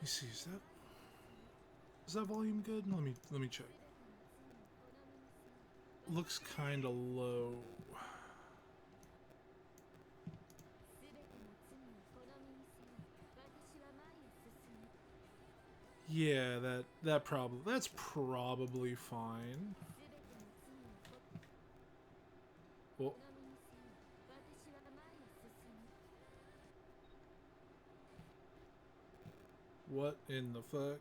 me see. Is that volume good? Let me check. Looks kind of low. Yeah, that's probably fine. Well, what in the fuck?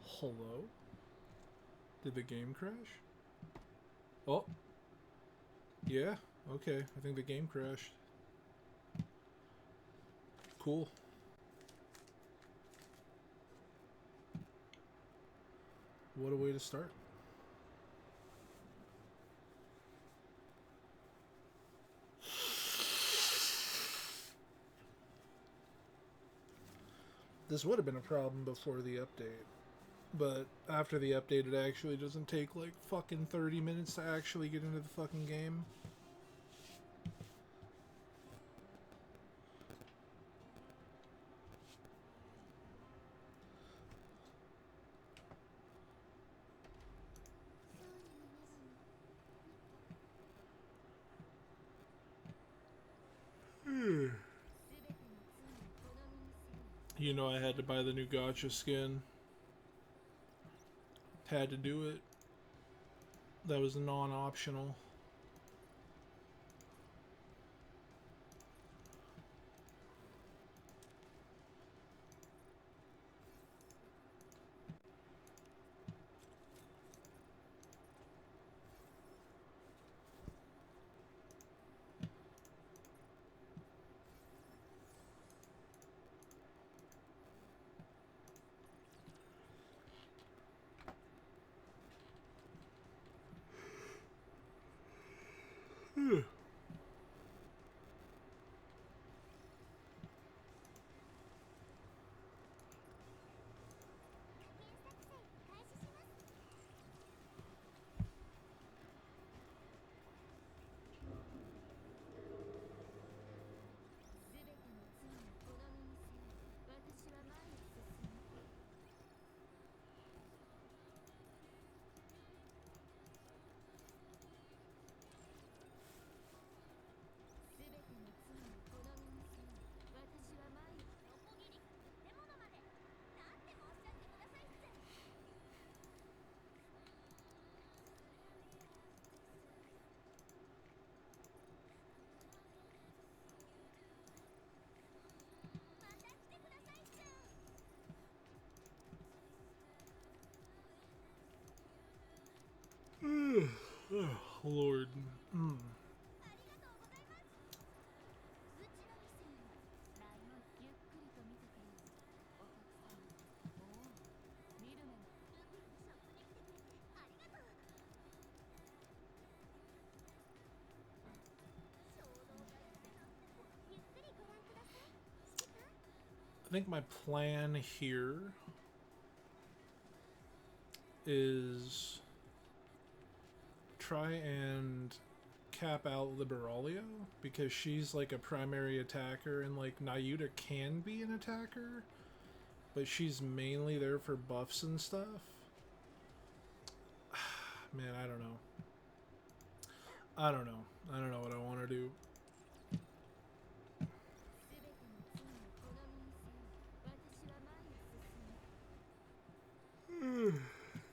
Hello? Did the game crash? Oh, yeah. Okay, I think the game crashed. Cool. What a way to start. This would have been a problem before the update. But after the update, it actually doesn't take like fucking 30 minutes to actually get into the fucking game. You know, I had to buy the new gotcha skin. Had to do it. That was non optional. Oh, Lord. Mm. I think my plan here is try and cap out Liberalia because she's like a primary attacker and like Nayuta can be an attacker, but she's mainly there for buffs and stuff. Man, I don't know. I don't know what I want to do.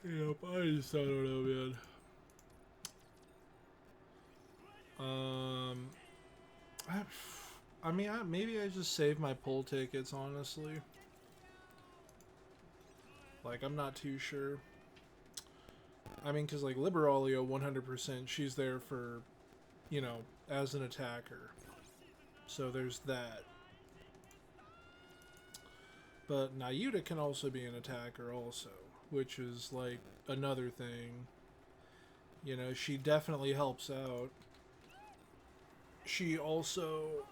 Yep, I just I don't know, man. Um, maybe I just save my poll tickets. Honestly, like I'm not too sure. I mean, because like Liberalia, 100%, she's there for, you know, as an attacker. So there's that. But Nayuta can also be an attacker, also, which is like another thing. You know, she definitely helps out. She also,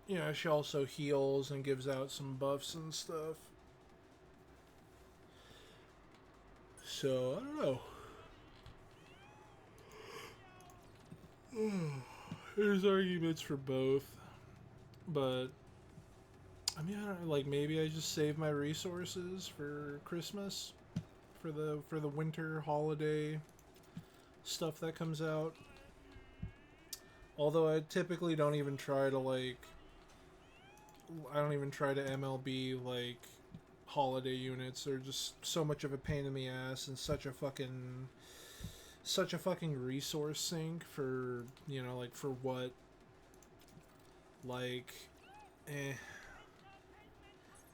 you know, she also heals and gives out some buffs and stuff. So, I don't know. There's arguments for both, but I mean, I don't know, like maybe I just save my resources for Christmas, for the winter holiday stuff that comes out. Although I typically don't even try to like, I don't even try to MLB like holiday units. They're just so much of a pain in the ass and such a fucking resource sink for, you know, like for what, like, eh.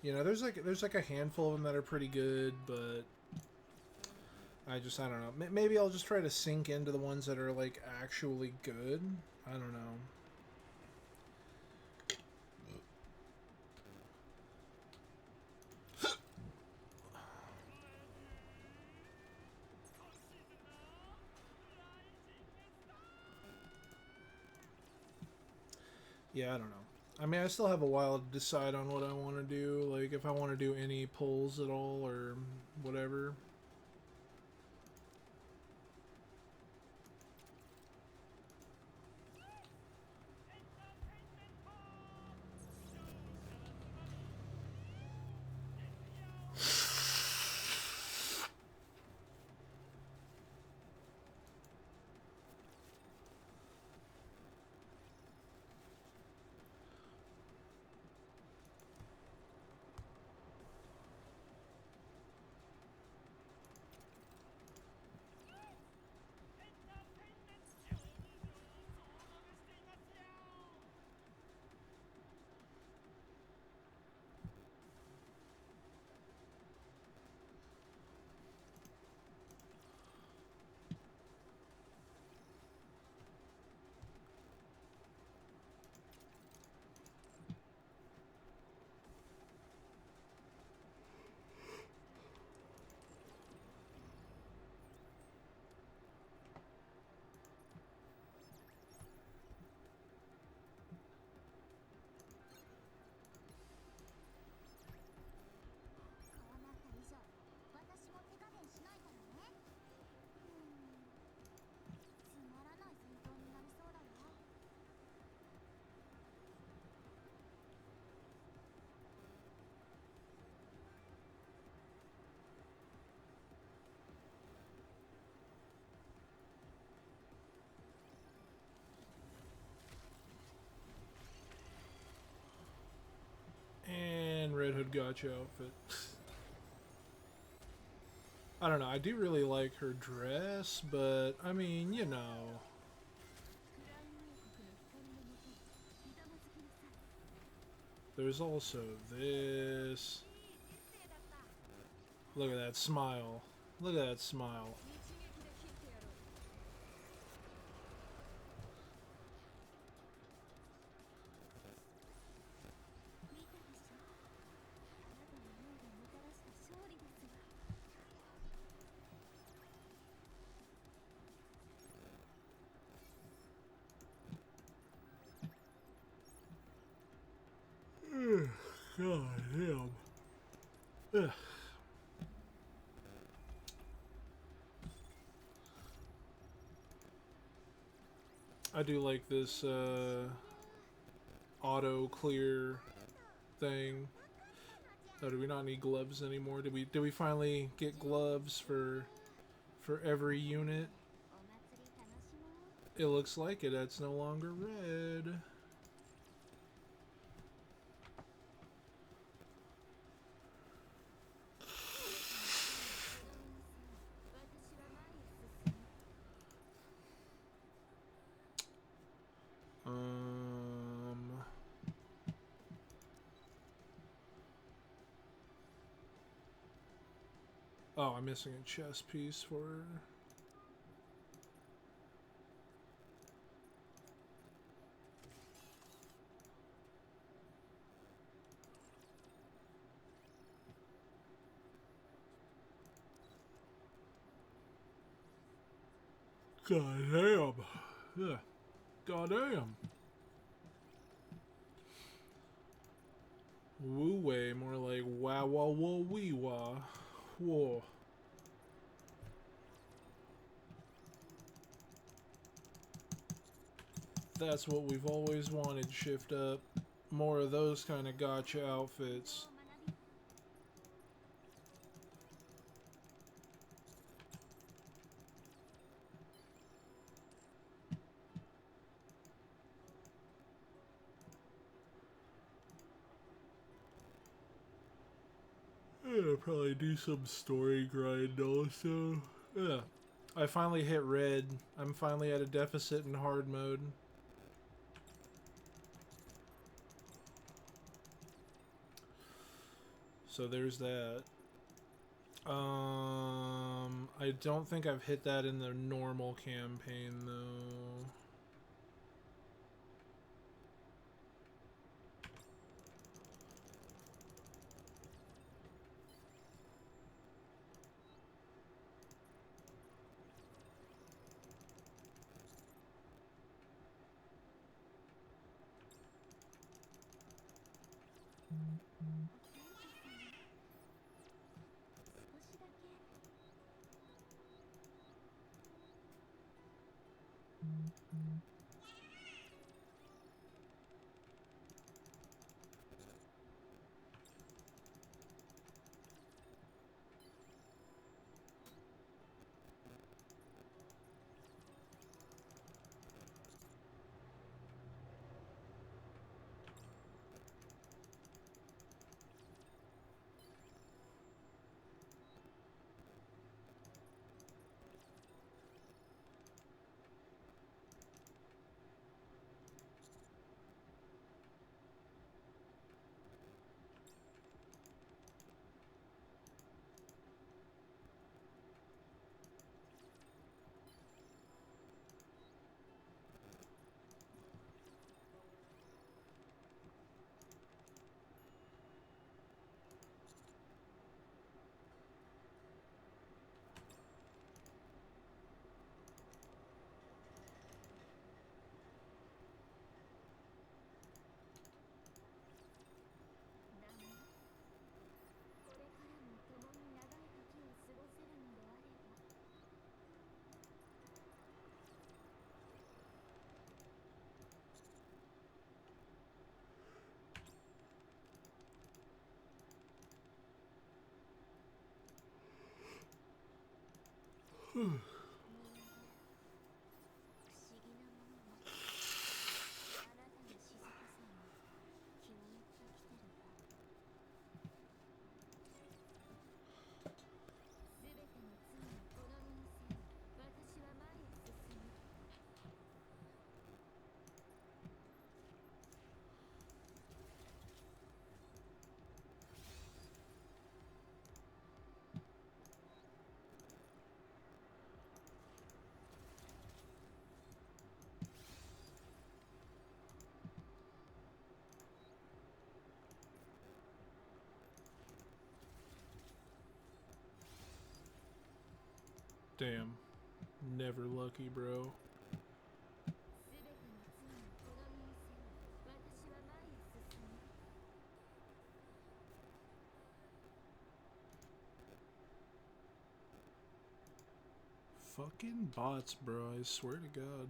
You know, there's like a handful of them that are pretty good, but I don't know. Maybe I'll just try to sink into the ones that are like actually good. I don't know. Yeah, I don't know. I mean, I still have a while to decide on what I want to do. Like, if I want to do any pulls at all or whatever. And Red Hood Gotcha outfit. I don't know. I do really like her dress, but I mean, you know. There's also this. Look at that smile. Look at that smile. God damn. Ugh. I do like this auto clear thing. Oh, do we not need gloves anymore? Did we finally get gloves for every unit? It looks like it. That's no longer red. Oh, I'm missing a chest piece for her. God damn. Yeah. God damn. Woo way, more like wow wow whoa wee wah. Whoa. That's what we've always wanted, shift up. more of those kind of gotcha outfits. I'll probably do some story grind also. Yeah. I finally hit red. I'm finally at a deficit in hard mode. So there's that. I don't think I've hit that in the normal campaign though. Damn. Never lucky, bro. Fucking bots, bro. I swear to God.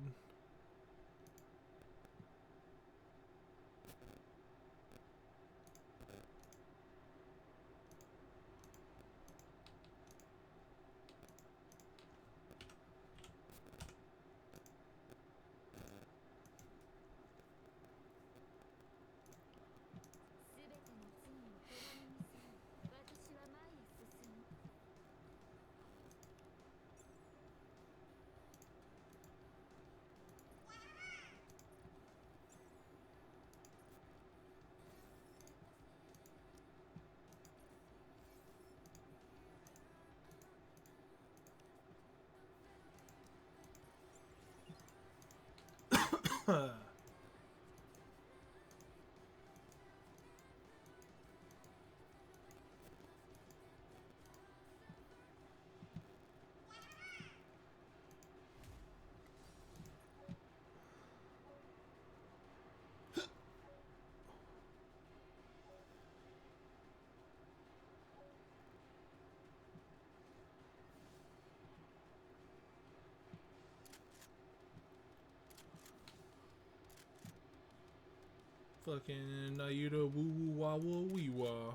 Fucking Naida woo woo wah wah wee wah.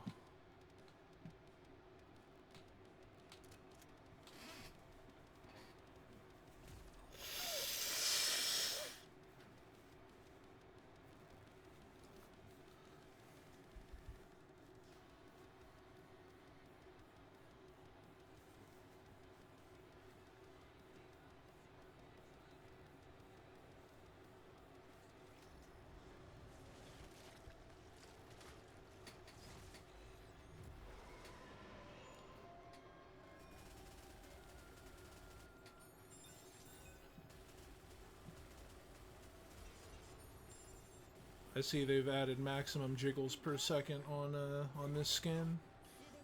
I see they've added maximum jiggles per second on this skin.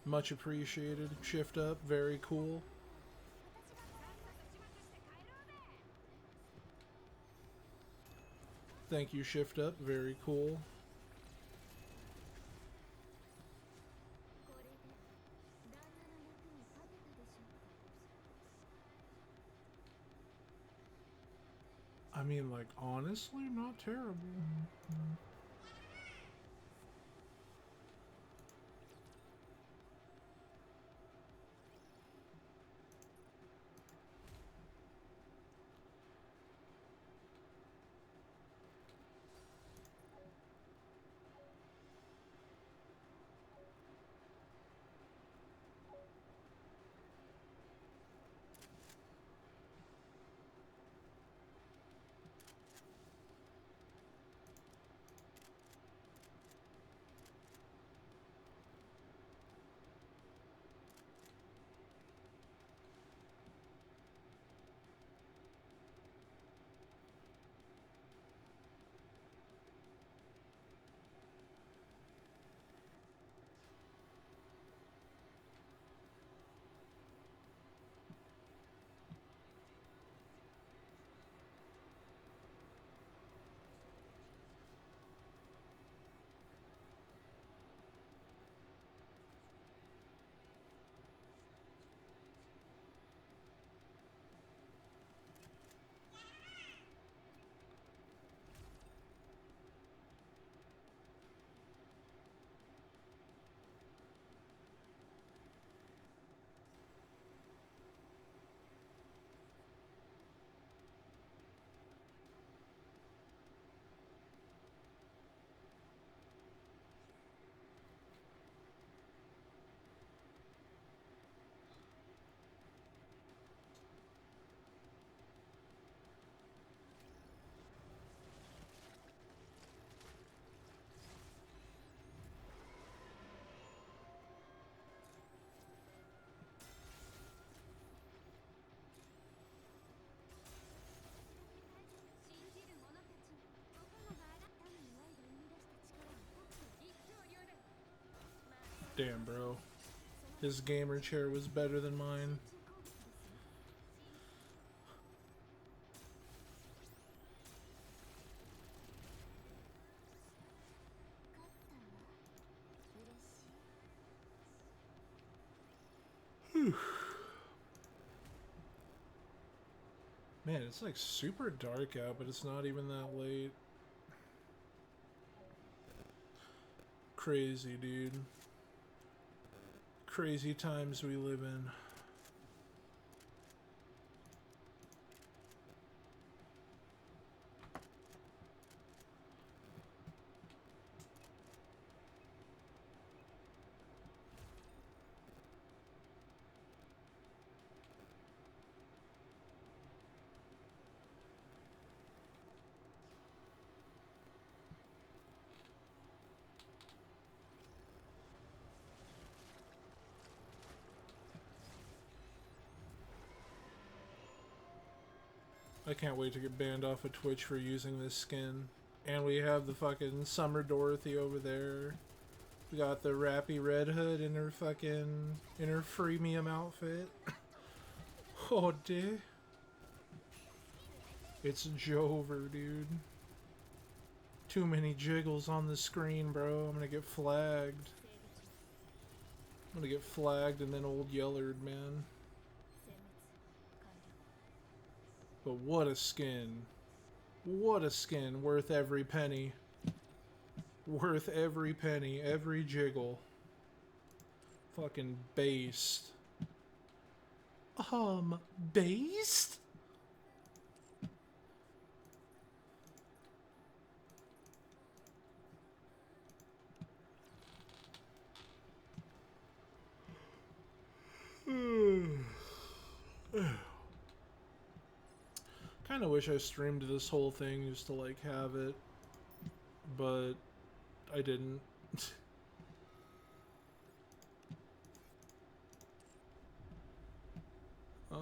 Much appreciated. Shift up, very cool. Thank you, Shift Up, very cool. I mean, like, honestly, not terrible. Damn, bro. His gamer chair was better than mine. Man, it's like super dark out, but it's not even that late. Crazy, dude. Crazy times we live in. I can't wait to get banned off of Twitch for using this skin. And we have the fucking Summer Dorothy over there. We got the Rappy Red Hood in her freemium outfit. Oh, dude. It's Jover, dude. Too many jiggles on the screen, bro. I'm gonna get flagged. I'm gonna get flagged and then old Yellard, man. But what a skin. What a skin, worth every penny. Worth every penny, every jiggle. Fucking based. Based? Kind of wish I streamed this whole thing just to like have it, but I didn't. um,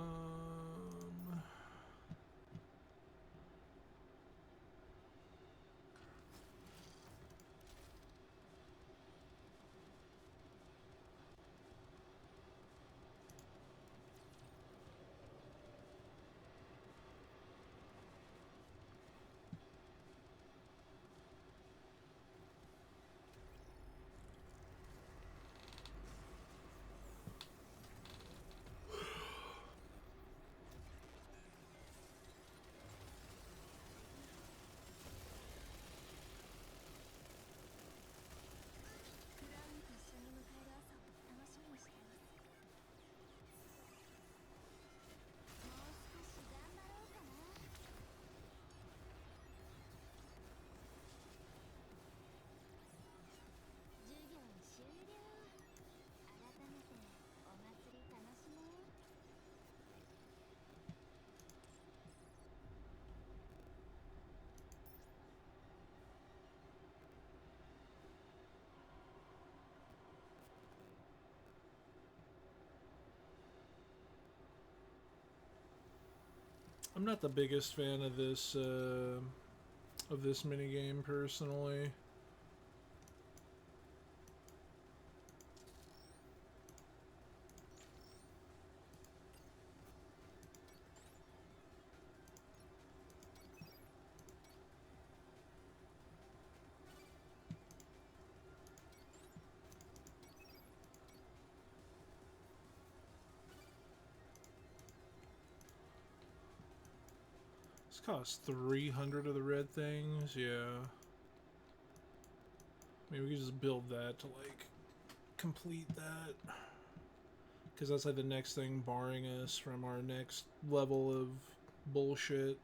I'm not the biggest fan of this minigame personally. This costs 300 of the red things, yeah. Maybe we could just build that to like complete that. Because that's like the next thing barring us from our next level of bullshit.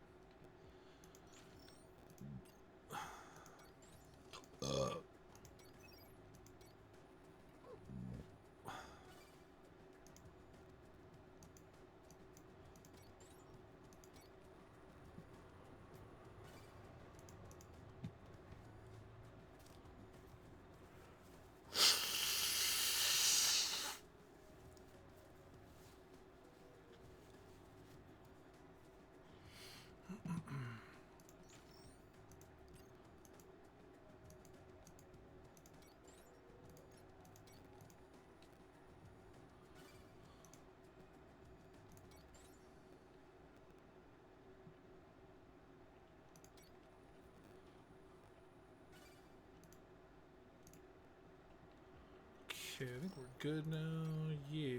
Okay, I think we're good now. Yeah.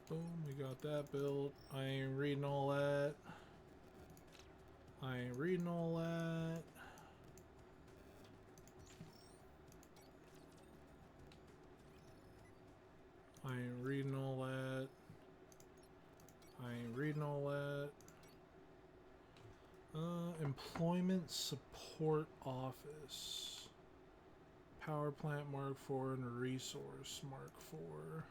Boom, we got that built. I ain't reading all that. I ain't reading all that. I ain't reading all that. I ain't reading all that. Employment Support Office. Power Plant Mark IV and Resource Mark IV.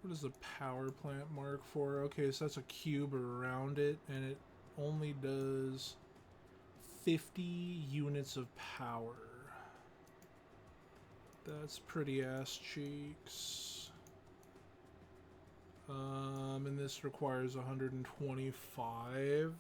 What is the Power Plant Mark IV? Okay, so that's a cube around it, and it only does 50 units of power. That's pretty ass cheeks. And this requires 125.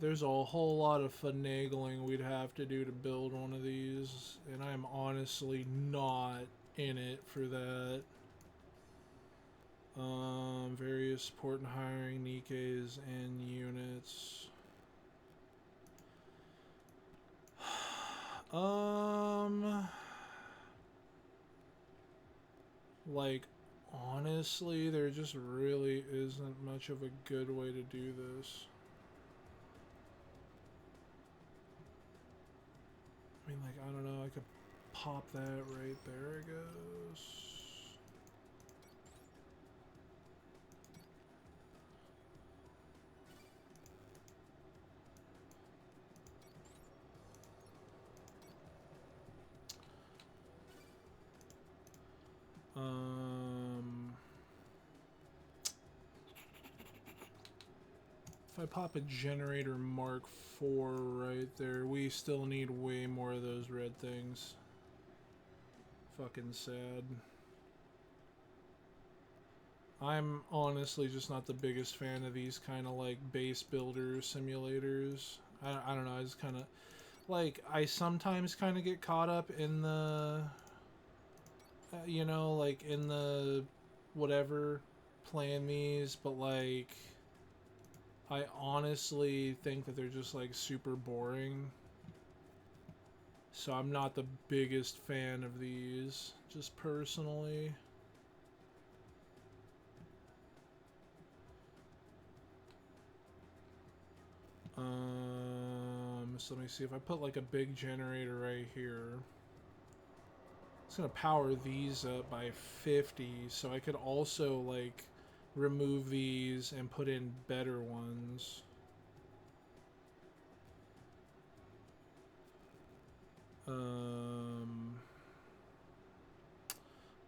There's a whole lot of finagling we'd have to do to build one of these, and I'm honestly not in it for that. Various support and hiring Nikes and units. Um, like, honestly, there just really isn't much of a good way to do this. I mean, like, I don't know, I could pop that right there, I guess. If I pop a generator Mark IV right there, we still need way more of those red things. Fucking sad. I'm honestly just not the biggest fan of these kind of like base builder simulators. I don't know, I just kind of like, I sometimes kind of get caught up in the you know, like in the whatever, playing these, but like I honestly think that they're just like super boring. So I'm not the biggest fan of these, just personally. So let me see, if I put like a big generator right here, it's gonna power these up by 50, so I could also like remove these and put in better ones.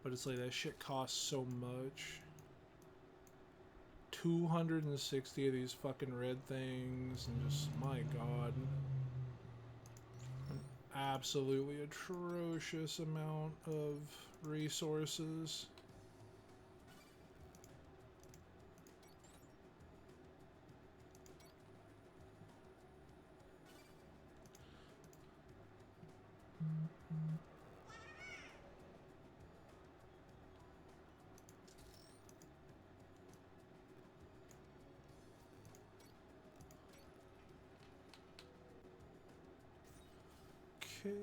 But it's like that shit costs so much. 260 of these fucking red things, and just, my god. An absolutely atrocious amount of resources. Okay,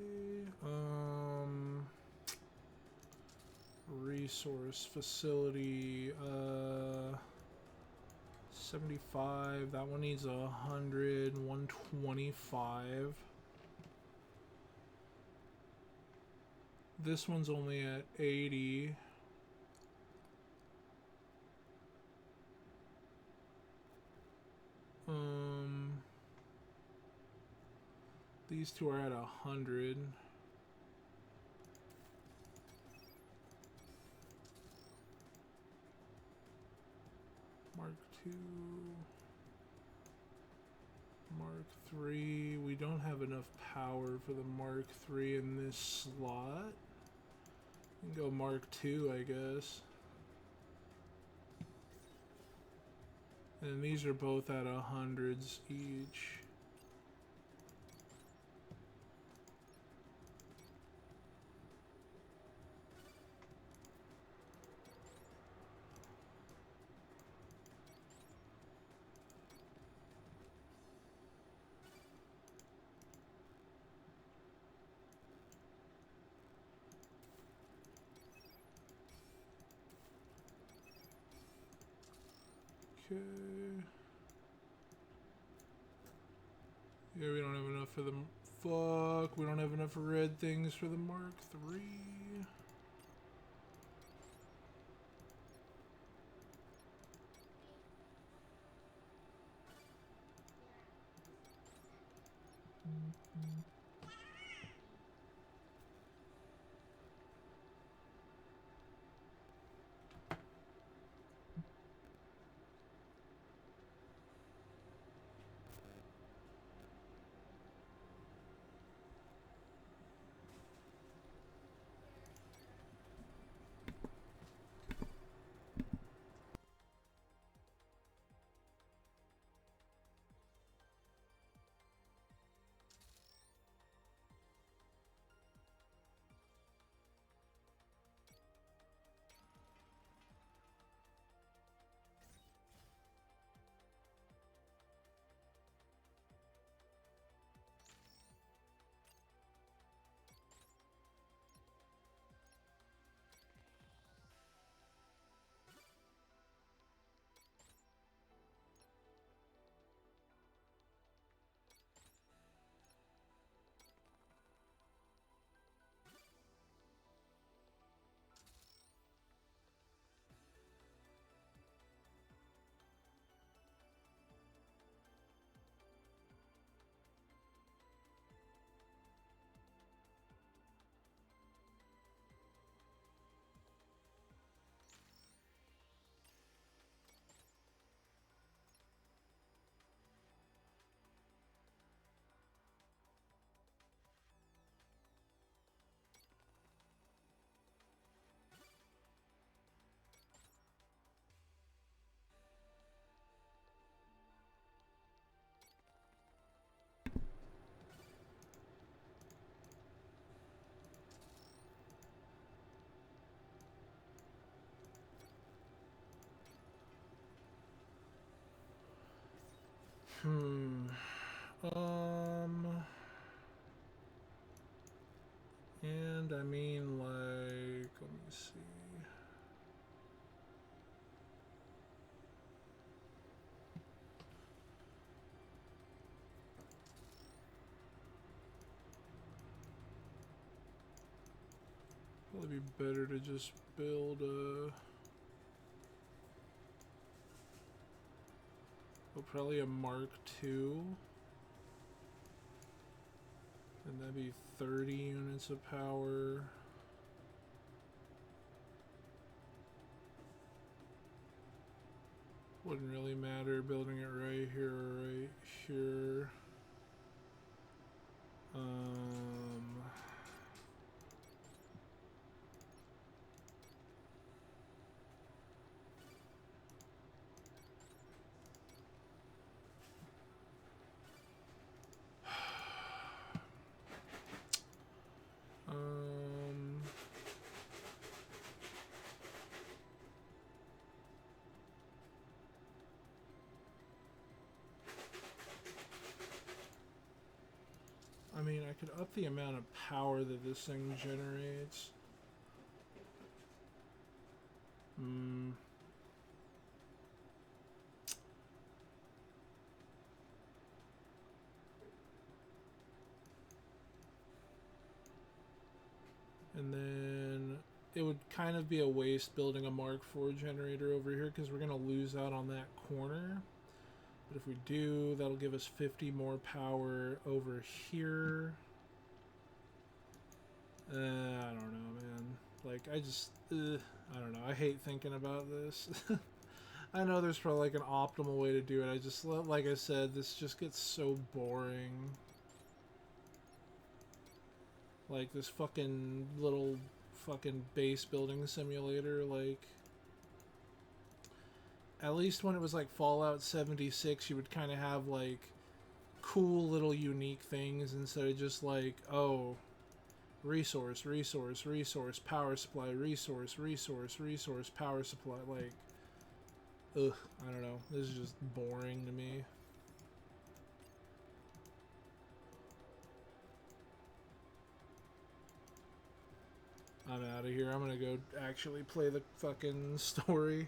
resource facility, 75, that one needs 100, 125. This one's only at 80. These two are at 100. Mark 2. Mark 3. We don't have enough power for the Mark 3 in this slot. We can go Mark 2, I guess. And these are both at 100s each. Okay. Yeah, we don't have enough for the... Fuck, we don't have enough red things for the Mark 3. Hmm. And I mean, like, let me see. Probably be better to just build a. Well, probably a Mark II. And that'd be 30 units of power. Wouldn't really matter building it right here or right here. Um, I mean, I could up the amount of power that this thing generates. Hmm. And then it would kind of be a waste building a Mark IV generator over here because we're going to lose out on that corner. But if we do, that'll give us 50 more power over here. I don't know, man. Like, I don't know. I hate thinking about this. I know there's probably like an optimal way to do it. I just, like I said, this just gets so boring. Like this fucking little fucking base building simulator, like at least when it was like Fallout 76, you would kind of have like cool little unique things instead of just like, oh, resource, resource, resource, power supply, resource, resource, resource, power supply. Like, ugh, I don't know. This is just boring to me. I'm out of here. I'm gonna go actually play the fucking story.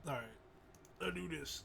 Alright, let's do this.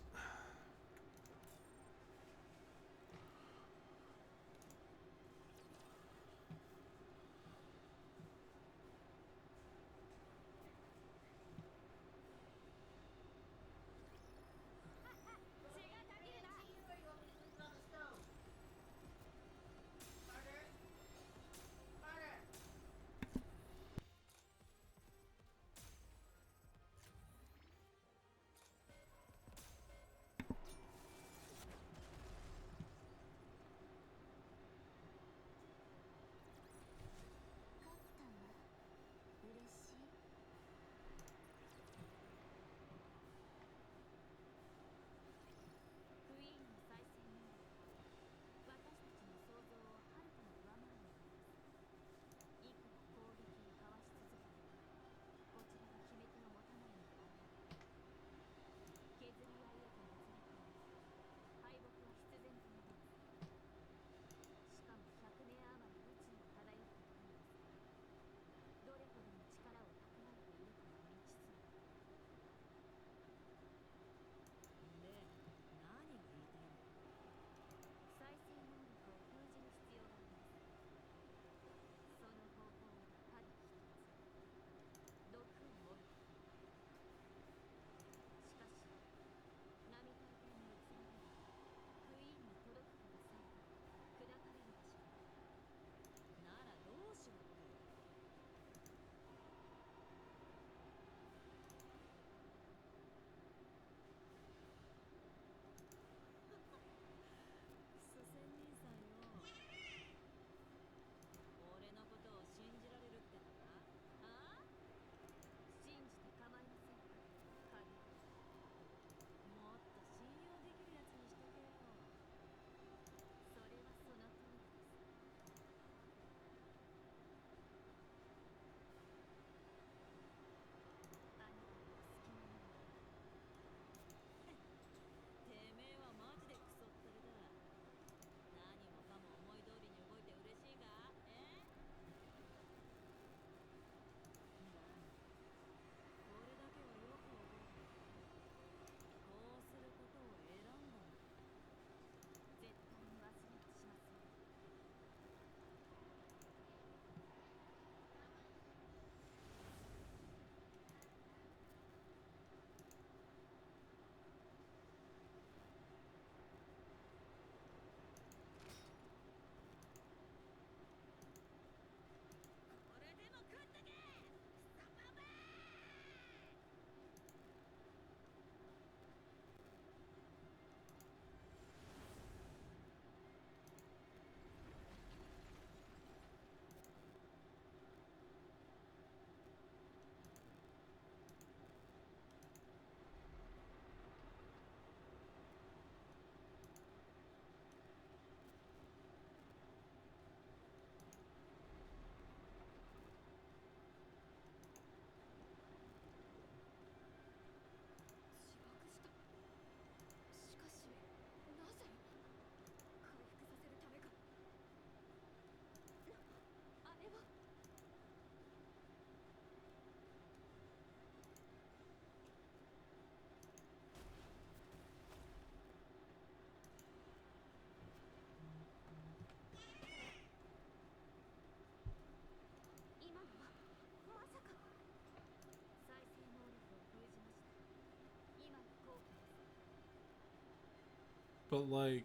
But like,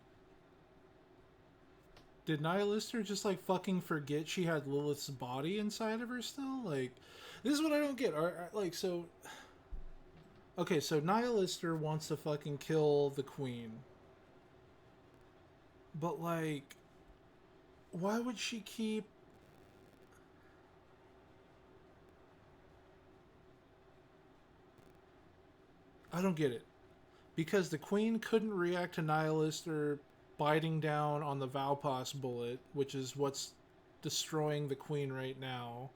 did Nihilister just like fucking forget she had Lilith's body inside of her still? Like, this is what I don't get. Like, so okay, so Nihilister wants to fucking kill the queen. But like, why would she keep... I don't get it. Because the queen couldn't react to Nihilister biting down on the Valpas bullet, which is what's destroying the queen right now.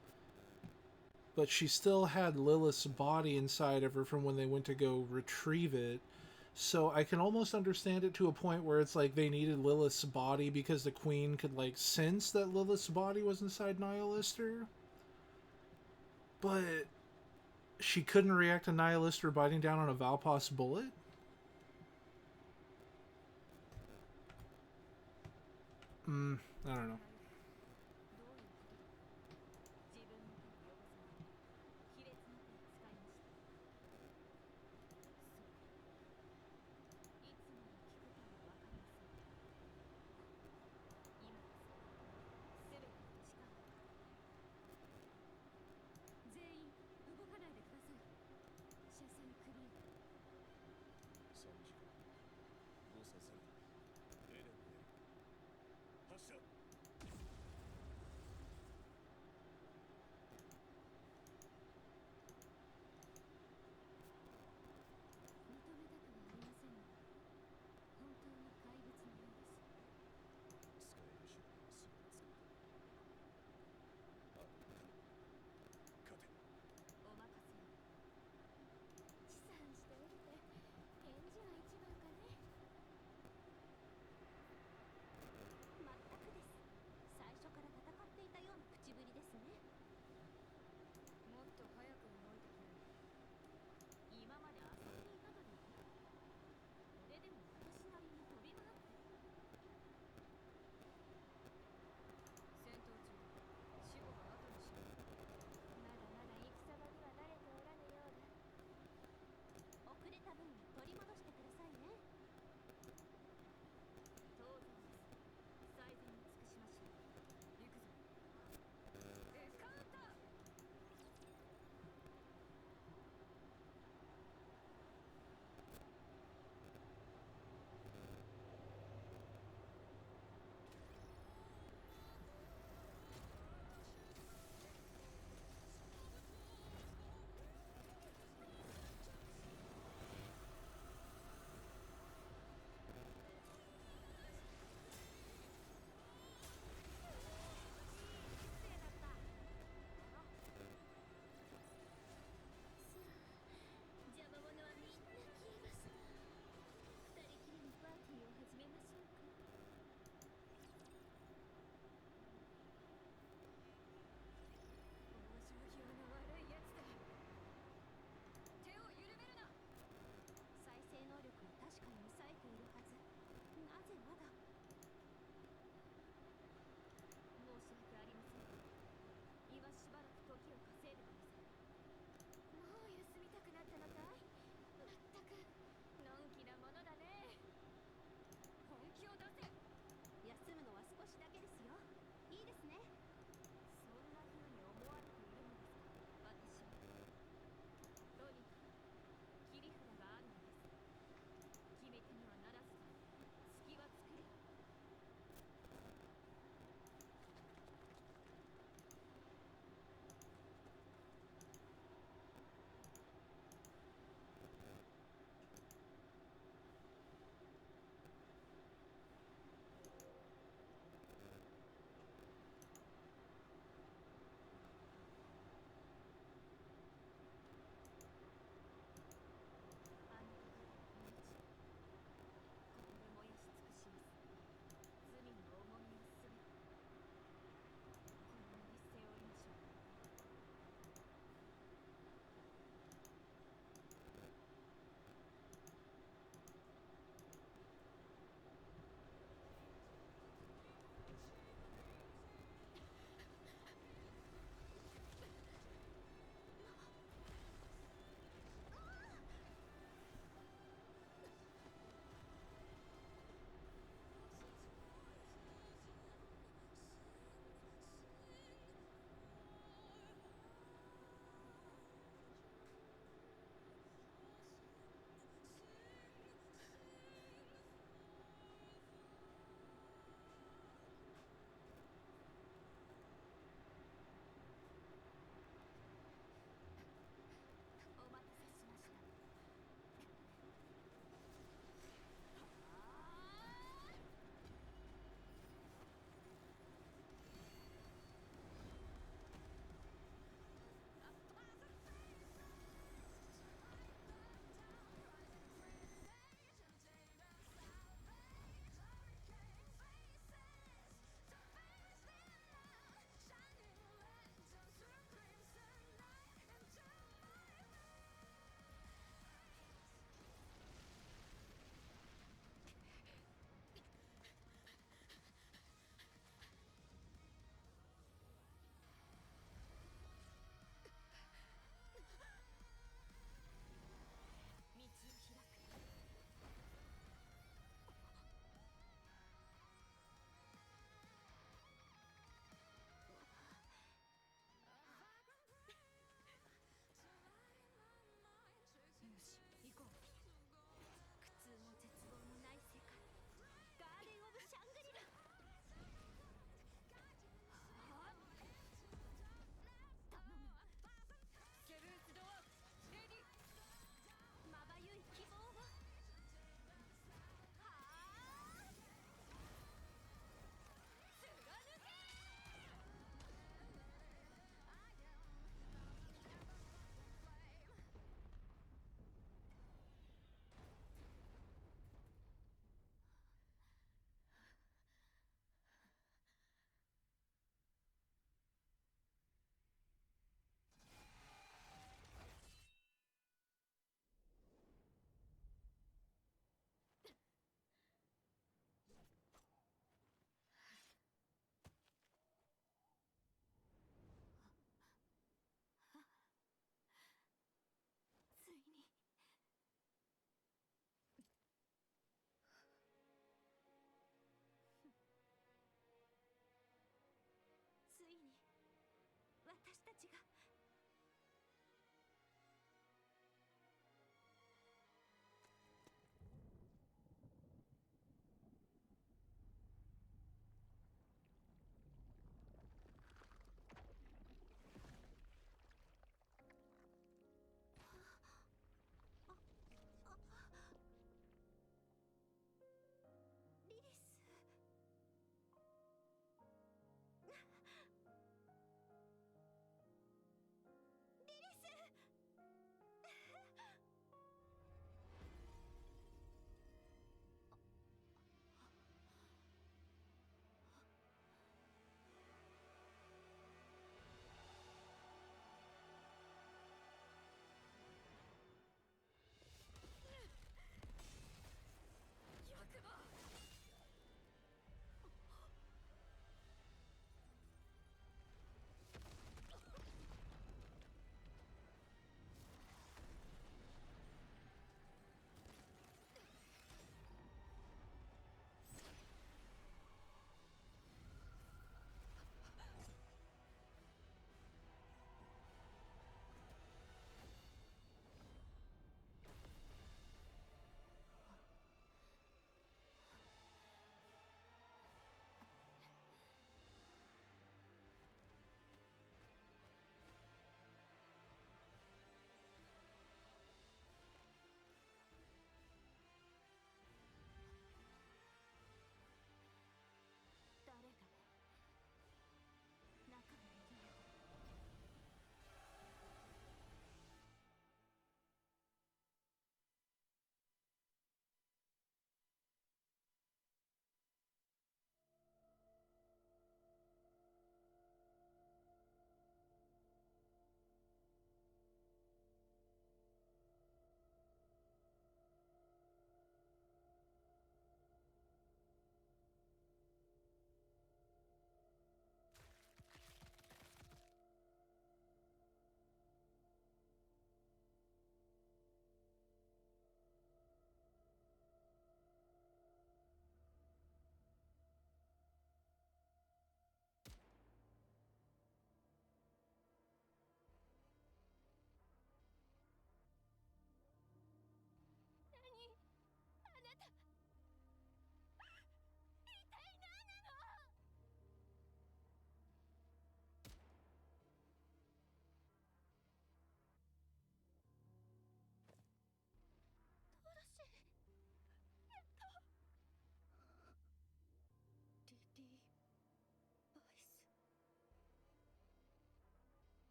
But she still had Lilith's body inside of her from when they went to go retrieve it. So I can almost understand it to a point where it's like they needed Lilith's body because the queen could like sense that Lilith's body was inside Nihilister. But she couldn't react to Nihilister biting down on a Valpas bullet? I don't know.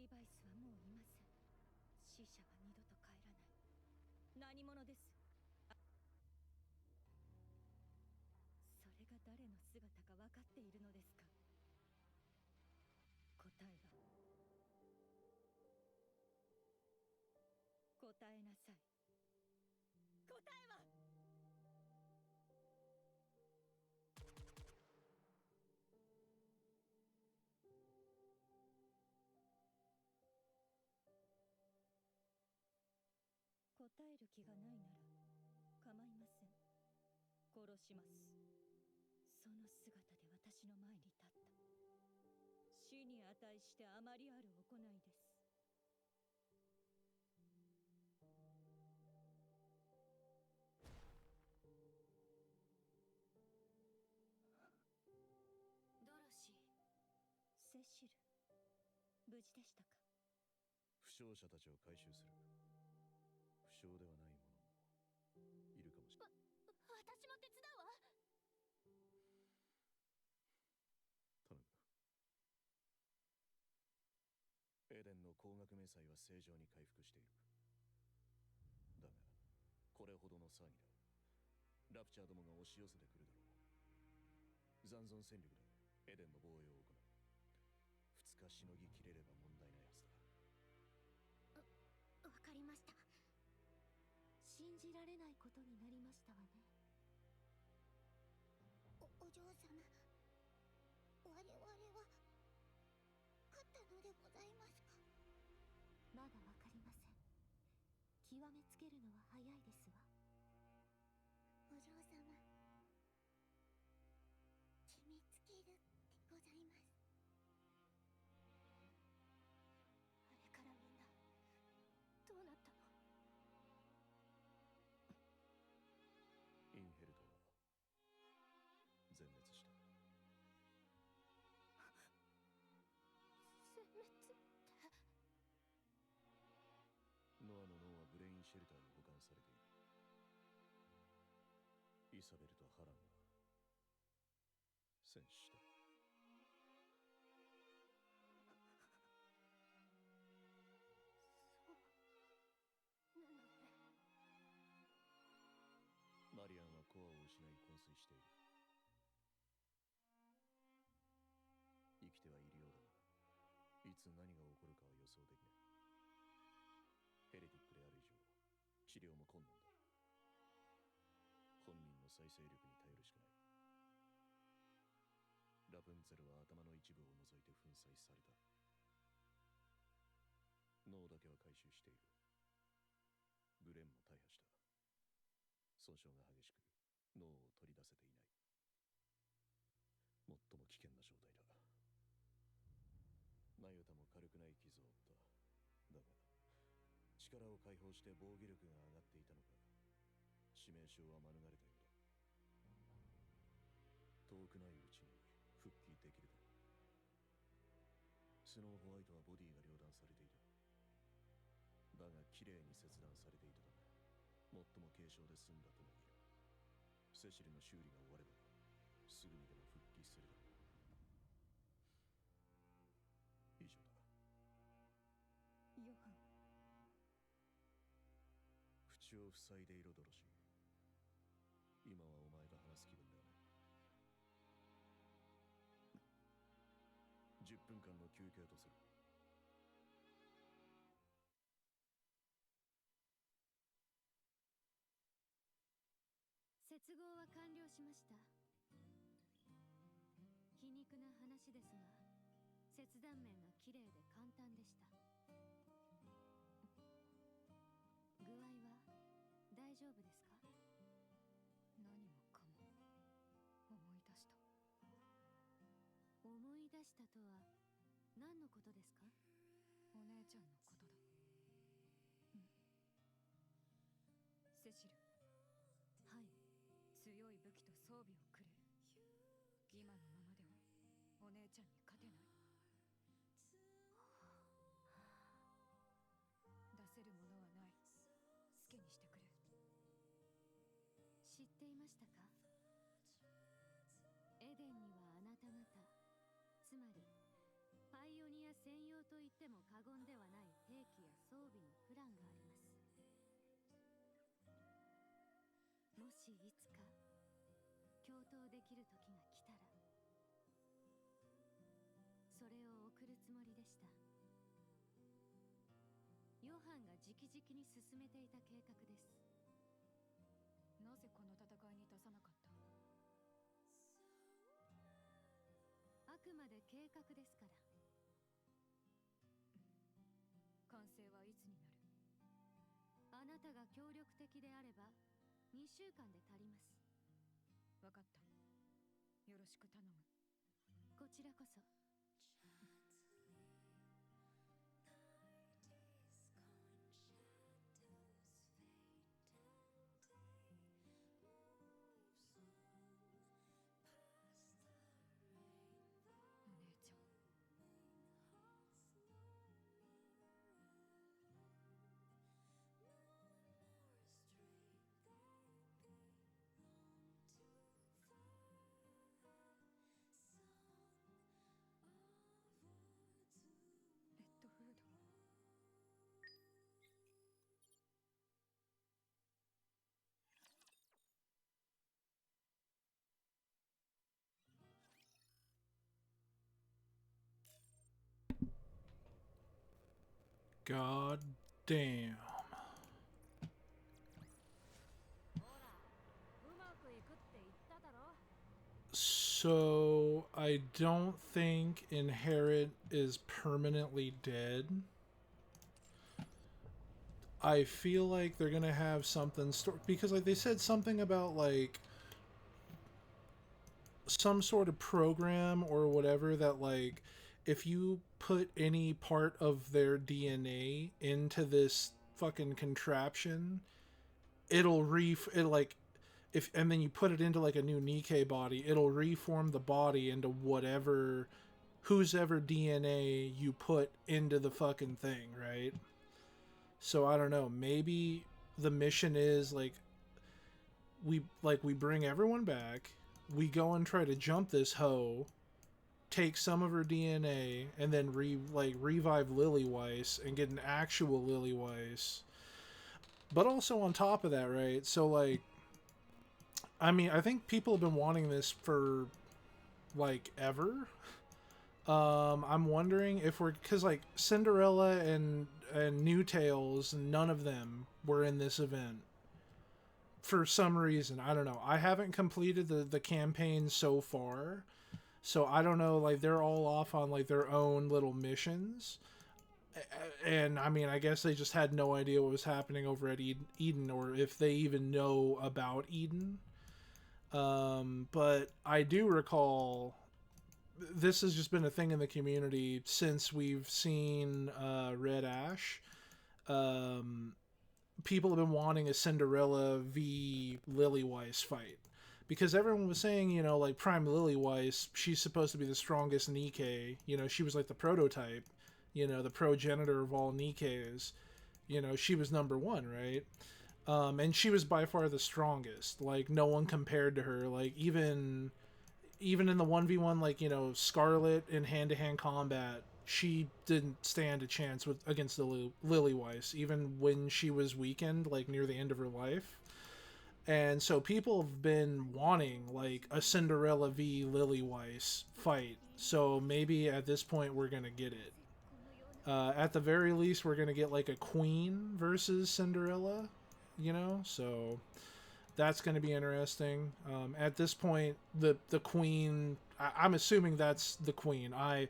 リーバイスはもういません。死者は二度と帰らない。何者です。それが誰の姿か分かっているのですか。答えは、答えなさい。答えは。答える気がないなら構いません。殺します。その姿で私の前に立った。死に値してあまりある行いです。ドロシー、セシル、無事でしたか。負傷者たちを回収する。負傷ではない者もいるかもしれない。私も手伝うわ。頼む。エデンの光学迷彩は正常に回復している。だがこれほどの騒ぎだ。ラプチャーどもが押し寄せてくるだろう。残存戦力でエデンの防衛を行う。2日しのぎきれれば問題ないはずだ。わかりました。信じられないことになりましたわね。お嬢様、我々は勝ったのでございますか。まだわかりません。極めつけるのは早いですわ。お嬢様、決めつけるでございます。あれからみんなどうなったの。インヘルトは全滅した。全滅って。ノアの脳はブレインシェルターに保管されている。イサベルとハランが戦死した。そうなのね。マリアンはコアを失い昏睡している。生きてはいるようだが、いつ何が起こるかは予想できない。ヘレティックである以上、治療も困難だ。本人の再生力に頼るしかない。ラプンツェルは頭の一部を除いて粉砕された。脳だけは回収している。グレンも大破した。損傷が激しく、脳を取り出せていない。最も危険な状態だ。ナユタも軽くない傷を負った。だが力を解放して防御力が上がっていたのか、致命傷は免れたようだ。遠くないうちに復帰できるだろう。スノーホワイトはボディが両断されていた。だが綺麗に切断されていたため、最も軽傷で済んだとも言える。セシルの修理が終わればすぐにでも復帰するだろう。以上だ。ヨハン、口を塞いでいろ、ドロシー。今はお前と話す気分ではない。10分間の休憩とする。接合は完了しました。皮肉な話ですが、切断面が綺麗で簡単でした。具合は大丈夫ですか。何もかも思い出した。思い出したとは何のことですか。お姉ちゃんのことだ。セシル、はい。強い武器と装備をくれ。今のままではお姉ちゃんに勝てない。出せるものはない。好きにしてくれ。知っていましたか。エデンにはあなた方、つまりパイオニア専用と言っても過言ではない兵器や装備のプランがあります。もしいつか共闘できる時が来たら、それを送るつもりでした。ヨハンが直々に進めていた計画です。なぜこの戦いに出さなかった？あくまで計画ですから。完成はいつになる？あなたが協力的であれば2週間で足ります。わかった。よろしく頼む。こちらこそ。お姉ちゃん。レッドフード。God damn. ほら、うまくいくって言っただろ。 So, I don't think Inherit is permanently dead. I feel like they're gonna have something because like they said something about like some sort of program or whatever that like if you put any part of their DNA into this fucking contraption, it like if and then you put it into like a new Nikkei body, it'll reform the body into whatever whose ever DNA you put into the fucking thing, right? So I don't know, maybe the mission is we bring everyone back, we go and try to jump this hoe, take some of her DNA, and then revive Lily Weiss and get an actual Lily Weiss. But also on top of that, right? So like, I mean, I think people have been wanting this for like ever. I'm wondering if because like Cinderella and New Tales, none of them were in this event for some reason. I don't know. I haven't completed the campaign so far, so I don't know. Like they're all off on like their own little missions, and I mean, I guess they just had no idea what was happening over at Eden, or if they even know about Eden. But I do recall this has just been a thing in the community since we've seen Red Ash. People have been wanting a Cinderella v Lily Weiss fight. Because everyone was saying, you know, like Prime Lily Weiss, she's supposed to be the strongest Nikkei. You know, she was like the prototype, you know, the progenitor of all Nikkeis. You know, she was number one, right? And she was by far the strongest. Like, no one compared to her. Like, even in the 1v1, like, you know, Scarlet in hand-to-hand combat, she didn't stand a chance against the Lily Weiss, even when she was weakened, like, near the end of her life. And so people have been wanting, like, a Cinderella v Lily Weiss fight. So maybe at this point we're going to get it. At the very least, we're going to get, like, a Queen versus Cinderella, you know? So that's going to be interesting. At this point, the Queen, I'm assuming that's the Queen. I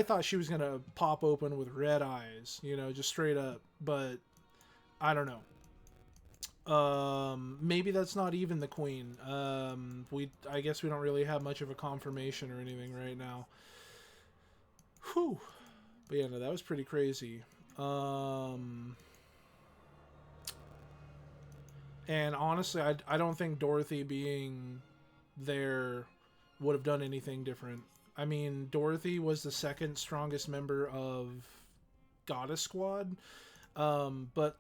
thought she was going to pop open with red eyes, you know, just straight up. But I don't know. Maybe that's not even the Queen. I guess we don't really have much of a confirmation or anything right now. Whew. But yeah, no, that was pretty crazy. And honestly, I don't think Dorothy being there would have done anything different. I mean, Dorothy was the second strongest member of Goddess Squad, but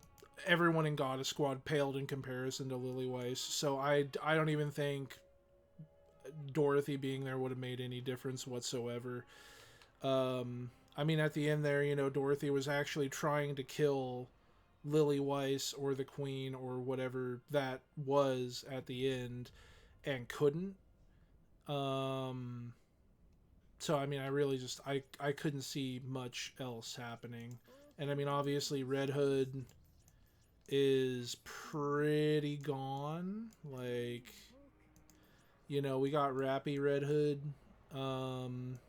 everyone in Goddess Squad paled in comparison to Lily Weiss, so I don't even think Dorothy being there would have made any difference whatsoever. I mean, at the end there, you know, Dorothy was actually trying to kill Lily Weiss or the Queen or whatever that was at the end and couldn't. Um, so I mean, I really just I couldn't see much else happening. And I mean, obviously Red Hood is pretty gone. Like, you know, we got Rappy Red Hood. Um,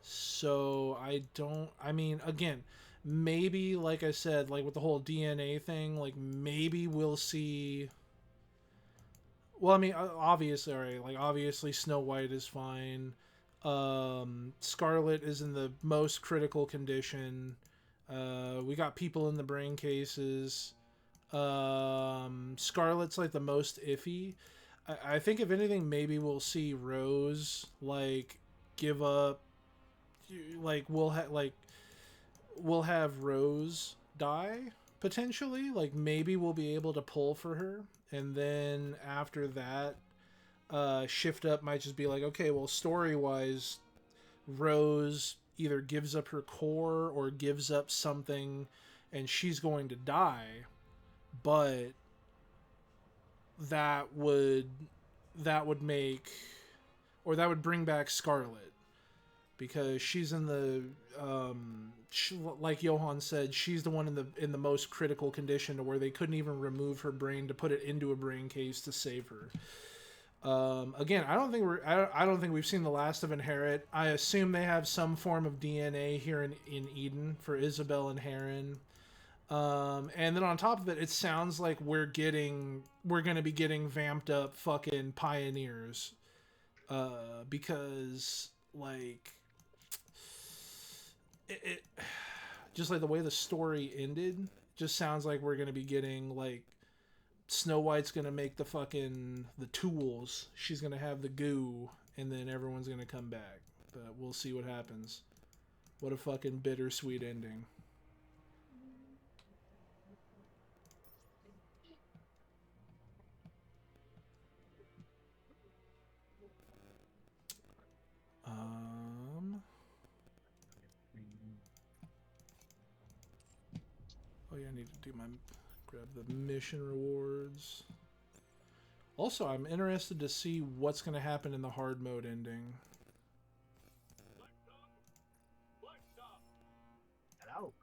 so I don't. I mean, again, maybe like I said, like with the whole DNA thing, like maybe we'll see. Well, I mean, obviously, all right. Like obviously, Snow White is fine. Scarlet is in the most critical condition. We got people in the brain cases. Scarlet's like the most iffy. I think if anything, maybe we'll see Rose like give up. Like we'll have Rose die potentially. Like maybe we'll be able to pull for her, and then after that, Shift Up might just be like, okay, well, story wise, Rose either gives up her core or gives up something, and she's going to die, but that would make or that would bring back Scarlet because she's in the like Johan said, she's the one in the most critical condition to where they couldn't even remove her brain to put it into a brain case to save her. Again, I don't think we've seen the last of Inherit. I assume they have some form of DNA here in Eden for Isabel and Heron. And then on top of it, it sounds like we're gonna be getting vamped up fucking pioneers. Because like it just like the way the story ended, just sounds like we're gonna be getting like Snow White's gonna make the tools. She's gonna have the goo, and then everyone's gonna come back. But we'll see what happens. What a fucking bittersweet ending. Oh yeah, I need to grab the mission rewards. Also, I'm interested to see what's going to happen in the hard mode ending. Hello.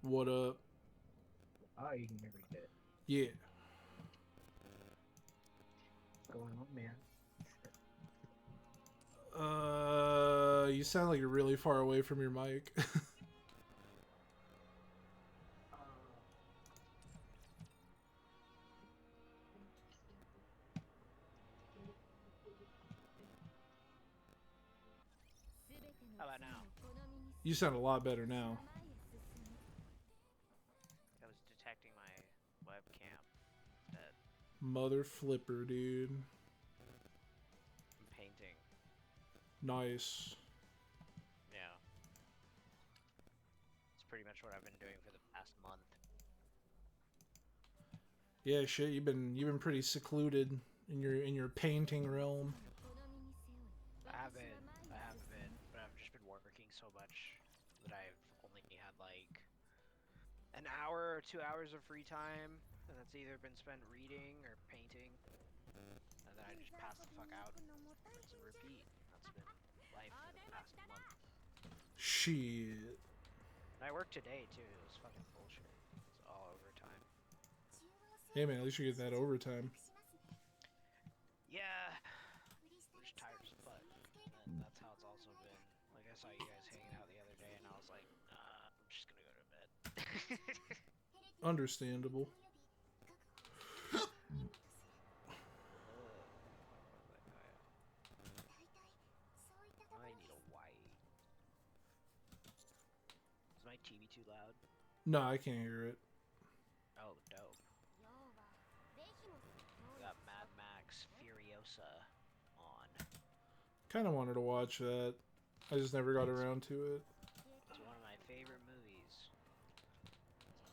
What up? Oh, you can hear me good. Yeah. What's going on, man? You sound like you're really far away from your mic. How about now? You sound a lot better now. I was detecting my webcam that Mother flipper, dude. I'm painting. Nice. Yeah. It's pretty much what I've been doing for the past month. Yeah, shit. You've been pretty secluded in your painting realm. I haven't been, but I've just been working so much that I've only had like an hour or 2 hours of free time, and that's either been spent reading or painting, and then I just pass the fuck out, rinse and repeat. That's been life for the past month. Shit. And I worked today too. It was fucking bullshit. It's all overtime. Hey man, at least you get that overtime. Yeah, I'm just tired as fuck. And that's how it's also been. Like I saw you guys hanging out the other day, and I was like, I'm just gonna go to bed. Understandable. I need a white. Is my TV too loud? No, I can't hear it. Oh, dope. We got Mad Max Furiosa on. Kind of wanted to watch that. I just never got around to it. It's one of my favorite movies.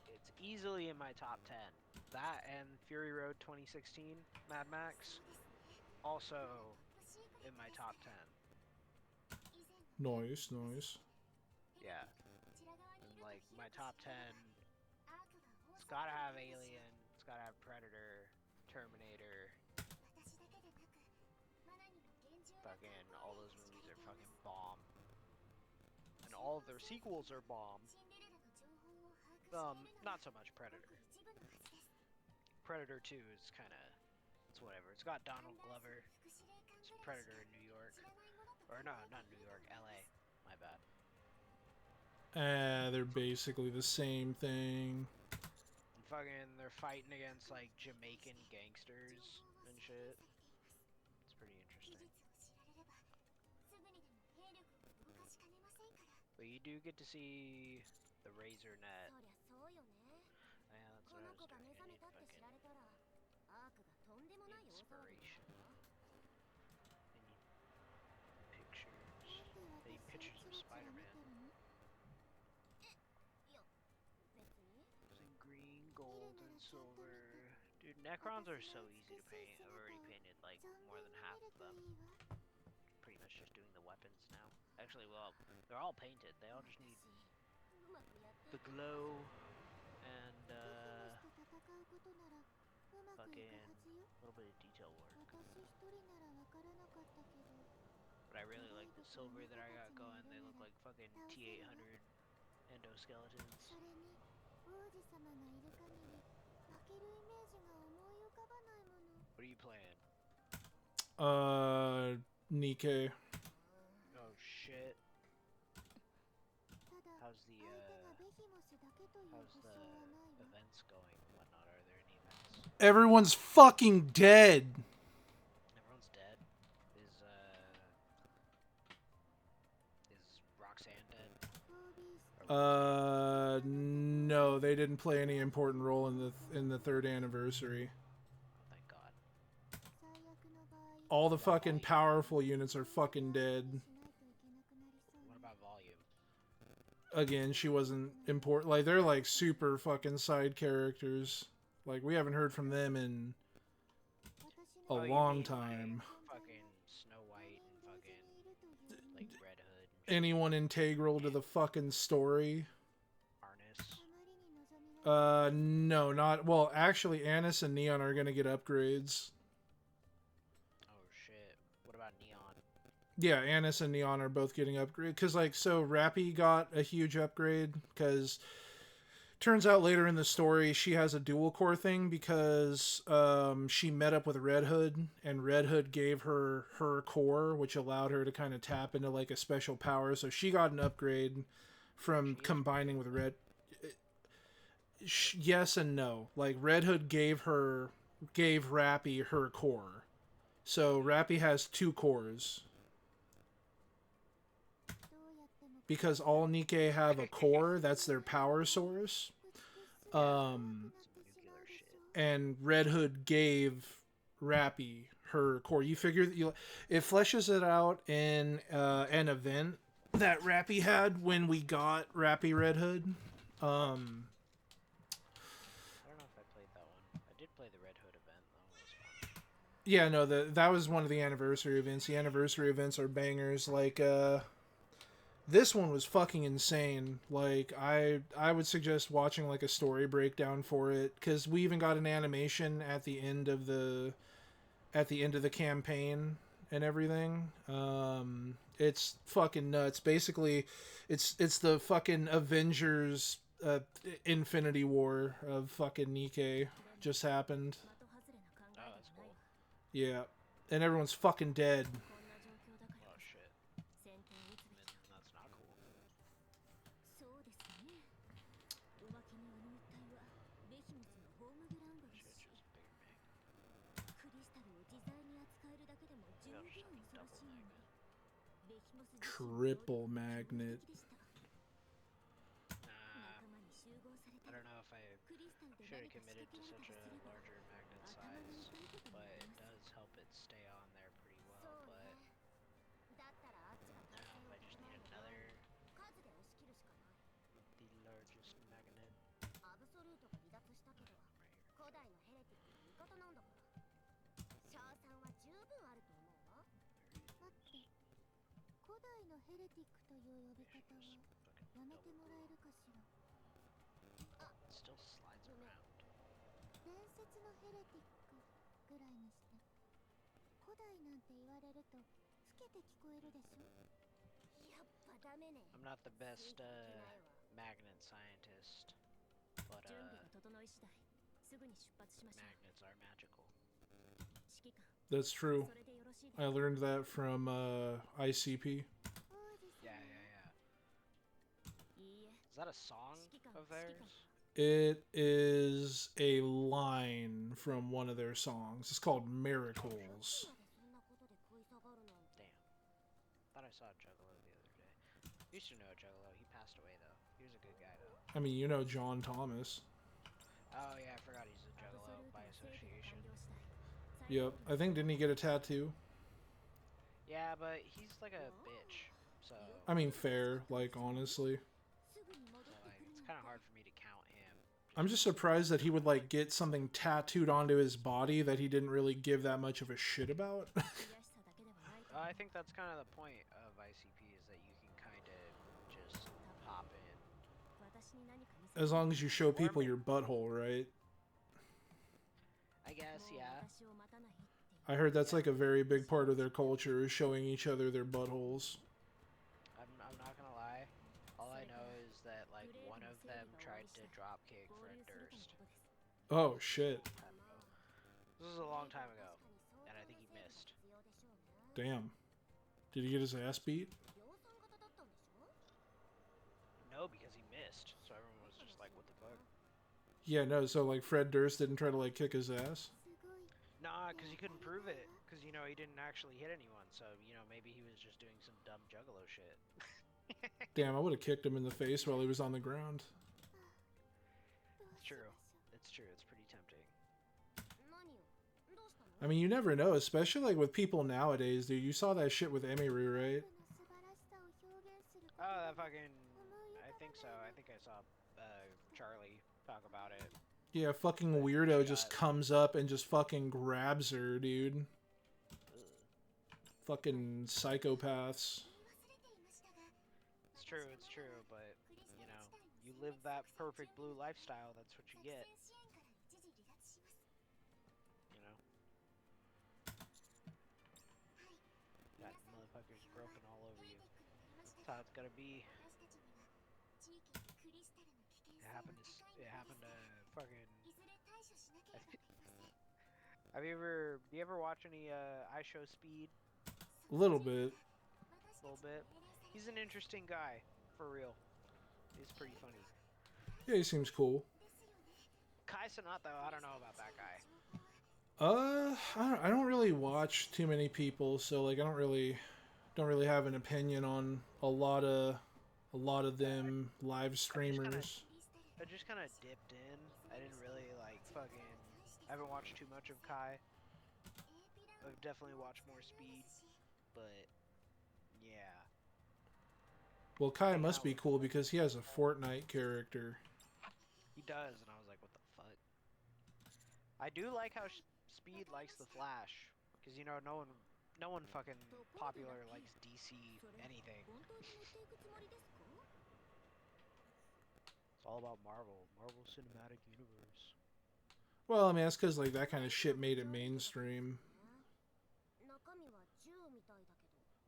It's easily in my top 10. That and Fury Road 2016, Mad Max, also in my top 10. Nice, nice. Yeah. And like my top 10, it's gotta have Alien, it's gotta have Predator, Terminator. Fucking all those movies are fucking bomb. And all of their sequels are bomb. Not so much Predator. Predator 2 is kinda, it's whatever. It's got Donald Glover. It's Predator in New York. Or no, not New York, LA. My bad. They're basically the same thing. And fucking, they're fighting against like Jamaican gangsters and shit. It's pretty interesting. But you do get to see the Razor Net. Yeah, that's what I was doing. I need fucking inspiration. I need pictures. I need pictures of Spider-Man. Using green, gold, and silver. Dude, Necrons are so easy to paint. I've already painted like more than half of them. Pretty much just doing the weapons now. Actually, well, they're all painted. They all just need the glow and fucking a little bit of detail work. But I really like the silver that I got going. They look like fucking T-800 endoskeletons. What are you playing? Nikkei. Oh shit. How's the events going and whatnot? Are there any events? Everyone's fucking dead. Everyone's dead. Is Roxanne dead? No, they didn't play any important role in the 3rd anniversary. Oh, thank God. All the fucking powerful units are fucking dead. What about Volume? Again, she wasn't important. Like, they're like super fucking side characters. Like, we haven't heard from them in a long time. Like, fucking Snow White and fucking like Red Hood. Anyone integral to the fucking story? Arnis. No, not well. Actually, Annis and Neon are gonna get upgrades. Oh shit! What about Neon? Yeah, Annis and Neon are both getting upgrades. Cause like, so Rappy got a huge upgrade because turns out later in the story she has a dual core thing because she met up with Red Hood and Red Hood gave her her core, which allowed her to kind of tap into like a special power. So she got an upgrade from combining with Red. Yes and no. Like Red Hood gave Rappy her core, so Rappy has 2 cores. Because all Nikkei have a core, that's their power source. And Red Hood gave Rappy her core. You figure that it fleshes it out in an event that Rappy had when we got Rappy Red Hood. I don't know if I played that one. I did play the Red Hood event though. It was fun. Yeah, no, that was one of the anniversary events. The anniversary events are bangers. Like, this one was fucking insane. Like, I would suggest watching like a story breakdown for it, because we even got an animation at the end of the campaign and everything. It's fucking nuts. Basically, it's the fucking Avengers Infinity War of fucking Nikkei just happened. Oh, that's cool. Yeah, and everyone's fucking dead. Oh shit. That's not cool. Shit, just bigger bang. I'll just have to double magnet. Triple magnet. I don't know if I should have committed to such a larger magnet size, but it does help it stay on there pretty well, but now if I just need another, the largest magnet, ヘレティックという呼び方をやめてもらえるかしら。 It still slides around. 伝説のヘレティックぐらいにして。古代なんて言われるとつけて聞こえるでしょ。やっぱダメね。 I'm not the best magnet scientist, but 準備が整い次第すぐに出発しましょう。 magnets are magical. 指揮官 That's true. それでよろしいです I learned that from ICP. Yeah. いいえ Is that a song of theirs? It is a line from one of their songs. It's called Miracles. そんなことで食い下がるなんて。 Damn. Thought I saw Juggalo the other day. Used to know Juggalo. He passed away though. He was a good guy though. I mean, you know John Thomas. Oh yeah, I forgot he's a Juggalo by association. Yep. I think, didn't he get a tattoo? Yeah, but he's like a bitch. So, I mean, fair, like, honestly. like it's kind of hard for me to count him. I'm just surprised that he would, like, get something tattooed onto his body that he didn't really give that much of a shit about. I think that's kind of the point of ICP is that you can kind of just hop in. As long as you show people your butthole, right? I guess, yeah. I heard that's, like, a very big part of their culture, is showing each other their buttholes. I'm not gonna lie. All I know is that like one of them tried to drop kick Fred Durst. Oh, shit. This was a long time ago, and I think he missed. Damn. Did he get his ass beat? No, because he missed. So everyone was just like, "What the fuck?" Yeah, no, so, like, Fred Durst didn't try to, like, kick his ass? Nah, because he couldn't prove it. Because you know he didn't actually hit anyone. So you know maybe he was just doing some dumb Juggalo shit. Damn, I would have kicked him in the face while he was on the ground. It's true. It's true. It's pretty tempting. 何よ。どうしたの？ I mean, you never know, especially, like, with people nowadays, dude. You saw that shit with Emiru, right? Oh, that fucking. I think so. I think I saw Charlie talk about it. Yeah, fucking weirdo just comes up and just fucking grabs her, dude. Fucking psychopaths. It's true. It's true. But you know, you live that perfect blue lifestyle. That's what you get. You know. Got motherfuckers groping all over you. That's how it's gotta be. It happened to fucking. Do you ever watch any I Show Speed? A little bit. A little bit. He's an interesting guy, for real. He's pretty funny. Yeah, he seems cool. Kai Cenat, though, I don't know about that guy. I don't really watch too many people, so like I don't really have an opinion on a lot of them live streamers. I just kind of dipped in. I didn't really like fucking. I haven't watched too much of Kai. I've definitely watched more Speed, but yeah. Well, Kai must be cool because he has a Fortnite character. He does, and I was like, what the fuck? I do like how Speed likes the Flash, because you know no one fucking popular likes DC anything. It's all about Marvel Cinematic Universe. Well, I mean that's because like that kind of shit made it mainstream.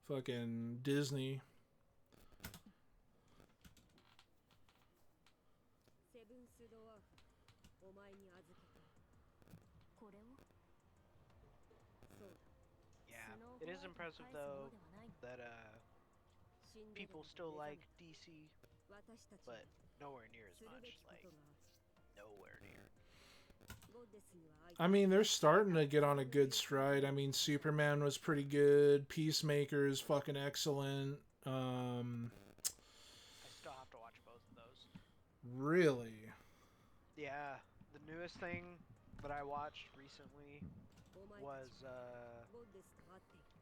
Fucking Disney. Yeah, it is impressive though that people still like DC, but nowhere near as much. Like nowhere near. I mean, they're starting to get on a good stride. I mean, Superman was pretty good. Peacemaker's fucking excellent. I still have to watch both of those. Really? Yeah, the newest thing that I watched recently was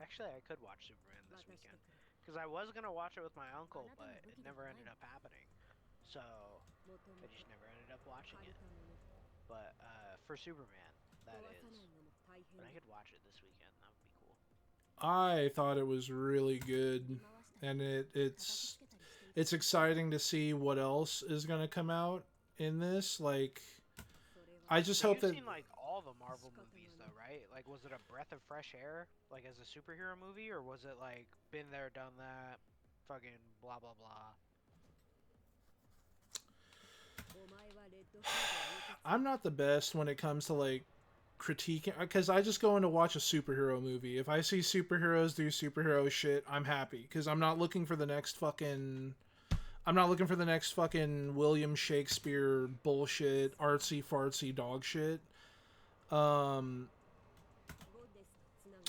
actually I could watch Superman this weekend because I was gonna watch it with my uncle, but it never ended up happening. So I just never ended up watching it. But for Superman, that is. But I could watch it this weekend. That would be cool. I thought it was really good. and it's exciting to see what else is going to come out in this. Like, I just So hope you've that seen like all the Marvel movies though, right? Like was it a breath of fresh air, like as a superhero movie, or was it like been there, done that, fucking blah blah blah? I'm not the best when it comes to like critiquing, because I just go in to watch a superhero movie. If I see superheroes do superhero shit, I'm happy because I'm not looking for the next fucking. I'm not looking for the next fucking William Shakespeare bullshit, artsy fartsy dog shit. Um,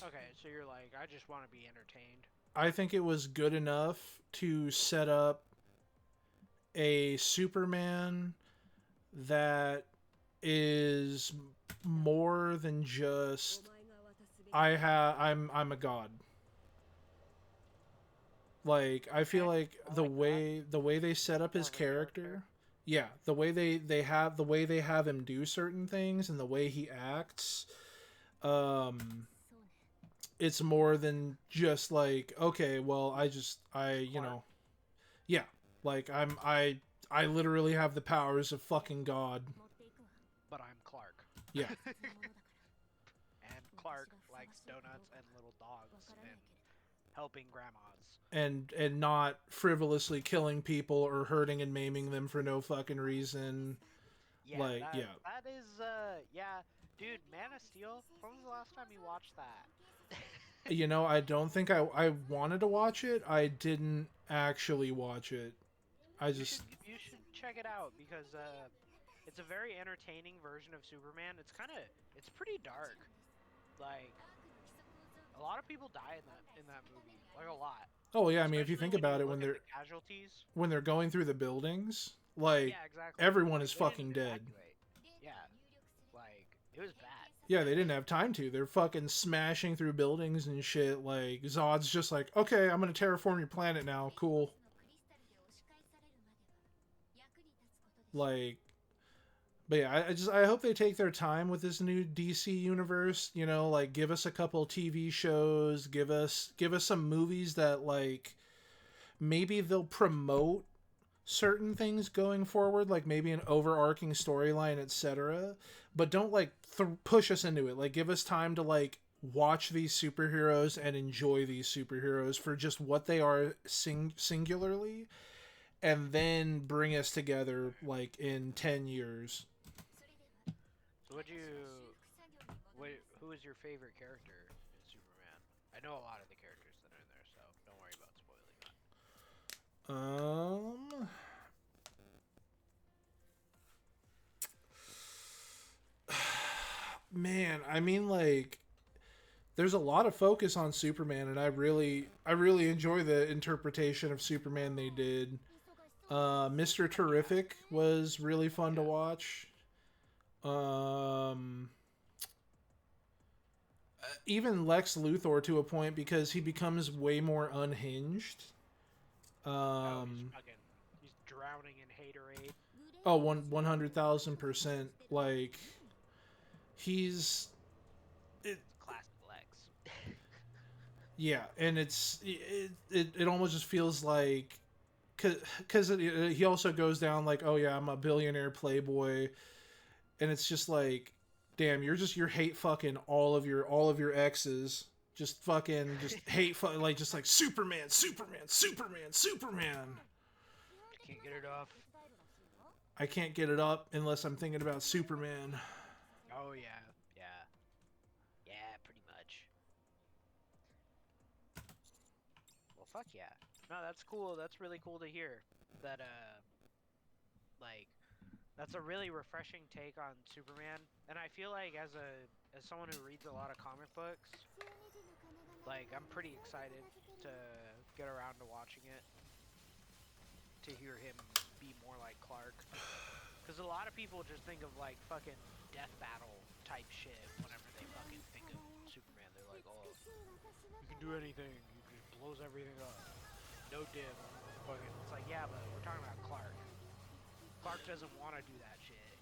Okay, so you're like, I just want to be entertained. I think it was good enough to set up a Superman that is more than just I'm a god. Like, I feel Okay, like I the like that. way they set up More his of a character. character, yeah, the way they have him do certain things and the way he acts, um, it's more than just like, okay, well, Clark. yeah, like I literally have the powers of fucking God. But I'm Clark. Yeah. And Clark likes donuts and little dogs and helping grandmas. And not frivolously killing people or hurting and maiming them for no fucking reason. Yeah, Like, yeah. that is yeah, dude. Man of Steel. When was the last time you watched that? You know, I don't think I wanted to watch it. I didn't actually watch it. I just You should check it out because it's a very entertaining version of Superman. It's pretty dark. Like a lot of people die in that movie, like a lot. oh yeah, I mean if you Especially think when you about it, look at the casualties. when they're going through the buildings, like Yeah, exactly. everyone Like is they didn't fucking dead. evacuate. Yeah, like it was bad. Yeah, they didn't have time to. They're fucking smashing through buildings and shit. Like Zod's just like, okay, I'm gonna terraform your planet now. Cool. Like, but yeah, I hope they take their time with this new DC universe. You know, like give us a couple TV shows, give us some movies that like maybe they'll promote certain things going forward, like maybe an overarching storyline, etc. But don't like push us into it. Like give us time to like watch these superheroes and enjoy these superheroes for just what they are singularly, and then bring us together like in 10 years. So who is your favorite character in Superman? I know a lot of the characters that are in there, so don't worry about spoiling Um, man, I mean, like, there's a lot of focus on Superman, and I really enjoy the interpretation of Superman they did. Mr. Terrific was really fun to watch. Um, even Lex Luthor to a point because he becomes way more unhinged. Um, he's drowning in haterade. oh, 100,000%. Like, he's Classic Lex. yeah, and it almost just feels like because he also goes down like, oh yeah, I'm a billionaire playboy, and it's just like, damn, you're hate fucking all of your exes, just fucking just like just like Superman, Superman, Superman, Superman. Can't get it off. I can't get it up unless I'm thinking about Superman. Oh yeah, yeah, yeah, pretty much. Well, fuck yeah. No, that's cool. That's really cool to hear. That like, that's a really refreshing take on Superman. And I feel like as someone who reads a lot of comic books, like I'm pretty excited to get around to watching it. To hear him be more like Clark. Because a lot of people just think of like fucking death battle type shit whenever they fucking think of Superman. They're like, oh, you can do anything. He just blows everything up. No dim. Fucking. It's like, yeah, but we're talking about Clark. Clark doesn't want to do that shit.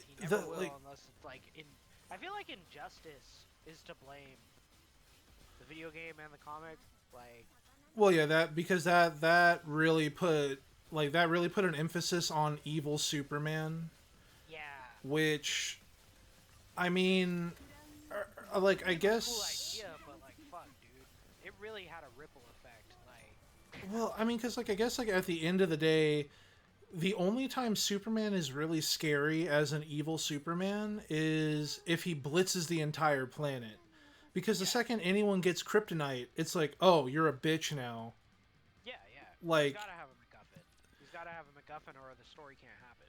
He never will unless it's like in. I feel like Injustice is to blame. The video game and the comic, like Well, yeah, that because that really put an emphasis on evil Superman, Yeah. which I mean, like I It's a cool guess. idea, but like, fuck, dude. It really had a ripple effect. Like, Well, I mean, because like I guess like at the end of the day, the only time Superman is really scary as an evil Superman is if he blitzes the entire planet. Because the yeah, second anyone gets kryptonite, it's like, oh, you're a bitch now. yeah, yeah. He's Like, got to have a MacGuffin. He's got to have a MacGuffin, or the story can't happen.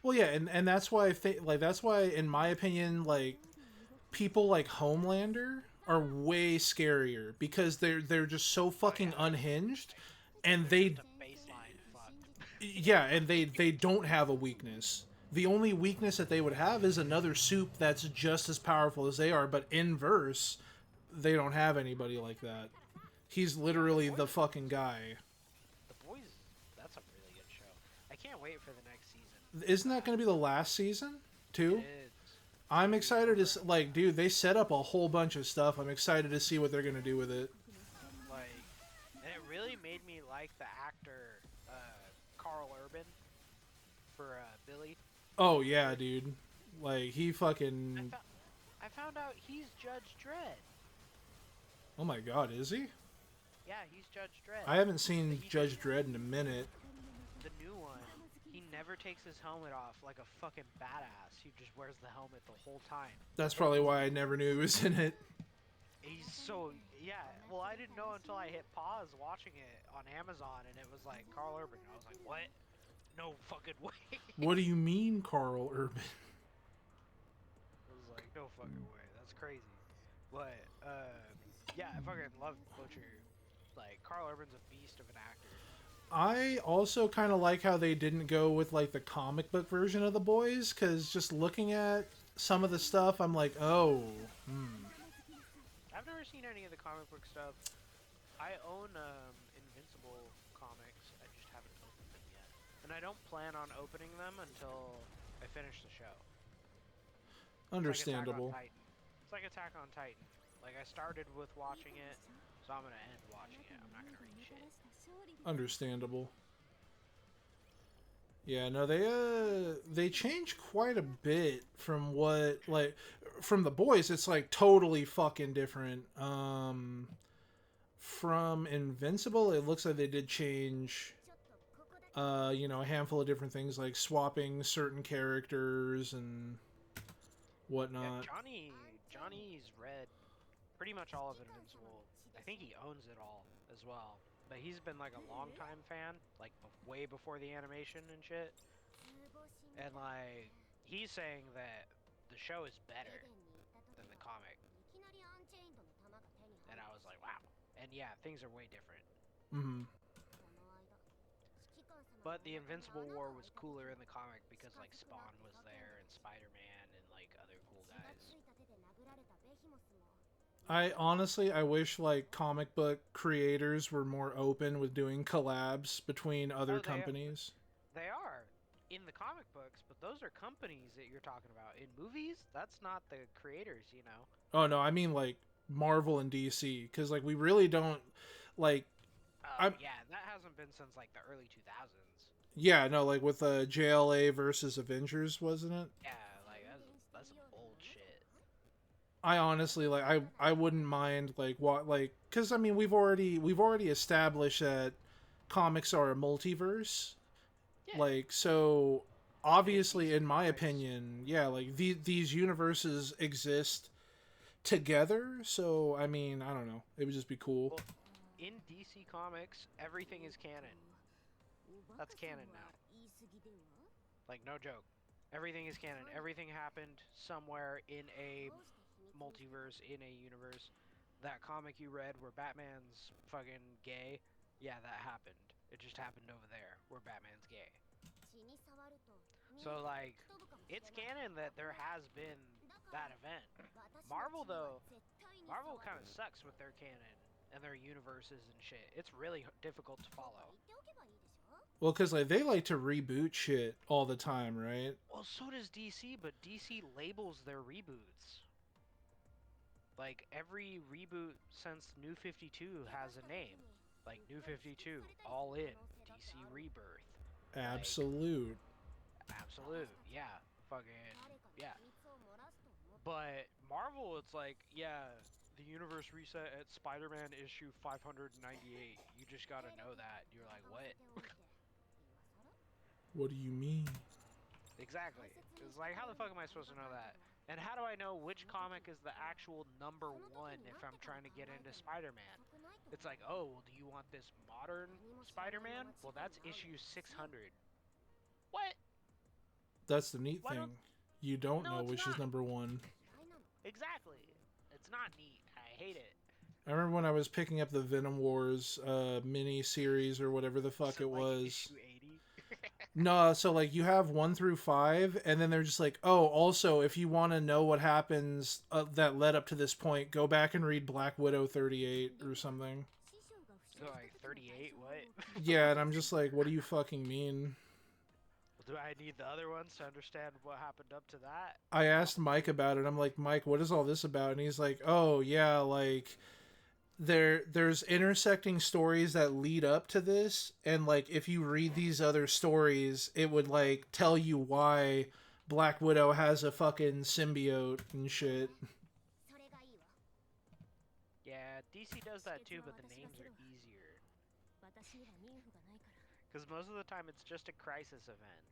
well, yeah, and that's why I think like that's why in my opinion like people like Homelander are way scarier because they're just so Oh fucking yeah, unhinged, and they're they just a baseline fuck. yeah, and they don't have a weakness. The only weakness that they would have is another soup that's just as powerful as they are, but inverse, they don't have anybody like that. He's literally the fucking guy. The Boys, that's a really good show. I can't wait for the next season. Isn't that going to be the last season, It too? is. I'm It's gonna excited be to over. like, dude. They set up a whole bunch of stuff. I'm excited to see what they're gonna do with it. Like, and it really made me like the actor Carl Urban for Billy. Oh yeah, dude. Like he I fucking. found I found out he's Judge Dredd. Oh my god, is he? Yeah, he's Judge Dredd. I haven't seen He- Judge Dredd in a minute. The new one. He never takes his helmet off like a fucking badass. He just wears the helmet the whole time. That's probably why I never knew he was in it. He's so yeah. Well, I didn't know until I hit pause watching it on Amazon, and it was like Carl Urban. I was like, what? No fucking way. What do you mean, Carl Urban? I was like, no fucking way. That's crazy. But yeah, I fucking love Butcher. Like Carl Urban's a beast of an actor. I also kind of like how they didn't go with like the comic book version of the boys, because just looking at some of the stuff, I'm like, oh, I've never seen any of the comic book stuff. I own Invincible comics. I just haven't opened them yet, and I don't plan on opening them until I finish the show. understandable. It's like Attack on Titan. Like I started with watching it, so I'm gonna end watching it. I'm not gonna read shit. Understandable. Yeah, no, they changed quite a bit from what like from the boys. It's like totally fucking different. From Invincible, it looks like they did change. You know, a handful of different things like swapping certain characters and Yeah, whatnot. Johnny's read pretty much all of Invincible. I think he owns it all as well. But he's been like a long time fan, like way before the animation and shit. And like he's saying that the show is better than the comic. And I was like, wow. And yeah, things are way different. Hmm. But the Invincible War was cooler in the comic because like Spawn was there and Spider-Man and like other cool guys. I honestly, I wish like comic book creators were more open with doing collabs between other Oh, companies. they are in the comic books, but those are companies that you're talking about. In movies, that's not the creators, you know. Oh no, I mean like Marvel and DC, because like we really don't like. I'm Yeah, that hasn't been since like the early 2000s. yeah, no, like with JLA versus Avengers, wasn't it? Yeah, like that's some old shit. I honestly like I wouldn't mind like what like because I mean we've already established that comics are a multiverse, Yeah. like so obviously in my Comics. opinion, yeah, like these universes exist together, so I mean I don't know, it would just be cool. Well, in DC Comics, everything is canon. That's canon now. Like no joke. Everything is canon. Everything happened somewhere in a multiverse, in a universe. That comic you read where Batman's fucking gay, yeah, that happened. It just happened over there where Batman's gay. So like, it's canon that there has been that event. Marvel though, Marvel kind of sucks with their canon and their universes and shit. It's really difficult to follow. Well, because like they like to reboot shit all the time, right? Well, so does DC, but DC labels their reboots. Like every reboot since New 52 has a name. Like New 52, All In, DC Rebirth, like Absolute. absolute, yeah, fucking yeah. But Marvel, it's like, yeah, the universe reset at Spider-Man issue 598. You just gotta know that. You're like, what? What do you mean? Exactly. It's like, how the fuck am I supposed to know that? And how do I know which comic is the actual number one if I'm trying to get into Spider-Man? It's like, oh, well, do you want this modern Spider-Man? Well, that's issue 600. What? That's the neat Why don't... thing. You don't No, know it's which is not. number one. Exactly. It's not neat. I hate it. I remember when I was picking up the Venom Wars mini series or whatever the fuck So, it like, was. issue 80? No, so like you have 1 through 5, and then they're just like, oh, also if you want to know what happens that led up to this point, go back and read Black Widow 38 or something. So, like, 38? What? Yeah, and I'm just like, what do you fucking mean? Do I need the other ones to understand what happened up to that? I asked Mike about it. I'm like, Mike, what is all this about? And he's like, oh yeah, like there's intersecting stories that lead up to this, and like if you read these other stories, it would like tell you why Black Widow has a fucking symbiote and shit. Yeah, DC does that too, but the names are easier. Because most of the time it's just a crisis event.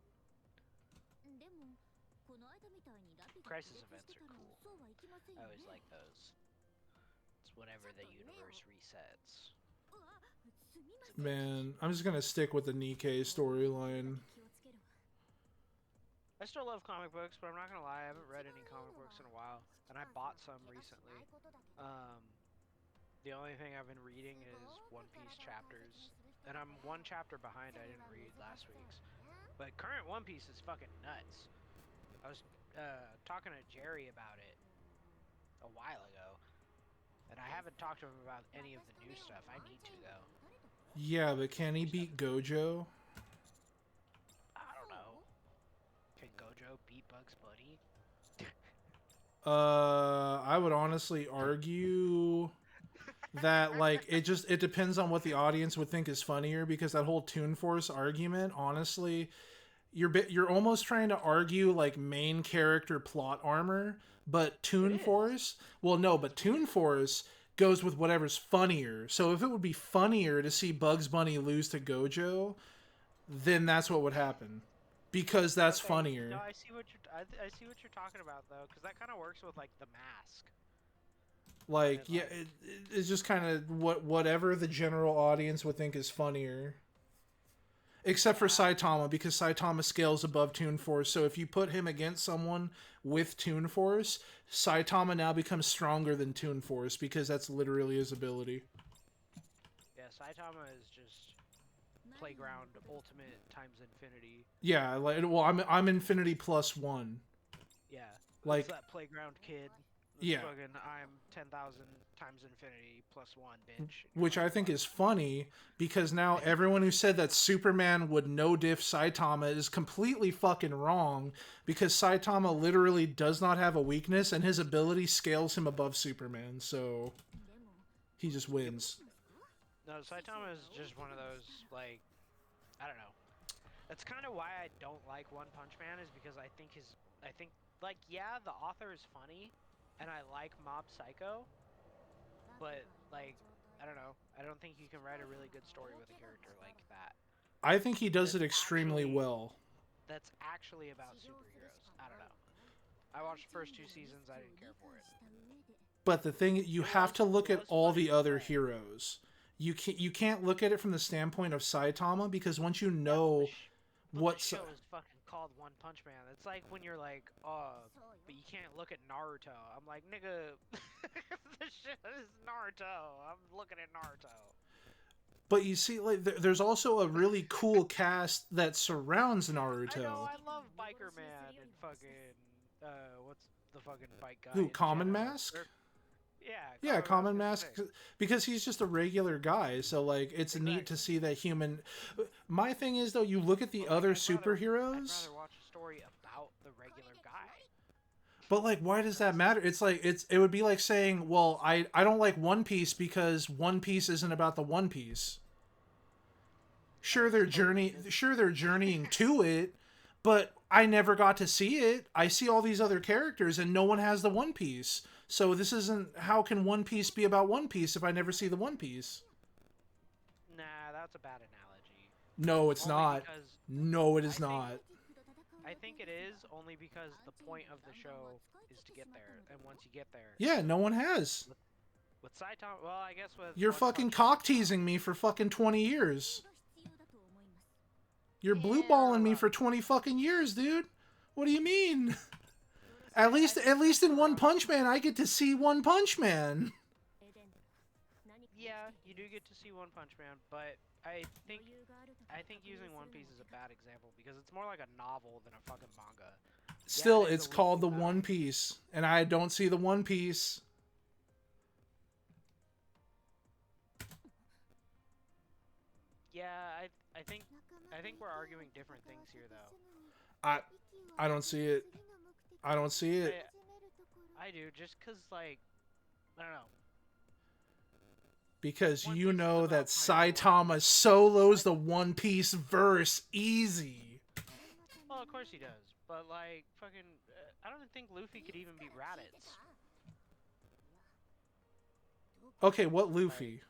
Crisis events are cool. I always like those. It's whenever the universe resets. Man, I'm just gonna stick with the Nikkei storyline. I still love comic books, but I'm not gonna lie, I haven't read any comic books in a while, and I bought some recently. The only thing I've been reading is One Piece chapters, and I'm 1 chapter behind. I didn't read last week's, but current One Piece is fucking nuts. I was talking to Jerry about it a while ago, and I haven't talked to him about any of the new stuff. I need to though. Yeah, but can he beat Gojo? I don't know. Can Gojo beat Bugs Bunny? I would honestly argue that like it depends on what the audience would think is funnier, because that whole Toon Force argument, honestly, you're almost trying to argue like main character plot armor, but Toon Force, well no, but Toon Force goes with whatever's funnier. So if it would be funnier to see Bugs Bunny lose to Gojo, then that's what would happen. Because that's funnier. No, I see what you're talking about though, because that kind of works with like the Mask. Like, yeah, it's just kind of whatever the general audience would think is funnier. Except for Saitama, because Saitama scales above Toon Force. So if you put him against someone with Toon Force, Saitama now becomes stronger than Toon Force, because that's literally his ability. Yeah, Saitama is just playground ultimate times infinity. Yeah, like, well, I'm infinity +1. Yeah, like it's that playground kid. Yeah, fucking, I'm 10,000 times infinity +1, bitch. Which I think is funny, because now everyone who said that Superman would no-diff Saitama is completely fucking wrong, because Saitama literally does not have a weakness, and his ability scales him above Superman, so he just wins. No, Saitama is just one of those, like, I don't know. That's kind of why I don't like One Punch Man, is because I think like, yeah, the author is funny, and I like Mob Psycho, but, like, I don't know. I don't think you can write a really good story with a character like that. I think he does it extremely well. That's actually about superheroes. I don't know. I watched the first 2 seasons, I didn't care for it. But the thing, you have to look at all the other heroes. You can't look at it from the standpoint of Saitama, because once you know what the show is fucking called One Punch Man. It's like when you're like, oh, but you can't look at Naruto. I'm like, nigga, this shit is Naruto. I'm looking at Naruto. But you see, like, there's also a really cool cast that surrounds Naruto. I know, I love Biker Man and fucking, what's the fucking bike guy? Who, Common Mask? Yeah, Common Mask, because he's just a regular guy, so, like, it's neat to see that human... My thing is, though, you look at the other superheroes... I'd rather watch a story about the regular guy. But like, why does that matter? It's like it would be like saying, well, I don't like One Piece because One Piece isn't about the One Piece. Sure, they're journeying to it, but I never got to see it. I see all these other characters, and no one has the One Piece. So this isn't. How can One Piece be about One Piece if I never see the One Piece? Nah, that's a bad analogy. No, it's Only not. because No, it I is think- not. I think it is only because the point of the show is to get there, and once you get there, Yeah, no one has. with Saitama, well, I guess with You're One fucking Punch cock teasing me for fucking 20 years. You're blue Yeah, balling me well. for 20 fucking years, dude. What do you mean? At least in One Punch Man, I get to see One Punch Man. Yeah, you do get to see One Punch Man, but I think using One Piece is a bad example because it's more like a novel than a fucking manga. Still, there's it's a called the Luffy One Piece, and I don't see the One Piece. Yeah, I think we're arguing different things here though. I don't see it. I don't see it. I do just cause like I don't know. Because One you Piece is know about that finding Saitama solos the One Piece verse easy. Well, of course he does, but like fucking, I don't think Luffy could even beat Raditz. Okay, what Luffy?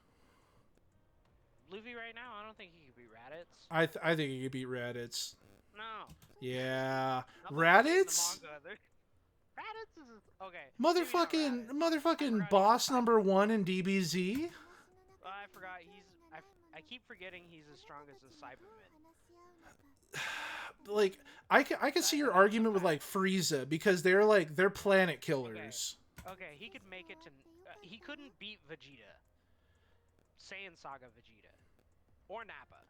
Luffy right now, I don't think he could beat Raditz. I think he could beat Raditz. No. Yeah, Nothing in the Raditz? manga. Raditz is okay. Motherfucking boss number 1 in DBZ. I forgot I keep forgetting he's as strong as the Cyberman. Like I can see your argument with like Frieza because they're planet killers. Okay, he could make it to. He couldn't beat Vegeta. Saiyan Saga Vegeta, or Nappa.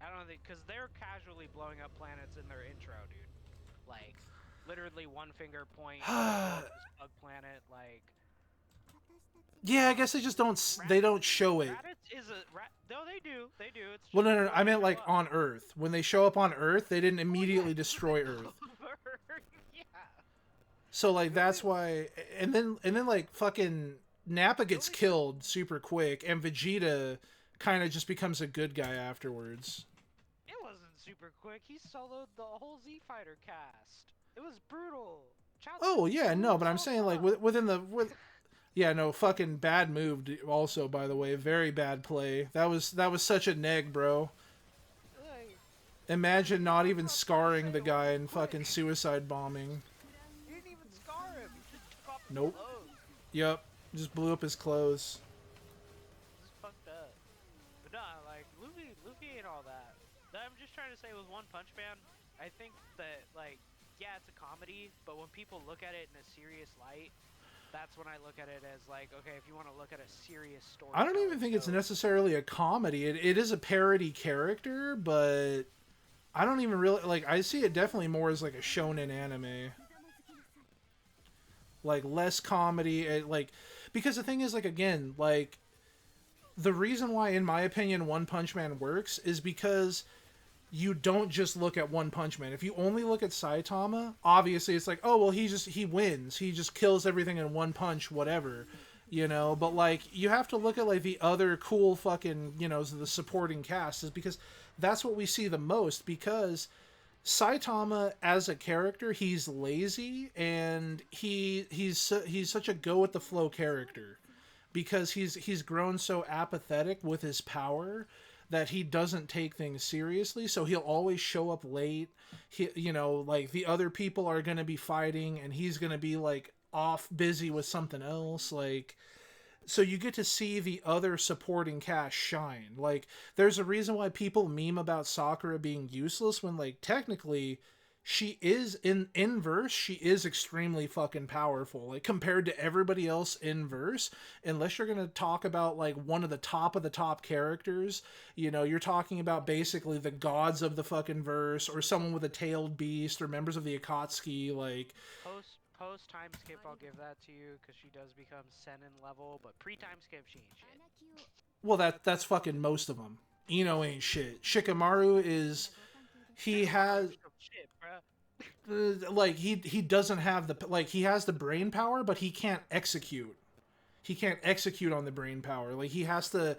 I don't think because they're casually blowing up planets in their intro, dude. Like, literally one finger point, bug planet, like. Yeah, I guess they just don't show it. Raditz is a no, they do. It's Well, just no, when I they meant show like up. on Earth. When they show up on Earth, they didn't immediately destroy Earth. Yeah. So like that's why, and then like fucking Nappa gets killed super quick, and Vegeta kind of just becomes a good guy afterwards. It wasn't super quick. He soloed the whole Z Fighter cast. It was brutal. Oh yeah, no, but I'm saying like yeah, no, fucking bad move. Also, by the way, very bad play. That was such a neg, bro. Imagine not even scarring the guy and fucking suicide bombing. You didn't even scar him. You just took off his Nope. clothes. Yep, just blew up his clothes. This is fucked up. But nah, like Luffy ain't all that. I'm just trying to say with One Punch Man, I think that like yeah, it's a comedy, but when people look at it in a serious light, that's when I look at it as like, okay, if you want to look at a serious story. I don't even think it's necessarily a comedy. It is a parody character, but I don't even really like. I see it definitely more as like a shonen anime, like less comedy. Like because the thing is, like again, like the reason why, in my opinion, One Punch Man works is because you don't just look at One Punch Man. If you only look at Saitama, obviously it's like, oh well, he wins. He just kills everything in one punch, whatever. You know, but like you have to look at like the other cool fucking, you know, the supporting cast, is because that's what we see the most. Because Saitama as a character, he's lazy and he's such a go with the flow character because he's grown so apathetic with his power that he doesn't take things seriously, so he'll always show up late. He, you know, like the other people are going to be fighting and he's going to be like off busy with something else, like, so you get to see the other supporting cast shine. Like there's a reason why people meme about Sakura being useless when like technically she is in verse, she is extremely fucking powerful. Like compared to everybody else in verse, unless you're going to talk about like one of the top characters, you know, you're talking about basically the gods of the fucking verse or someone with a tailed beast or members of the Akatsuki, like Post time skip, I'll give that to you because she does become Senin level, but pre time skip she ain't shit. Well, that's fucking most of them. Ino ain't shit. Shikamaru is he has Shit, bruh. like he doesn't have the like he has the brain power, but he can't execute. He can't execute on the brain power. Like he has to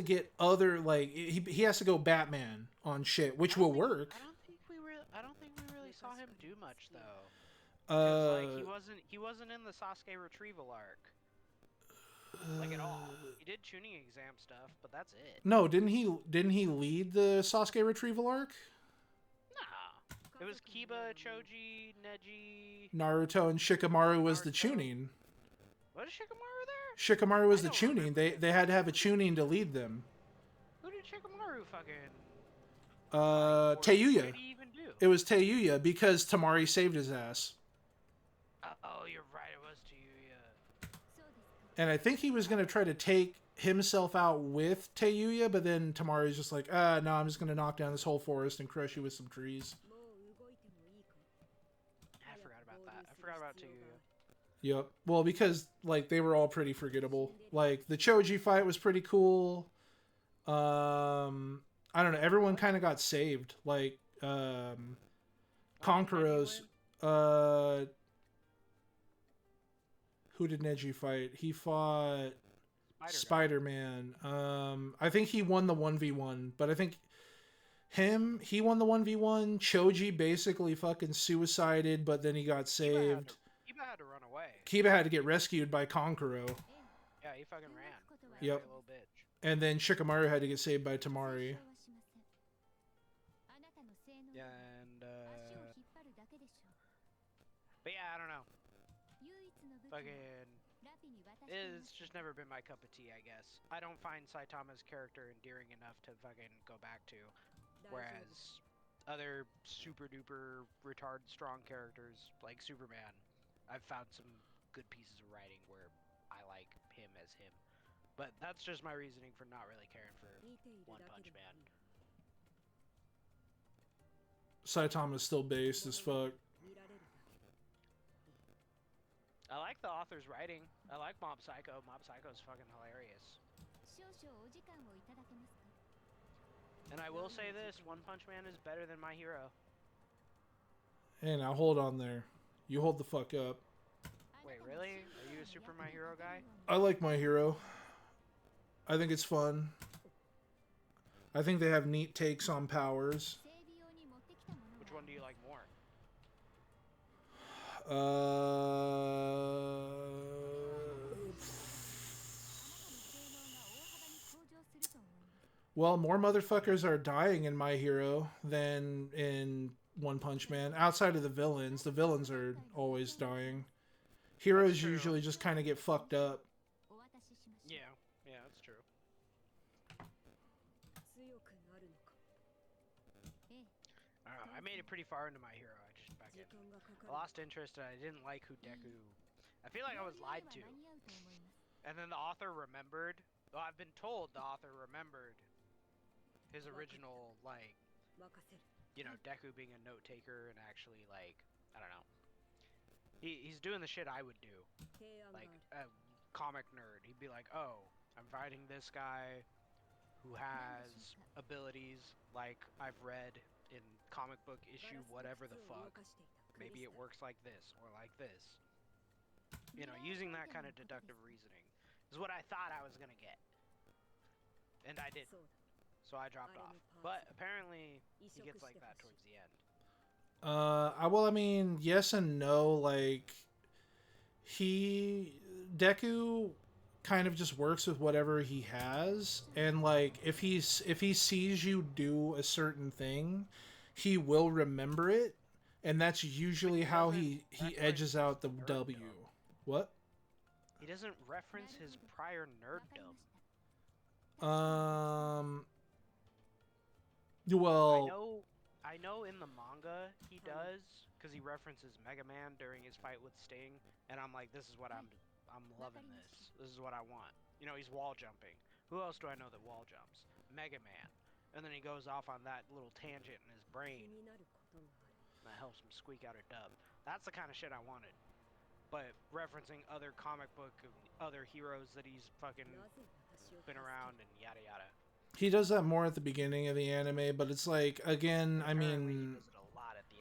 get other like he has to go Batman on shit, which will work. I don't think we really saw him do much though. Because Uh, like he wasn't in the Sasuke retrieval arc. Like at all. He did tuning exam stuff, but that's it. no, didn't he lead the Sasuke retrieval arc? Nah. It was Kiba, Choji, Neji. Naruto and Shikamaru was the Naruto. tuning. Was Shikamaru there? Shikamaru was I the don't tuning. remember him. They had to have a tuning to lead them. Who did Shikamaru fucking Tayuya. What did he even do? It was Tayuya because Tamari saved his ass. Oh, you're right. It was Tayuya. And I think he was going to try to take himself out with Tayuya, but then Tamari's just like, no, I'm just going to knock down this whole forest and crush you with some trees. I forgot about that. I forgot about Tayuya. Yep. Well, because, like, they were all pretty forgettable. Like, the Choji fight was pretty cool. I don't know. Everyone kind of got saved. Like, Konkuro's, who did Neji fight? He fought Spider-Man. I think he won the 1v1, but I think he won the 1v1. Choji basically fucking suicided, but then he got saved. Kiba had to run away. Kiba had to get rescued by Konkuro. Yeah, he fucking ran. Yep. Like a little bitch. And then Shikamaru had to get saved by Tamari. Yeah, and but yeah, I don't know. Fucking, it's just never been my cup of tea, I guess. I don't find Saitama's character endearing enough to fucking go back to, whereas other super duper retard strong characters like Superman, I've found some good pieces of writing where I like him as him. But that's just my reasoning for not really caring for One Punch Man. Saitama's still based as fuck. I like the author's writing. I like Mob Psycho. Mob Psycho's fucking hilarious. And I will say this, One Punch Man is better than My Hero. Hey, now hold on there. You hold the fuck up. Wait, really? Are you a super My Hero guy? I like My Hero. I think it's fun. I think they have neat takes on powers. Which one do you like more? Well, more motherfuckers are dying in My Hero than in One Punch Man. Outside of the villains are always dying. Heroes usually just kind of get fucked up. Yeah, that's true. I don't know, I made it pretty far into My Hero. I lost interest and I didn't like who Deku... I feel like I was lied to. And then the author remembered... Well, I've been told the author remembered his original, like... You know, Deku being a note-taker and actually, like... I don't know. He's doing the shit I would do. Like, a comic nerd. He'd be like, oh, I'm fighting this guy who has abilities like I've read in comic book issue whatever the fuck. Maybe it works like this or like this. You know, using that kind of deductive reasoning is what I thought I was gonna get. And I didn't. So I dropped off. But apparently he gets like that towards the end. Well, I mean, yes and no. Like, Deku kind of just works with whatever he has, and like if he sees you do a certain thing, he will remember it, and that's usually how he edges out the W. What? He doesn't reference his prior nerddom. Well, I know in the manga he does, because he references Mega Man during his fight with Sting, and I'm like, this is what I'm loving this. This is what I want. You know, he's wall jumping. Who else do I know that wall jumps? Mega Man. And then he goes off on that little tangent in his brain. That helps him squeak out a dub. That's the kind of shit I wanted. But referencing other comic book, other heroes that he's fucking been around and yada yada. He does that more at the beginning of the anime, but it's like, again, I Apparently, he mean, does it a lot at the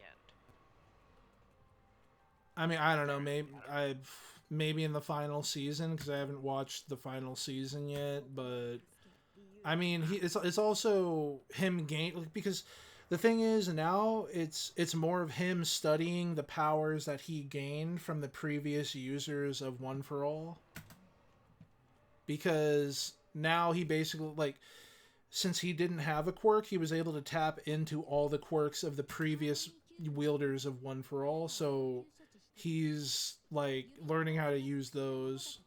end. I don't know, maybe in the final season because I haven't watched the final season yet, but I mean, it's also him because the thing is now it's more of him studying the powers that he gained from the previous users of One for All, because now he basically, like, since he didn't have a quirk, he was able to tap into all the quirks of the previous wielders of One for All, so he's like learning how to use those.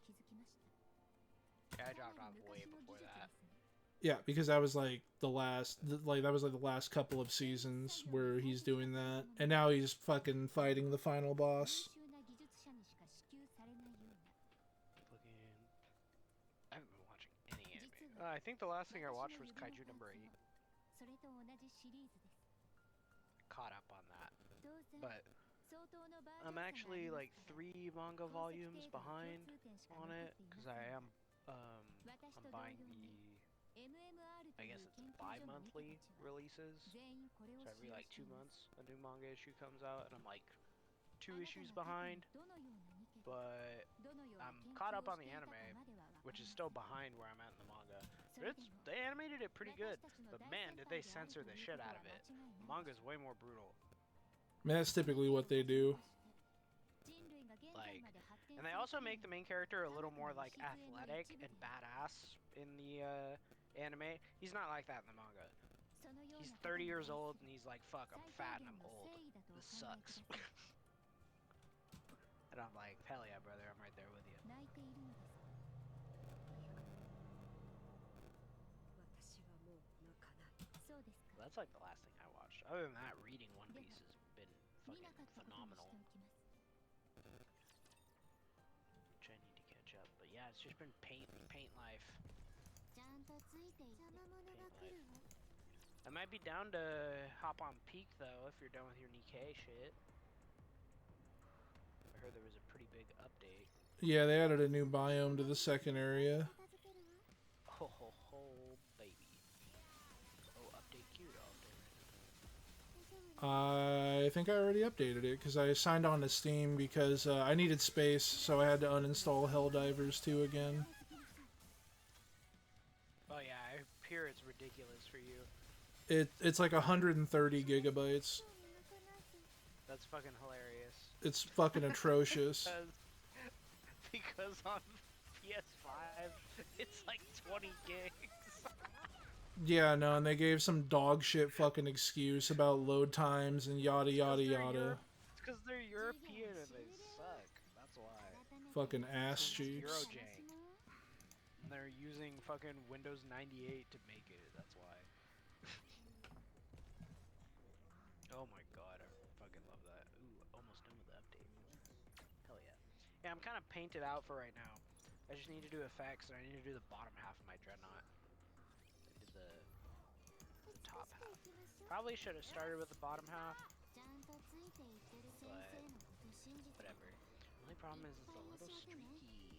Yeah, I dropped off way before that. Yeah, because that was like the last couple of seasons where he's doing that, and now he's fucking fighting the final boss. Looking, I haven't been watching any anime. I think the last thing I watched was Kaiju number 8. Caught up on that, but I'm actually like 3 manga volumes behind on it because I'm buying I guess it's bi-monthly releases. So every like 2 months a new manga issue comes out, and I'm like 2 issues behind. But I'm caught up on the anime, which is still behind where I'm at in the manga. They animated it pretty good, but man, did they censor the shit out of it. The manga's way more brutal. I mean, that's typically what they do. Like, and they also make the main character a little more like athletic and badass in the anime. He's not like that in the manga. He's 30 years old and he's like, fuck, I'm fat and I'm old. This sucks. And I'm like, hell yeah, brother, I'm right there with you. Well, that's like the last thing I watched. Other than that, reading One Piece has been fucking phenomenal. Which I need to catch up. But yeah, it's just been paint life. I might be down to hop on Peak though if you're done with your Nikkei shit. I heard there was a pretty big update. Yeah, they added a new biome to the second area. Ho ho ho, baby. Oh, update queued I think I already updated it because I signed on to Steam because I needed space, so I had to uninstall Helldivers 2 again. Oh yeah, I hear it's ridiculous for you. It's like 130 gigabytes. That's fucking hilarious. It's fucking atrocious. Because on PS5, it's like 20 gigs. Yeah, no, and they gave some dog shit fucking excuse about load times and yada yada yada. It's because they're European and they suck. That's why. Fucking ass cheeks. Eurojank. And they're using fucking Windows 98 to make it. That's why. Oh my god, I fucking love that. Ooh, almost done with the update. Hell yeah. Yeah, I'm kind of painted out for right now. I just need to do effects and I need to do the bottom half of my Dreadnought. I did the top half. Probably should have started with the bottom half. But whatever. The only problem is it's a little streaky.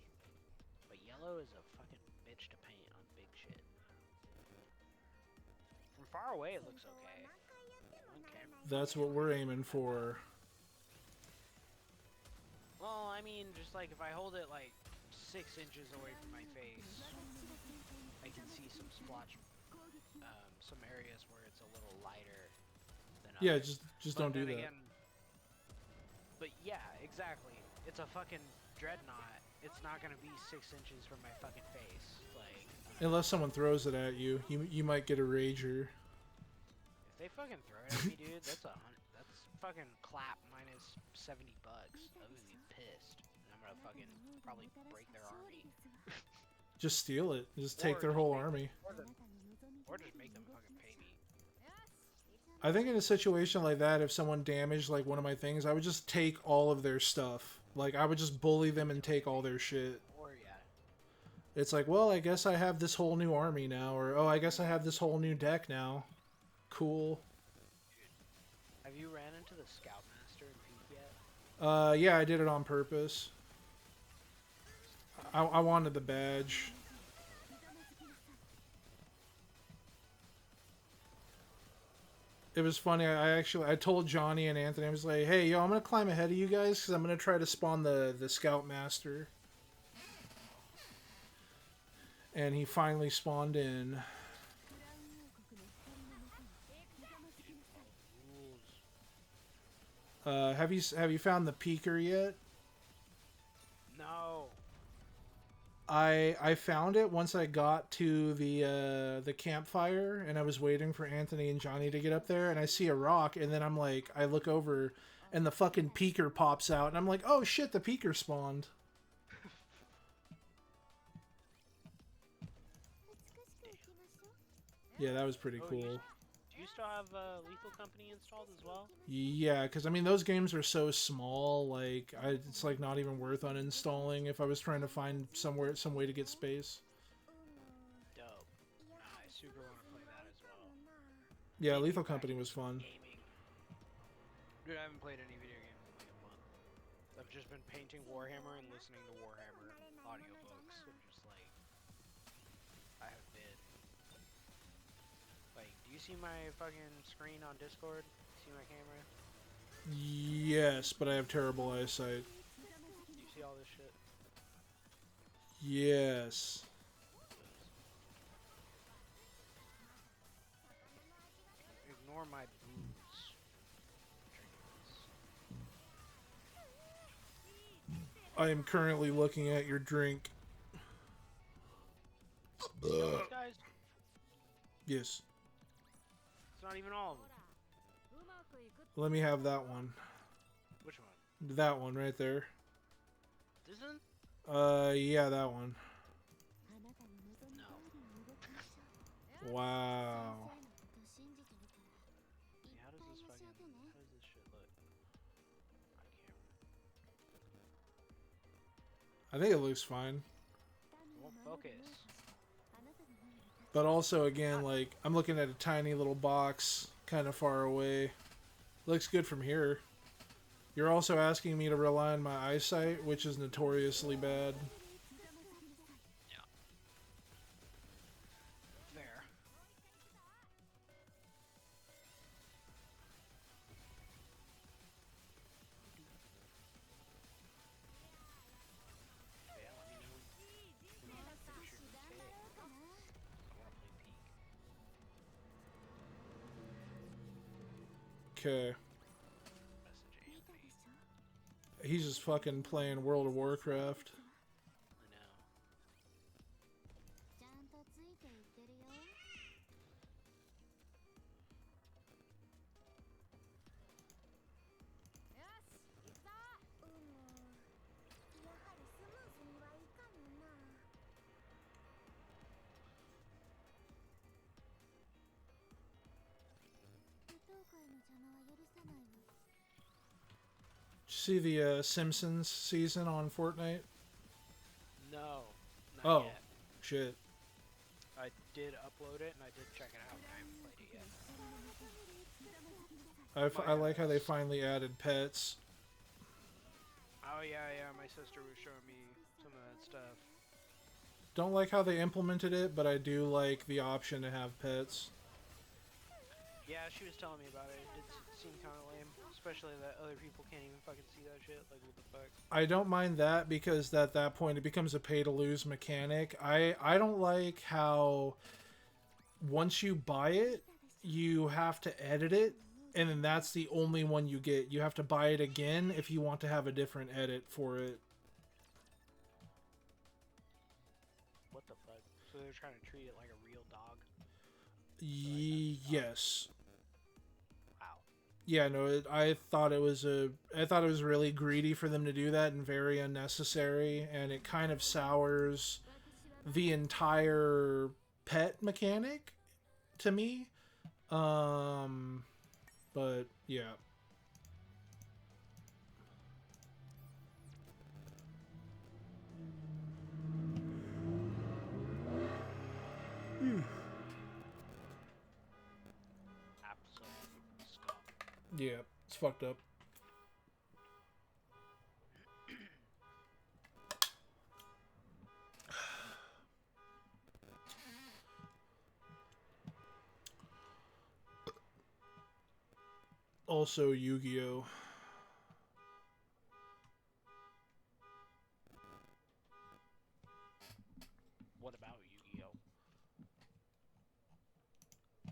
But yellow is a fucking bitch to paint on big shit. From far away it looks okay. That's what we're aiming for. Well, I mean, just like if I hold it like 6 inches away from my face, I can see some splotch, some areas where it's a little lighter than others. Yeah, just don't do that. Again, but yeah, exactly. It's a fucking dreadnought. It's not gonna be 6 inches from my fucking face, like. Unless someone throws it at you, you might get a rager. If they fucking throw it at me, dude, that's fucking clap minus $70. I would be pissed. And I'm gonna fucking probably break their army. Just steal it. Just take their whole army. Or just make them fucking pay me. I think in a situation like that, if someone damaged like one of my things, I would just take all of their stuff. Like I would just bully them and take all their shit. Or yeah. It's like, well, I guess I have this whole new army now, or oh, I guess I have this whole new deck now. Cool. Have you ran into the Scoutmaster in Peak yet? Yeah, I did it on purpose. I wanted the badge. it was funny. I told Johnny and Anthony, I was like, hey, yo, I'm gonna climb ahead of you guys because I'm gonna try to spawn the scout master. And he finally spawned in. Have you found the peaker yet? No. I found it once I got to the campfire, and I was waiting for Anthony and Johnny to get up there, and I see a rock, and then I'm like, I look over, and the fucking peaker pops out, and I'm like, oh shit, the peaker spawned. Yeah, that was pretty cool. Do you still have Lethal Company installed as well? Yeah, because I mean those games are so small, like it's like not even worth uninstalling if I was trying to find some way to get space. Dope. I super want to play that as well. Yeah, Lethal Company was fun. Gaming. Dude, I haven't played any video games in like a month. I've just been painting Warhammer and listening to Warhammer audiobooks. So just like, I have been. Like, do you see my fucking screen on Discord? See my camera? Yes, but I have terrible eyesight. Do you see all this shit? Yes. Ignore my booze. I am currently looking at your drink. Those guys? Yes. It's not even all of them. Let me have that one. Which one? That one right there. This one? Yeah, that one. No. Wow. How does this shit look on camera? I think it looks fine. It won't focus. But also, again, like, I'm looking at a tiny little box kind of far away. Looks good from here. You're also asking me to rely on my eyesight, which is notoriously bad. Yeah. Fair. Yeah, let me know when you finish your take. I want to play Peak. Okay. Message Anthony. He's just fucking playing World of Warcraft. I know. ちゃんとついていってるよ。やはりスムーズにはいかぬな。舞踏会の邪魔は許さないわ。 Did you see the Simpsons season on Fortnite? No. Not Oh, yet. shit. I did upload it and I did check it out, but I haven't played it yet. I like how they finally added pets. Oh yeah, my sister was showing me some of that stuff. Don't like how they implemented it, but I do like the option to have pets. Yeah, she was telling me about it. It did seem kind of lame, especially that other people can't even fucking see that shit. Like, what the fuck? I don't mind that because at that point it becomes a pay-to-lose mechanic. I don't like how once you buy it, you have to edit it, and then that's the only one you get. You have to buy it again if you want to have a different edit for it. What the fuck? So they're trying to treat it like a real dog? Yes. Wow. Yeah, no, I thought it was really greedy for them to do that and very unnecessary, and it kind of sours the entire pet mechanic to me. But yeah. Absolute scum. Yeah, it's fucked up. also Yu-Gi-Oh. What about Yu-Gi-Oh?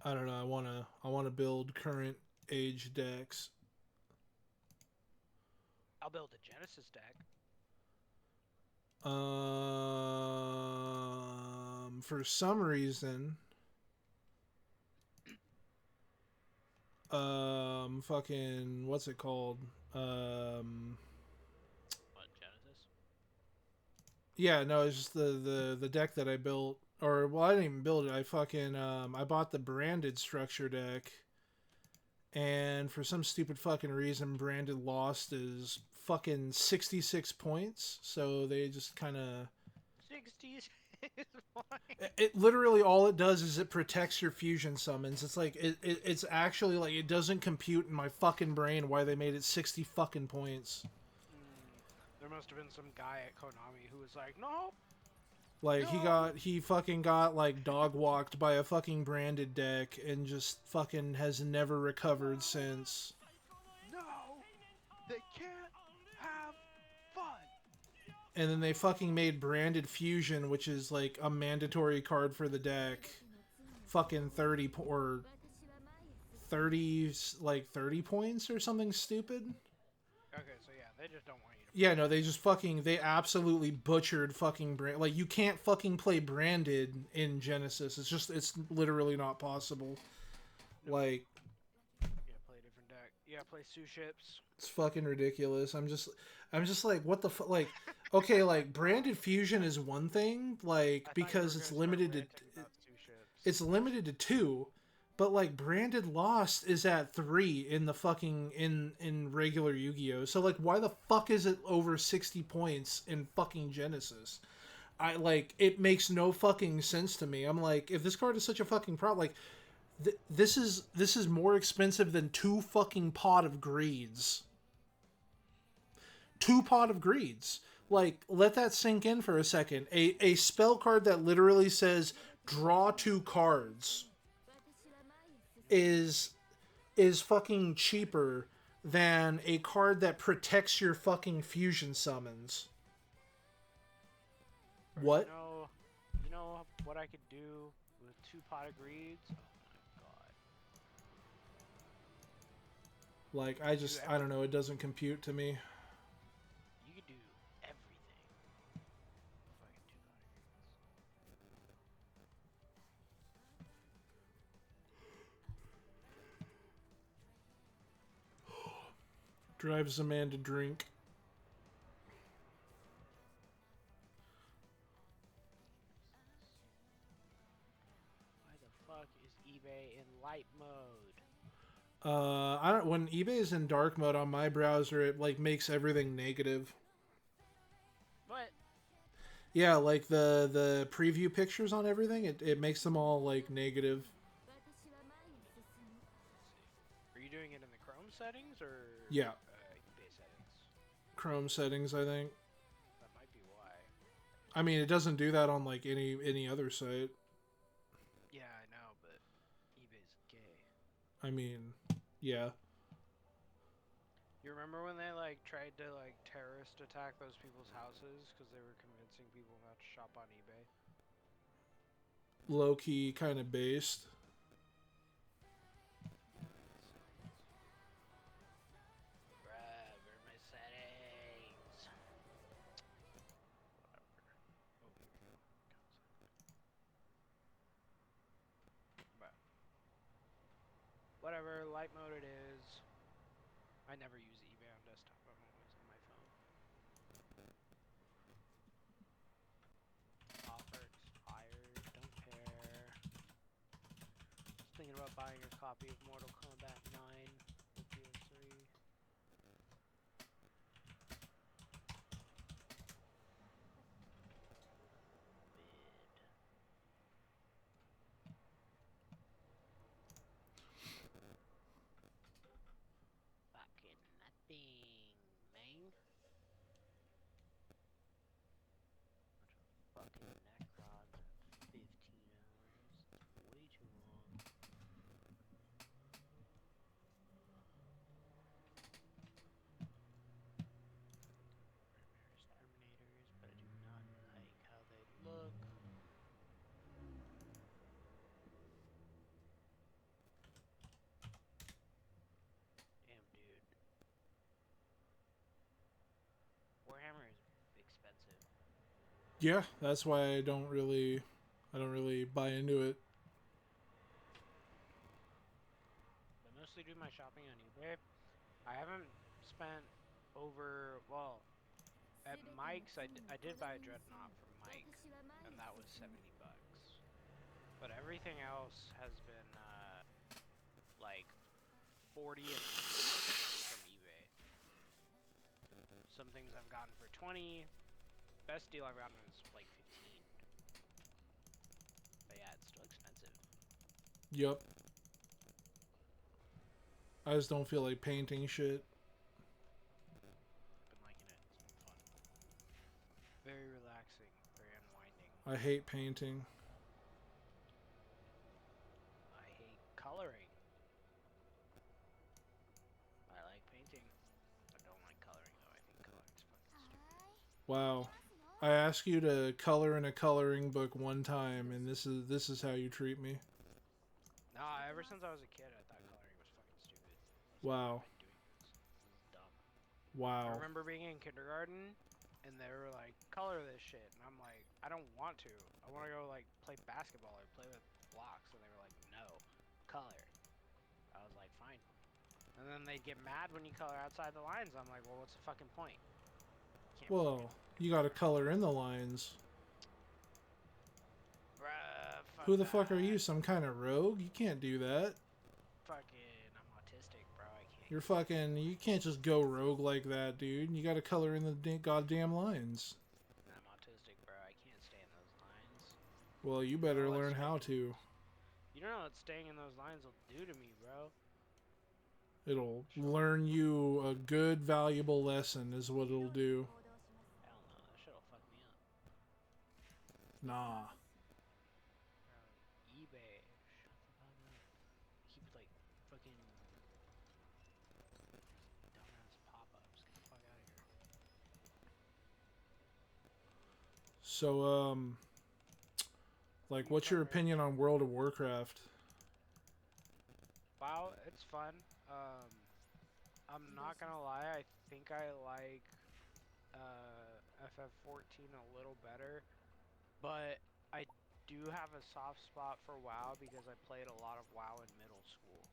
I don't know. I wanna build current age decks. I'll build a Genesis deck. For some reason, fucking what's it called? What, Genesis? Yeah, no, it's just the deck that I built, or well, I didn't even build it. I fucking I bought the branded structure deck, and for some stupid fucking reason, branded lost is fucking 66 points. So they just kind of 60s. it literally all it does is it protects your fusion summons. It's like it's actually like it doesn't compute in my fucking brain why they made it 60 fucking points. There must have been some guy at Konami who was like, no. Like No! he fucking got like dog walked by a fucking branded deck and just fucking has never recovered since. No! They can't have fun! And then they fucking made branded fusion, which is like a mandatory card for the deck, fucking 30 or 30 like 30 points or something stupid. Okay, so yeah, they just don't want you to. Yeah, no, they just fucking they absolutely butchered fucking brand. Like you can't fucking play branded in Genesis. It's literally not possible. No. Like You gotta play a different deck. You gotta play Sue Ships. it's fucking ridiculous. I'm just like what the fuck. Like okay, like branded fusion is one thing, like because it's limited to it's limited to 2. But like branded lost is at 3 in the fucking in regular Yu-Gi-Oh. So like why the fuck is it over 60 points in fucking Genesis? I like it makes no fucking sense to me. I'm like if this card is such a fucking problem, like this is more expensive than 2 fucking pot of greeds. 2 pot of greeds. Like let that sink in for a second. A spell card that literally says draw 2 cards is fucking cheaper than a card that protects your fucking fusion summons. What? You know what I could do with 2 pot of greeds? Oh my god. Like I don't know, it doesn't compute to me. You could do everything. Fucking 2 pot of Drives a man to drink. Why the fuck is eBay in light mode? I don't. When eBay is in dark mode on my browser, it like makes everything negative. What? Yeah, like the preview pictures on everything, it makes them all like negative. Are you doing it in the Chrome settings or Yeah, eBay settings? Chrome settings, I think. That might be why. I mean, it doesn't do that on like any other site. Yeah, I know, but eBay's gay. I mean, yeah. You remember when they like tried to like terrorist attack those people's houses because they were convincing people not to shop on eBay? Low key, kind of based. Bruh, where are my settings? Whatever, light mode it is. I never use eBay on desktop, I'm always on my phone. Offer expired, don't care. Just thinking about buying a copy of Mortal Kombat 9 for PS3. Fucking nothing, man. Fucking Necrons at 15 hours. Way too long. Yeah, that's why I don't really buy into it. I mostly do my shopping on eBay. I haven't spent over, well, at Mike's, I did buy a dreadnought from Mike, and that was $70. But everything else has been like 40 and 50 from eBay. Some things I've gotten for 20. Best deal I've gotten is like 15. But yeah, it's still expensive. Yep. I just don't feel like painting shit. Been liking it. It's been fun. Very relaxing. Very unwinding. I hate painting. I hate coloring. I like painting. I don't like coloring though. I think coloring's fucking stupid. Wow. I asked you to color in a coloring book one time, and this is how you treat me. Nah, ever since I was a kid, I thought coloring was fucking stupid. Wow. Why am I doing this? This is dumb. I Wow. remember being in kindergarten, and they were like, color this shit. And I'm like, I don't want to. I want to go, like, play basketball or play with blocks. And they were like, no, color. I was like, fine. And then they'd get mad when you color outside the lines. I'm like, well, what's the fucking point? Can't Well, you gotta color in the lines. Bruh, fuck Who the fuck are that. you, some kind of rogue? You can't do that. Fucking, I'm autistic, bro. I can't. You're fucking, you can't just go rogue like that, dude. You gotta color in the goddamn lines. I'm autistic, bro. I can't stay in those lines. Well, you You better know what learn how staying- to. You don't know what staying in those lines will do to me, bro. It'll learn you a good, valuable lesson is what it'll do. Hell no, that shit'll fuck me up. Nah. Bro, eBay. Shut the fuck up. Keep like fucking dumbass pop-ups. Get the fuck out of here. So, like, what's your opinion on World of Warcraft? Wow, it's fun. I'm not gonna lie. I think I like FF14 a little better, but I do have a soft spot for WoW because I played a lot of WoW in middle school.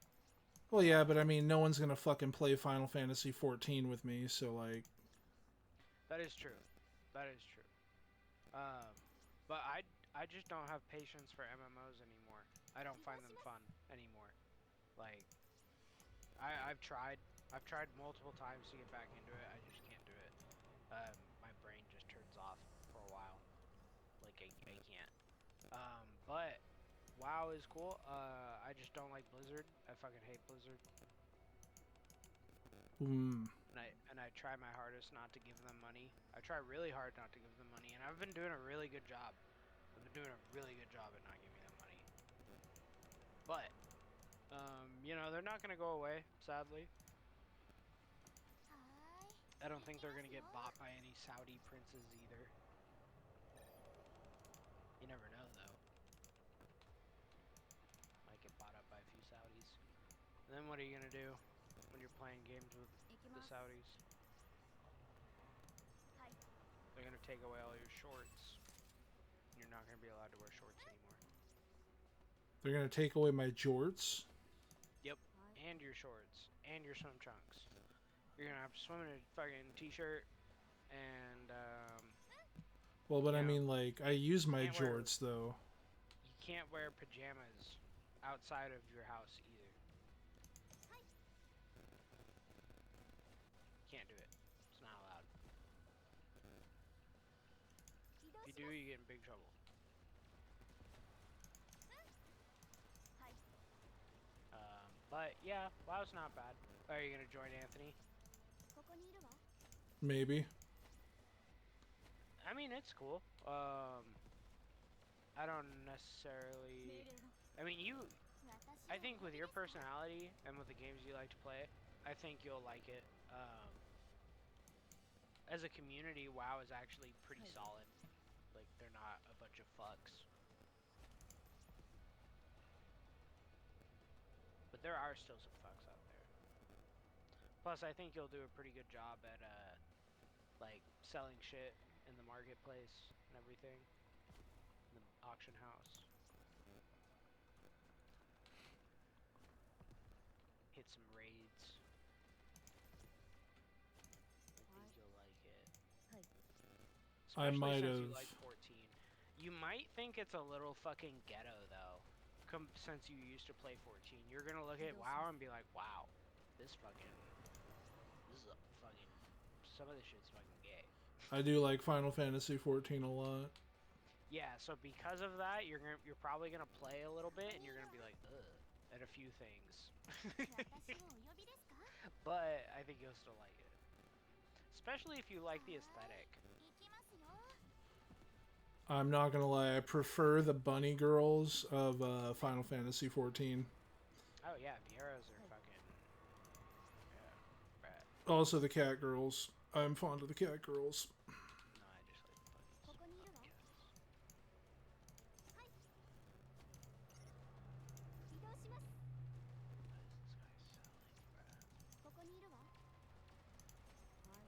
Well, yeah, but I mean, no one's gonna fucking play Final Fantasy 14 with me, so like. That is true. That is true. But I just don't have patience for MMOs anymore. I don't find them fun anymore. Like, I've tried multiple times to get back into it. I just can't do it. My brain just turns off for a while. Like I can't. But WoW is cool. I just don't like Blizzard. I fucking hate Blizzard. And I try my hardest not to give them money. I try really hard not to give them money, and I've been doing a really good job. I've been doing a really good job at not giving them money. But you know, they're not gonna go away, sadly. I don't think they're gonna get bought by any Saudi princes either. You never know, though. Might get bought up by a few Saudis. And then what are you gonna do when you're playing games with the Saudis? They're gonna take away all your shorts. You're not gonna be allowed to wear shorts anymore. They're gonna take away my jorts? Yep, and your shorts, and your swim trunks. You're gonna have to swim in a fucking t-shirt, and Well, but I know, mean, like, I use my can't wear- jorts, though. you can't wear pajamas outside of your house either. Can't do it. It's not allowed. If you do, you get in big trouble. But yeah, WoW's not bad. Are you gonna join Anthony? Maybe. I mean, it's cool. I don't necessarily. I mean, I think with your personality and with the games you like to play, I think you'll like it. As a community, WoW is actually pretty solid. Like, they're not a bunch of fucks. But there are still some fucks out there. Plus, I think you'll do a pretty good job at, like, selling shit in the marketplace and and everything. In the auction house. Hit some raids. I think you'll like it. I Especially might since you have. like 14. You might think it's a little fucking ghetto though. Since you used to play 14, you're gonna look at WoW and be like, wow, this is a fucking, some of this shit's fucking gay. I do like Final Fantasy 14 a lot. Yeah, so because of that, you're probably gonna play a little bit and you're gonna be like, ugh, at a few things. But I think you'll still like it, especially if you like the aesthetic. I'm not gonna lie, I prefer the bunny girls of Final Fantasy 14. Oh yeah, Vieras are fucking, yeah, right. Also the cat girls. I'm fond of the cat girls. No, I just like the bunnies, not the cats. What is this guy selling, bruh? ここにいるわ。はい。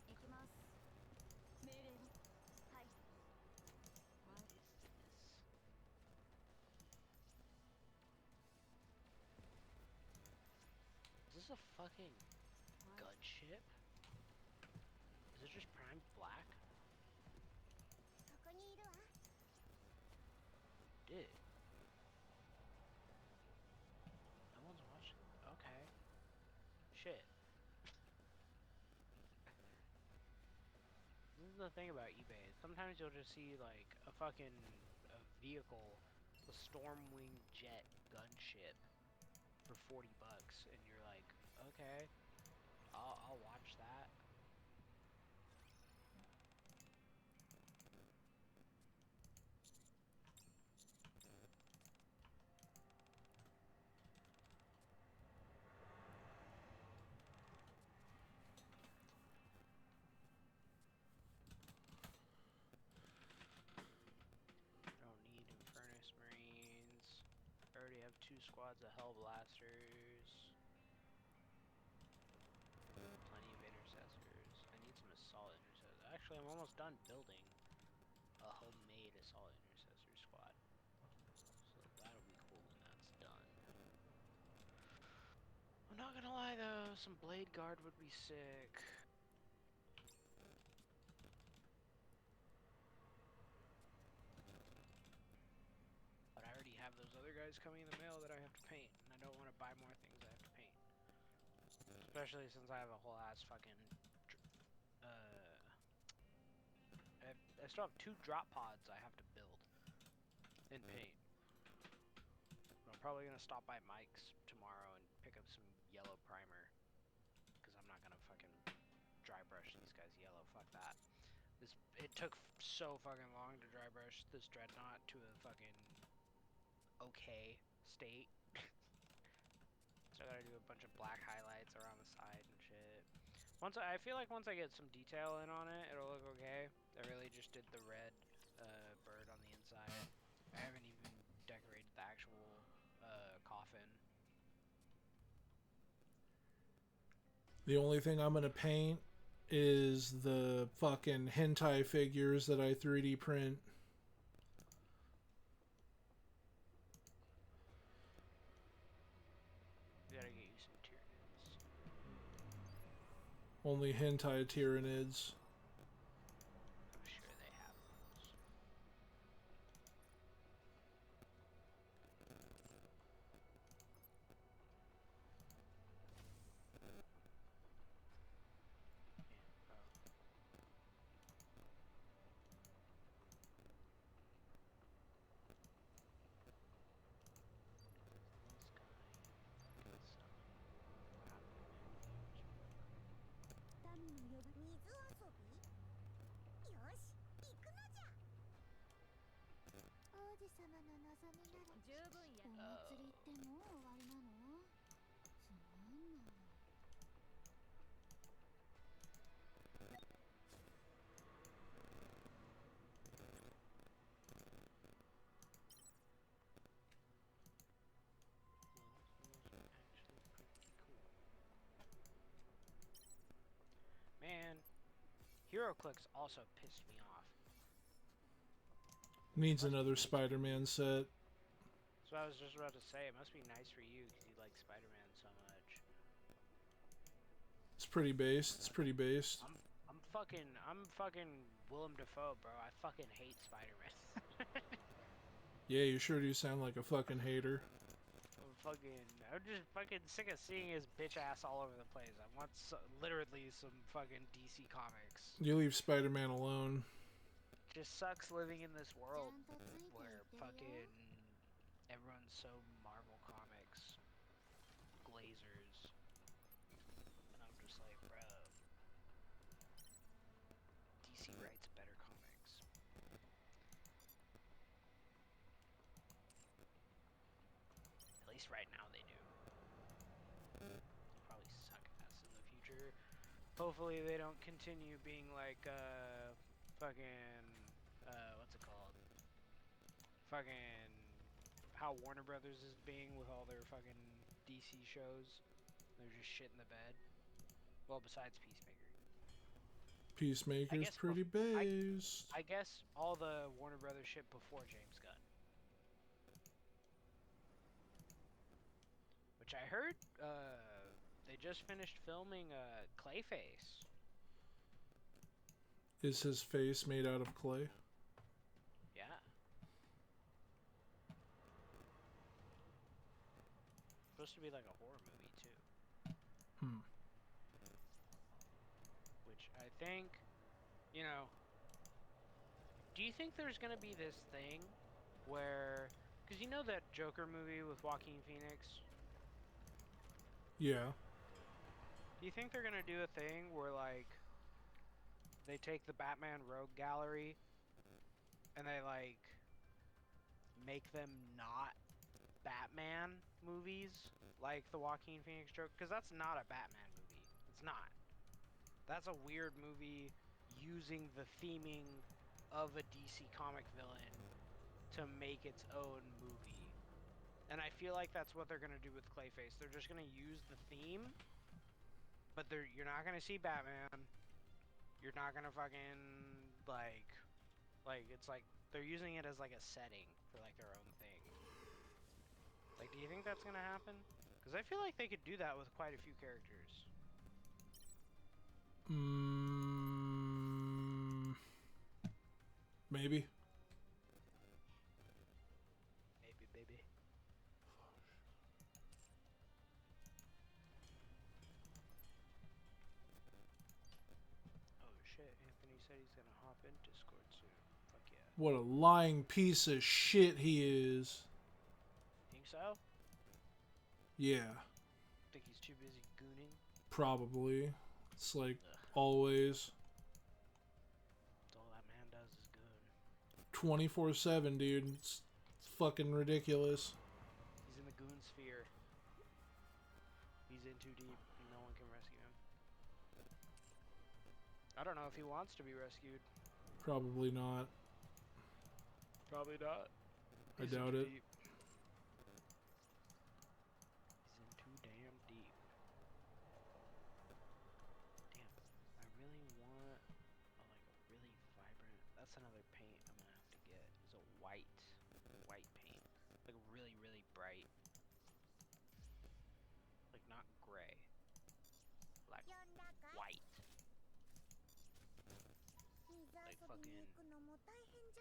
行きます。命令を。はい。はい。What is this? Is this a fucking gunship? Is it just primed black? ここにいるわ。 Dude. No one's watching. Okay. Shit. This is the thing about eBay. Sometimes you'll just see like a fucking vehicle, a Stormwing jet gunship for 40 bucks, and you're like, okay, I'll watch that. Don't need Infernus Marines. I already have 2 squads of Hellblasters. Plenty of intercessors. I need some assault intercessors. Actually, I'm almost done building a homemade assault intercessor squad. So that'll be cool when that's done. I'm not gonna lie though, some blade guard would be sick. But I already have those other guys coming in the mail that I have to paint, and I don't want to buy more things I have to paint. Especially since I have a whole ass fucking I still have 2 drop pods I have to build and paint. I'm probably gonna stop by Mike's tomorrow and pick up some yellow primer, because I'm not gonna fucking dry brush these guys yellow. Fuck that. It took so fucking long to dry brush this dreadnought to a fucking okay state. So I gotta do a bunch of black highlights around the side and shit. I feel like once I get some detail in on it, it'll look okay. I really just did the red bird on the inside. I haven't even decorated the actual coffin. The only thing I'm gonna paint is the fucking hentai figures that I 3D print. We gotta get you some Tyranids. Only hentai Tyranids. I'm sure they have those. Yeah, oh. This guy fucking selling. What happened to manufacturing? 民の呼ぶ水遊び。よし、行くのじゃ。王子様の望みなら。十分や。お祭りってもう終わりなの？つまんない。Those are actually pretty cool. Man, HeroClix also pissed me off. Needs another Spider-Man set. That's what I was just about to say. It must be nice for you because you like Spider-Man so much. It's pretty based. It's pretty based. I'm fucking Willem Dafoe, bro. I fucking hate Spider-Man. Yeah, you sure do sound like a fucking hater. I'm just fucking sick of seeing his bitch ass all over the place. I want literally some fucking DC comics. You leave Spider-Man alone. Just sucks living in this world ちゃんとついてい where てよ fucking everyone's so Marvel Comics glazers, and I'm just like, bro, DC writes better comics. At least right now they do. Probably suck ass in the future. Hopefully they don't continue being like fucking what's it called? Fucking how Warner Brothers is being with all their fucking DC shows. They're just shit in the bed. Well, besides Peacemaker. Peacemaker's guess pretty based. I guess all the Warner Brothers shit before James Gunn. Which I heard they just finished filming Clayface. Is his face made out of clay? Yeah. Supposed to be like a horror movie too. Hmm. Which I think, you know, do you think there's gonna be this thing where, because you know that Joker movie with Joaquin Phoenix? Yeah. Do you think they're gonna do a thing where like they take the Batman Rogue Gallery and they like make them not Batman movies like the Joaquin Phoenix Joker? Because that's not a Batman movie. It's not. That's a weird movie using the theming of a DC comic villain to make its own movie. And I feel like that's what they're gonna do with Clayface. They're just gonna use the theme, but you're not gonna see Batman. You're not gonna fucking like it's like they're using it as like a setting for like their own thing. Like, do you think that's gonna happen? Because I feel like they could do that with quite a few characters. Maybe. Maybe, baby. Oh shit, Anthony said he's gonna hop in Discord soon. Fuck yeah. What a lying piece of shit he is. Think so? Yeah. Think he's too busy gooning? Probably. It's like Ugh. always. That's all that man does is goon. 24/7, dude. It's fucking ridiculous. He's in the goon sphere. He's in too deep and no one can rescue him. I don't know if he wants to be rescued. Probably not. Probably not. I doubt it. Deep. He's in too damn deep. Damn, I really want a really vibrant. That's another paint I'm gonna have to get. Is a white paint, like really bright, like not gray, like white, like fucking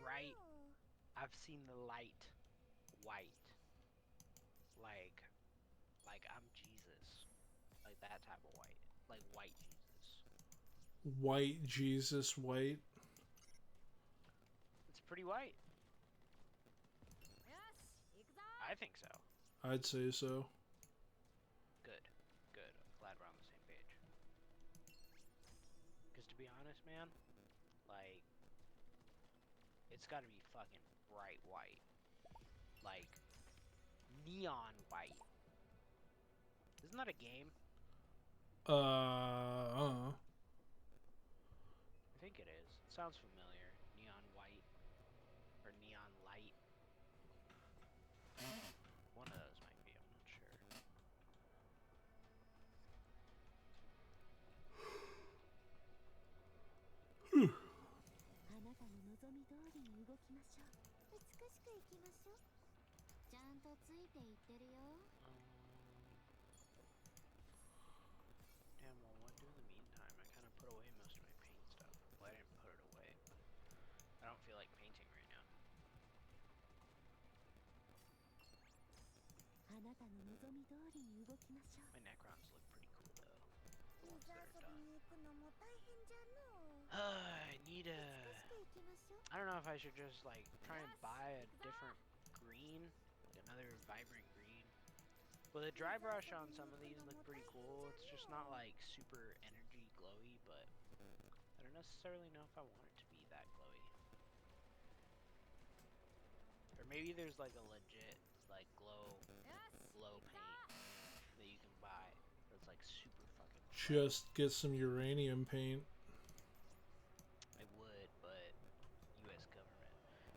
bright. I've seen the light white, like I'm Jesus, like that type of white, like white Jesus. White Jesus white. It's pretty white. I think so. I'd say so. Good. I'm glad we're on the same page. Because to be honest, man, like, it's gotta be fucking bright white. Like, neon white. Isn't that a game? I think it is. It sounds familiar. Neon white. Or neon light. One of those might be, I'm not sure. あなたの望み通りに動きましょう。しくいきましょう。ちゃんとついていってるよ。Damn, well, what do in the meantime? I kind of put away most of my paint stuff. Well, I didn't put it away. I don't feel like painting right now. あなたの望み通りに動きましょう。 My Necrons look pretty cool though. The 水 ones that 遊 are び done. に行くのも大変じゃのう。 I need a. 美しくいきましょう。 I don't know if I should just like try and buy a different green, like another vibrant green. Well, the dry brush on some of these look pretty cool. It's just not like super energy glowy, but I don't necessarily know if I want it to be that glowy. Or maybe there's like a legit like glow paint that you can buy that's like super fucking glow. Just get some uranium paint. I would, but U.S. government.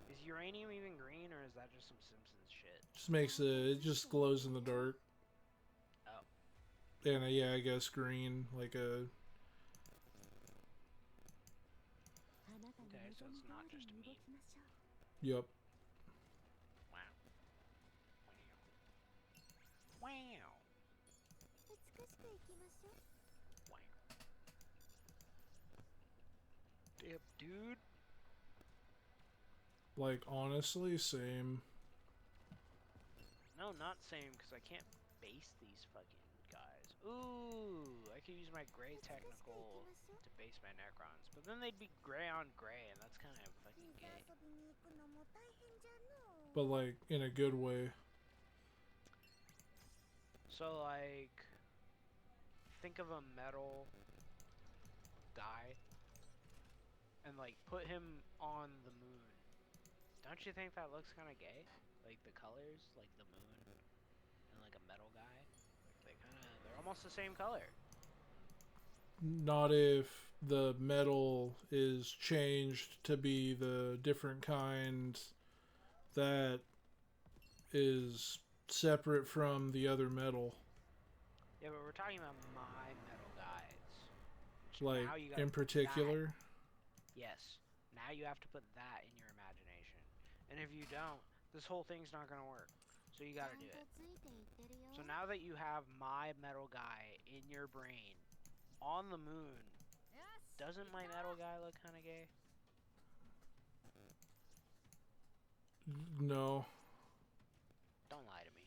Is uranium even green, or is that just some Simpsons shit? Just makes it just glows in the dark. Oh. And yeah, I guess green, like a... Okay, so it's not just a meme. Yep. Wow. Wow. 美しくいきましょう。 Wow. Damn, dude. Like, honestly, same. No, not same, because I can't base these fucking guys. Ooh, I could use my gray technical to base my Necrons, but then they'd be gray on gray, and that's kind of fucking 水 gay. 遊びに行くのも大変じゃのう。 But, like, in a good way. So, like, think of a metal guy, and, like, put him on the moon. Don't you think that looks kind of gay? Like, the colors, like the moon, and, like, a metal guy? Like, they're almost the same color. Not if the metal is changed to be the different kind that is separate from the other metal. Yeah, but we're talking about my metal guys. Like, now you gotta in put particular? that. Yes. Now you have to put that in your imagination. And if you don't, this whole thing's not gonna work. So you gotta do it. ついていってるよ。 So now that you have my metal guy in your brain on the moon, doesn't my metal guy look kind of gay? No. Don't lie to me.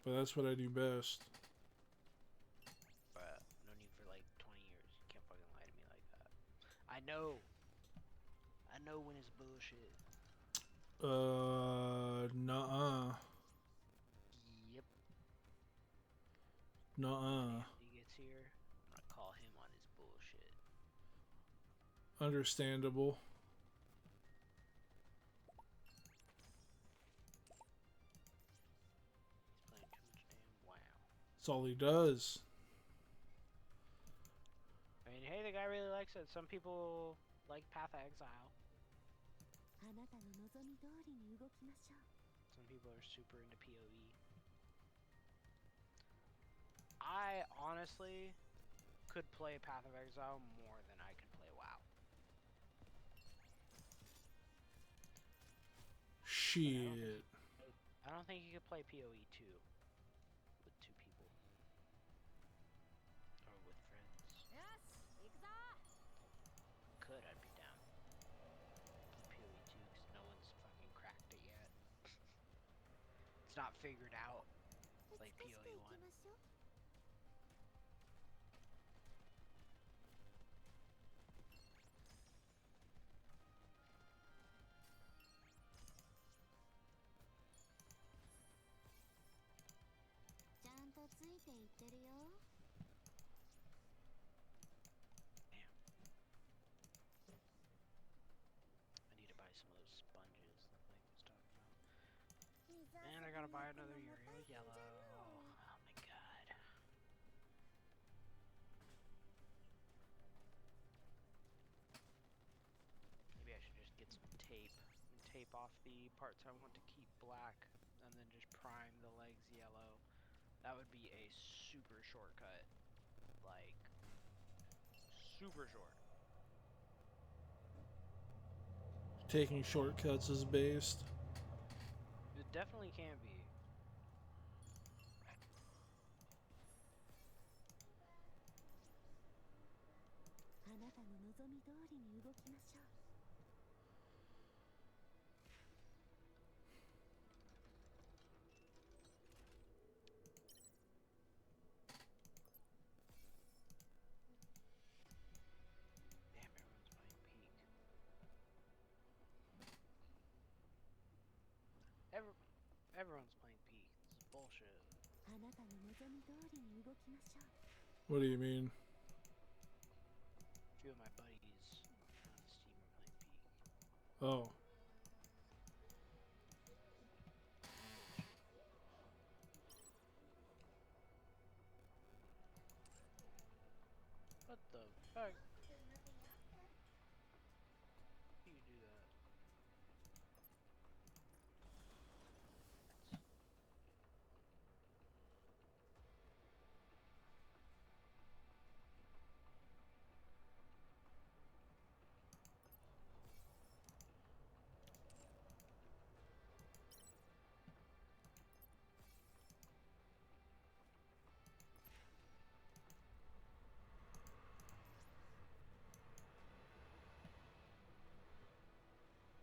But that's what I do best. Bruh, no need for like 20 years. You can't fucking lie to me like that. I know. I know when it's bullshit. Nuh-uh. Yep. Nuh-uh. If he gets here, I'm gonna call him on his bullshit. Understandable. He's playing too much damn WoW. That's all he does. I mean, hey, the guy really likes it. Some people like Path of Exile. あなたの望み通りに動きましょう。 Some people are super into PoE. I honestly could play Path of Exile more than I can play WoW. Shit. I don't think you could play PoE 2 with two people. Or with friends. Could, I'd be down. PoE 2 because no one's fucking cracked it yet. It's not figured out 美 like しくい PoE き 1. ましょう。 ちゃんとついていってるよ。 Damn. I need to buy some of those sponges that Mike was talking about. 水遊び And I に gotta 行 buy くの another も Uriel 大変じゃ Yellow. のう。 Oh my god. Maybe I should just get some tape and tape off the parts I want to keep black and then just prime the legs yellow. That would be a super shortcut. Like, super short. taking shortcuts is based. It definitely can be. あなたの望み通りに動きましょう。Damn, everyone's playing Peak. Everyone's playing Peak. This is bullshit. あなたの望み通りに動きましょう。 What do you mean? A few of my buddies on Steam are playing Peak. Oh. What the fuck? You do that.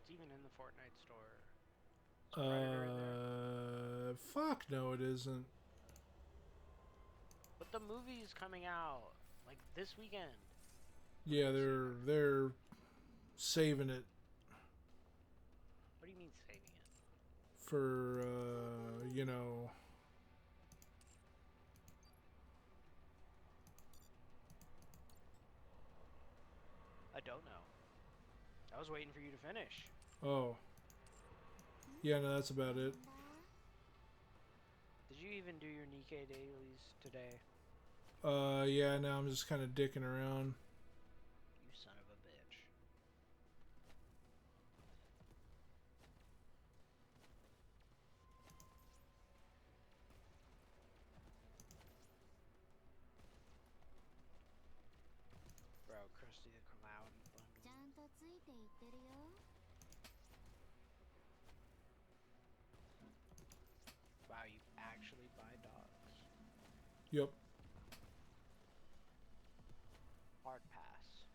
It's even in the Fortnite store. Is Predator in there? Fuck no, it isn't. But the movie's coming out like this weekend. Yeah, they're saving it What do you mean saving it? for you know. I don't know. I was waiting for you to finish. Oh. Yeah, no, that's about it. Did you even do your Nikkei dailies today? Yeah, now I'm just kind of dicking around. You son of a bitch. Bro, Krusty the Clown ちゃ bundle. んとついていってるよ。 Wow, you actually buy dogs. Yep. Hard pass.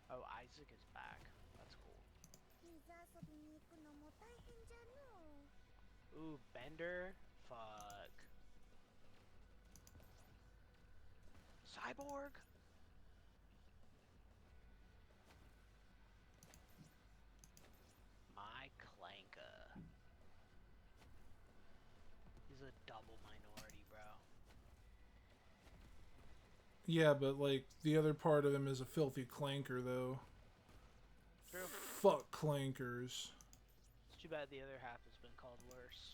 Oh, Isaac is back. That's cool. 水遊びに行くのも大変じゃのう。 Ooh, Bender? Fuck. Cyborg? My Clanka. He's a double minority, bro. Yeah, but like the other part of him is a filthy clanker, though. True. Fuck clankers. It's too bad the other half has been called worse.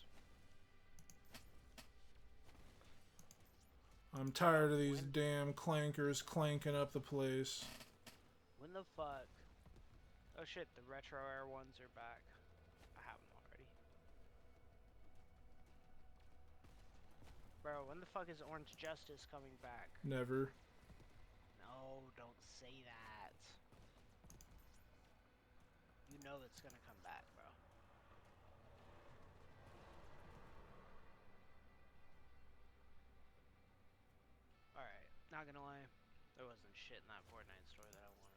I'm tired of these damn clankers clanking up the place. When the fuck? Oh shit, the Retro Air ones are back. I have them already. Bro, when the fuck is Orange Justice coming back? Never. No, don't say that. You know it's gonna come back, bro. Alright, not gonna lie. There wasn't shit in that Fortnite store that I wanted.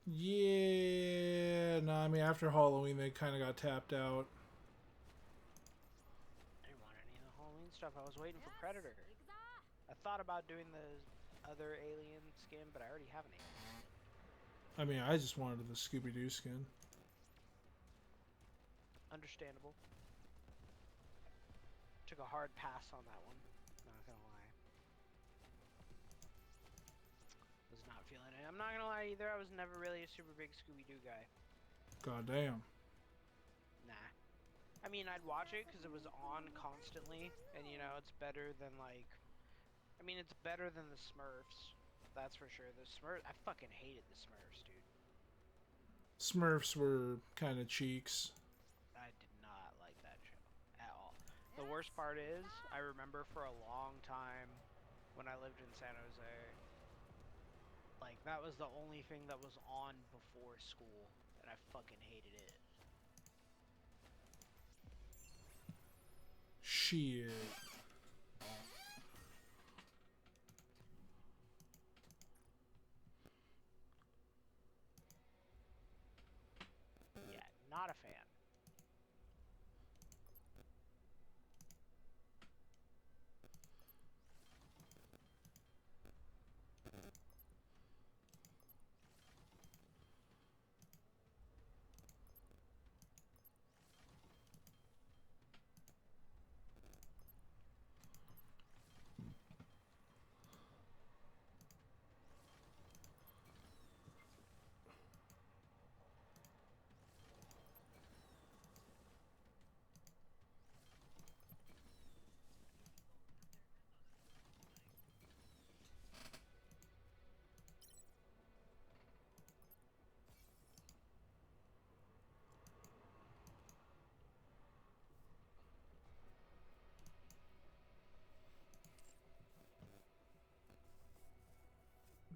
Yeah, no, I mean after Halloween they kind of got tapped out. I didn't want any of the Halloween stuff. I was waiting for Predator. I thought about doing the other alien skin, but I already have an alien. I mean, I just wanted the Scooby-Doo skin. Understandable. Took a hard pass on that one. Not gonna lie. Was not feeling it. I'm not gonna lie either. I was never really a super big Scooby-Doo guy. God damn. Nah. I mean, I'd watch it because it was on constantly, and you know, it's better than like. I mean, it's better than the Smurfs. That's for sure. The Smurfs. I fucking hated the Smurfs, dude. Smurfs were kind of cheeks. I did not like that show at all. The worst part is, I remember for a long time when I lived in San Jose, That was the only thing that was on before school, and I fucking hated it. Shit. Yeah, not a fan.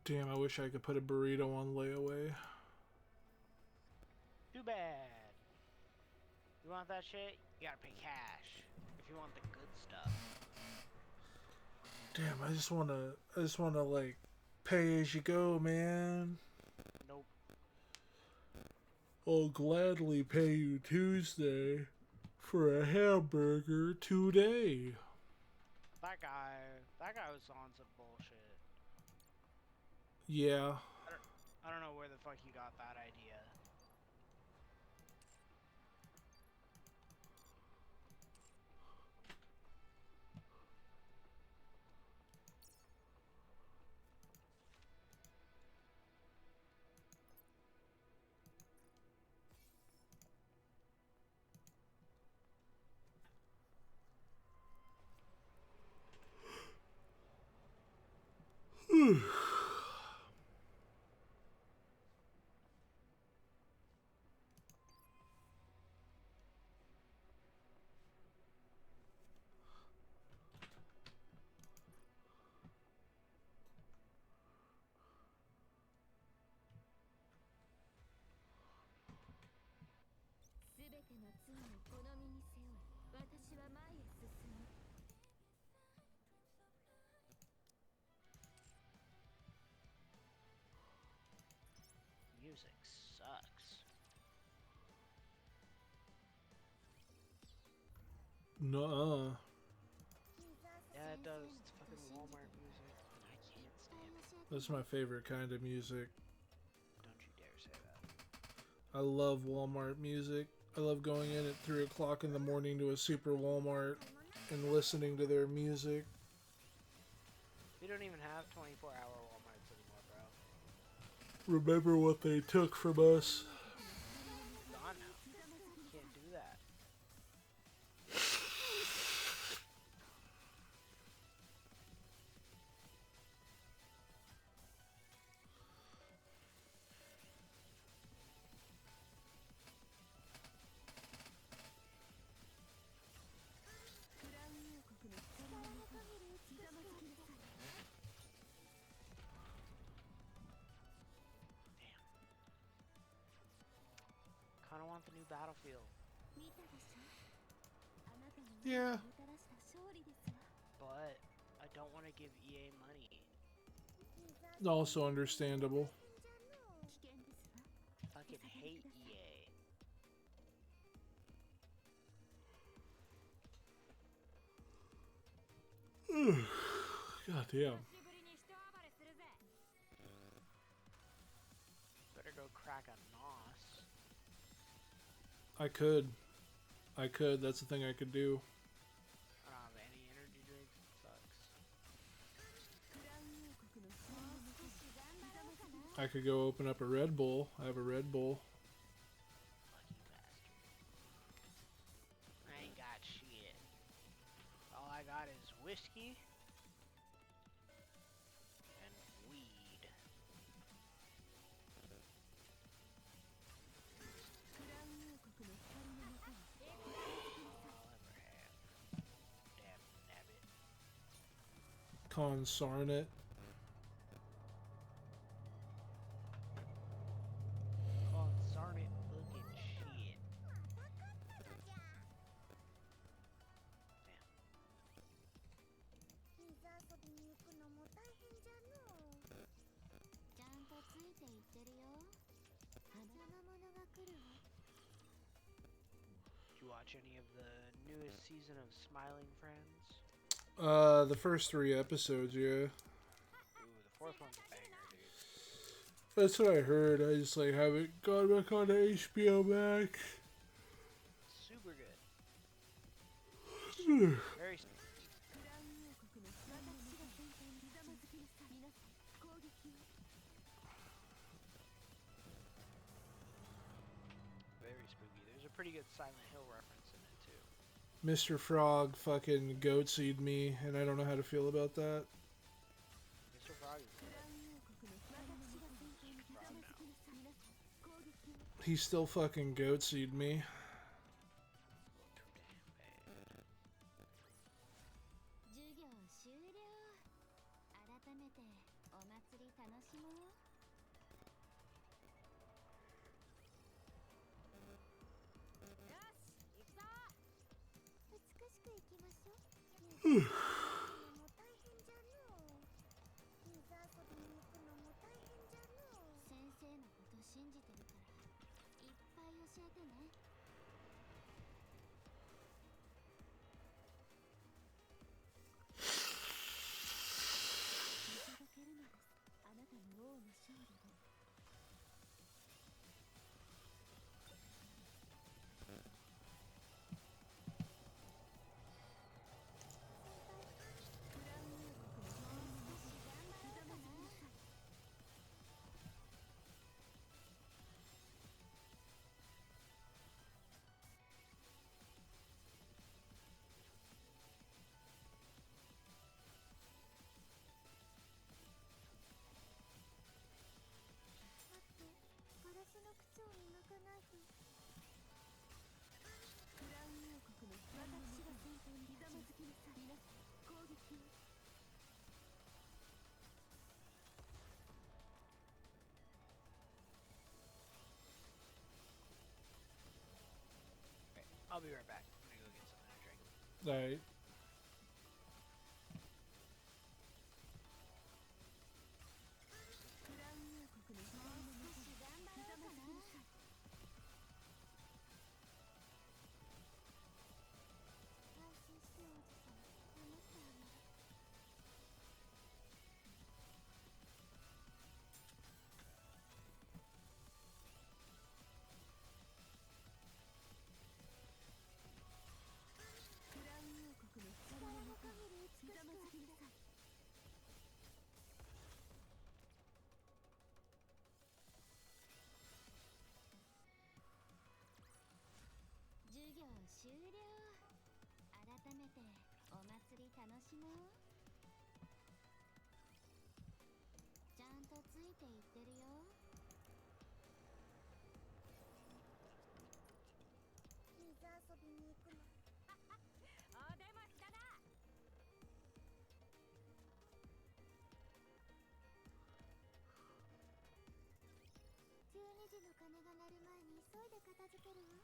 Damn, I wish I could put a burrito on layaway. Too bad. You want that shit? You gotta pay cash. If you want the good stuff. Damn, I just wanna like pay as you go, man. Nope. I'll gladly pay you Tuesday for a hamburger today. That guy was on some bullshit. Yeah. I don't know where the fuck you got that idea. Music sucks. Nuh-uh. Yeah, it does. It's fucking Walmart music, and I can't stand it. That's my favorite kind of music. Don't you dare say that. I love Walmart music. I love going in at 3 o'clock in the morning to a super Walmart and listening to their music. We don't even have 24-hour Walmarts anymore, bro. Remember what they took from us. Gone now. Can't do that. Kinda want the new Battlefield. Yeah. But I don't want to give EA money. Also understandable. Fucking hate EA. God damn. Better go crack a nos. I could. That's the thing I could do. I don't have any energy drinks. It sucks. I could go open up a Red Bull. I have a Red Bull. Lucky bastard. I ain't got shit. All I got is whiskey and weed. All I'll ever have. Damn nabbit. Consarn it. Did you watch any of the newest season of Smiling Friends? The first 3 episodes, yeah. Ooh, the fourth one's a banger, dude. That's what I heard. I just like haven't gone back on to HBO Max. Super good. Super, very. Very spooky. There's a pretty good Silent Hill reference in it too. Mr. Frog fucking goatseed me, and I don't know how to feel about that. Mr. Frog is dead. Mr. Frog now. He still fucking goatseed me. Too damn bad. 授業終了。改めてお祭り楽しもう。美しくいきましょう。もう大変じゃのう。水遊びに行くのも大変じゃのう。先生のこと信じてるからいっぱい教えてね。見届けるのです。あなたの王の勝利を。ガラスの靴を磨かないと。クラウン王国の私が先頭にひざまずきなさい。皆さん攻撃を。Okay, I'll be right back. I'm gonna go get something to drink. Alright.終了。改めてお祭り楽しもう。ちゃんとついていってるよ。水遊びに行くの。お出ましだな。12時の鐘が鳴る前に急いで片付けるわ。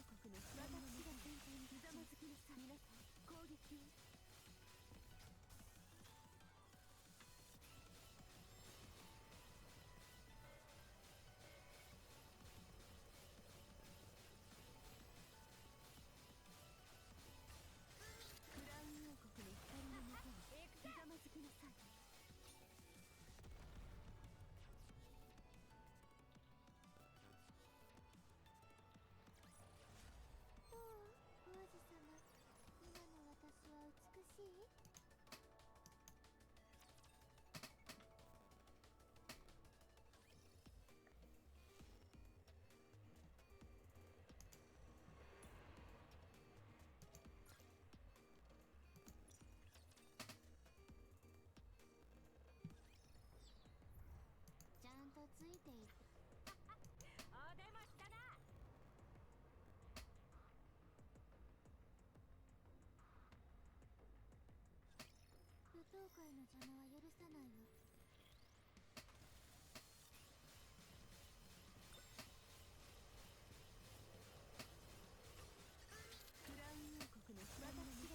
私が先頭にひざまずきなさい。皆さん攻撃を。クラウン王国の光のもとにひざまずきなさい。王子様、今の私は美しい？ちゃんとついていって。お出ましだな。舞踏会の邪魔は許さないわ。クラウン王国の光のもとに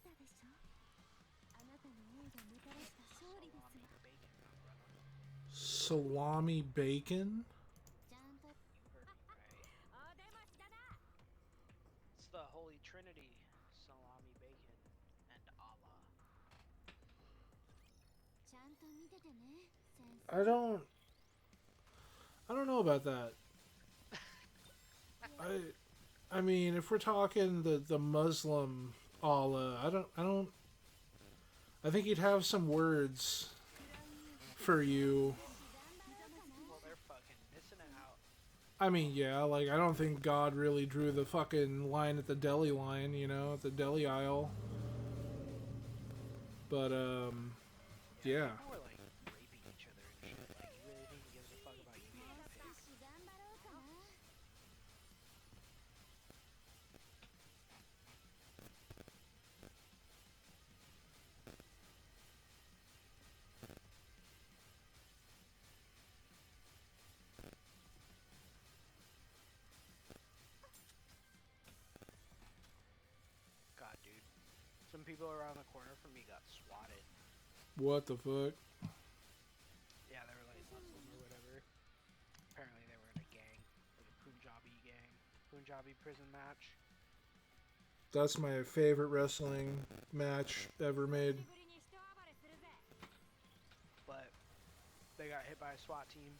たでしょ。あなたの王がもたらした勝利ですわ。 Salami bacon? ちゃんと You heard me right. お出ましだな。 It's the Holy Trinity: salami, bacon, and Allah. ちゃんと見ててね、先生。 I don't know about that. I mean, if we're talking the Muslim Allah, I think he'd have some words for you. Well, they're fucking missing out. I mean, yeah, like, I don't think God really drew the fucking line at the deli line, you know, at the deli aisle. But, yeah. People were like raping each other and shit. Like, you really think he gives a fuck about you eating pig? 頑張ろうかな。 God, dude. Some people around the corner from me got swatted. What the fuck? Yeah, they were like Muslim or whatever. Apparently they were in a gang, like a Punjabi gang, Punjabi prison match. That's my favorite wrestling match ever made. 久しぶりに一暴れするぜ。 But they got hit by a SWAT team.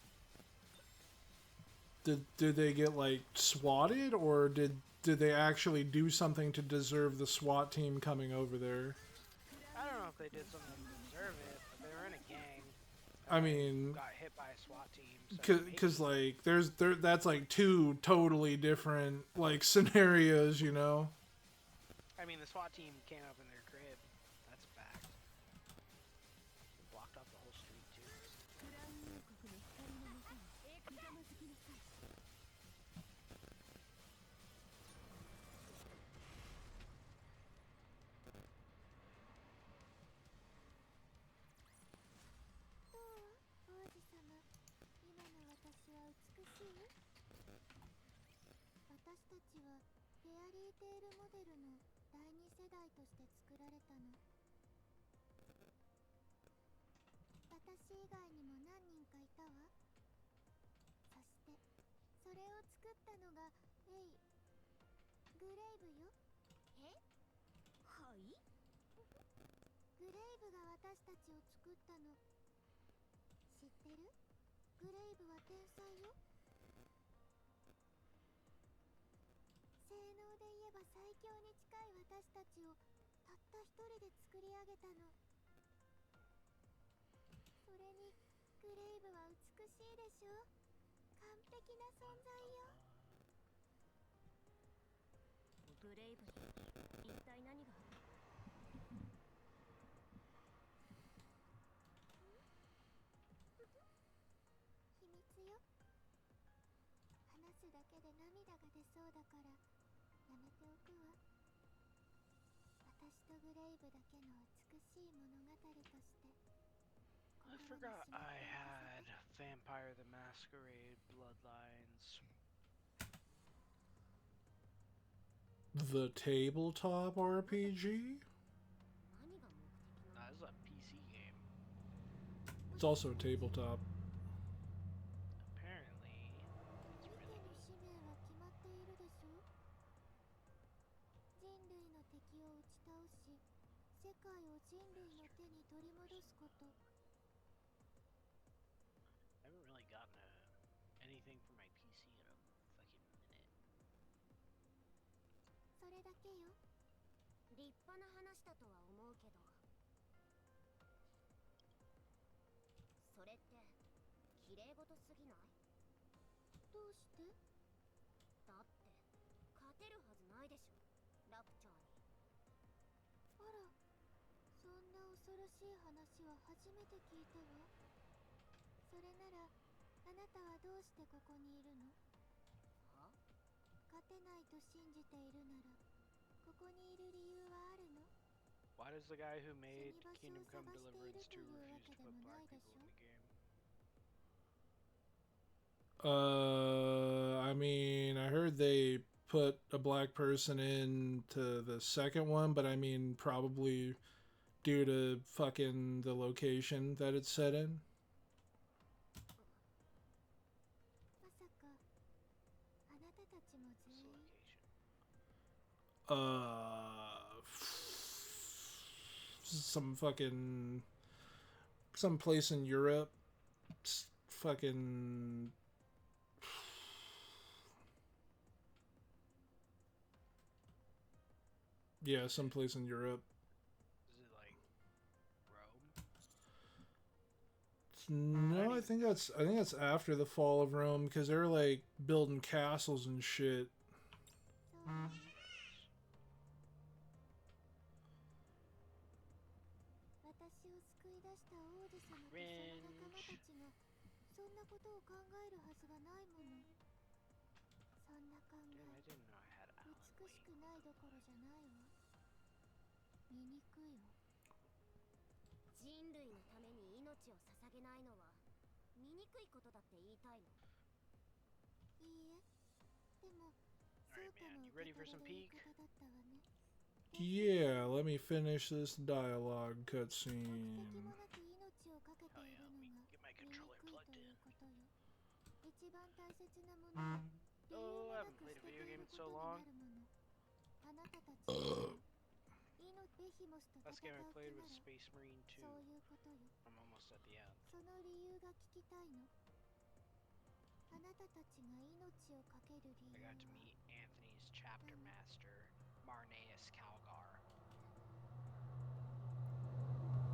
Did they get, like, swatted, or did they actually do something to deserve the SWAT team coming over there? I don't know if they did something to deserve it, but they were in a gang. I mean, Got hit by a SWAT team. So cause like that's like two totally different like scenarios, you know. I mean, the SWAT team came up in their crib. That's a fact. Blocked off the whole street too. クラウン王国の光のもとにひざまずきなさい。 どう王子様、今の私は美しい？私たちはフェアリーテールモデルの第二世代として作られたの。私以外にも何人かいたわ。そしてそれを作ったのがグレイブよ。え？はい？グレイブが私たちを作ったの。知ってる？グレイブは天才よ。性能で言えば最強に近い私たちをたった一人で作り上げたの。それにグレイブは美しいでしょ。完璧な存在よ。グレイブに一体何があった？秘密よ。話すだけで涙が出そうだからやめておくわ。私とグレイブだけの美しい物語として。 I forgot I had Vampire the Masquerade Bloodlines. The tabletop RPG? That is a PC game. It's also a tabletop. Apparently, it's ミケ really の good. 使命は決まっているでしょ。人類の敵を打ち倒し、世界を人類の手に取り戻すこと。 I haven't really gotten anything for my PC in a fucking minute. それだけよ。立派な話だとは思うけど。それって綺麗事すぎない？どうして？だって勝てるはずないでしょ、ラプチャーに。あら、そんな恐ろしい話は初めて聞いたわ。それならあなたはどうしてここにいるの？は？勝てないと信じているならここにいる理由はあるの？ Why does the guy who made 死に場所を Kingdom Come 探している Deliverance 2というわ refuse け to で put もない black で people し in ょ。 the game? I mean, I heard they put a black person into the second one, but I mean probably due to fucking the location that it's set in. まさかあなたたちも What's 全 the 員 location? Some fucking some place in Europe. Fucking yeah, some place in Europe. Is it like Rome? No, I think that's after the fall of Rome because they're like building castles and shit. そうなの私を救い出した王子様とその仲間たちがそんなことを考えるはずがないもの。そんな考 Damn, え I didn't know I had Alan 美しくないどころじゃないわ。醜いわ。人類のために命を捧げないのは醜いことだって言いたいの。いいえ。でも、そう Alright, と man, も you 受 ready け for 取 some れる言い peak? 方だったわね。 Yeah, let me finish this dialogue 目的 cutscene. もなく命を懸けて Hell い yeah, る let の me が get my 醜い controller と plugged い in. うことよ。一番大切なものを理由 Oh, も I な haven't く played 捨 a てて video い game る in こ so とに long. なるもの。あなたたちはベヒモスと戦 Last game I う気 played な was ら Space Marine 2. そういうことよ。 I'm almost at the end. その理由が聞きたいの。あなたたちが命を懸ける理 I 由は got to meet Anthony's chapter master, Marneus Calgar.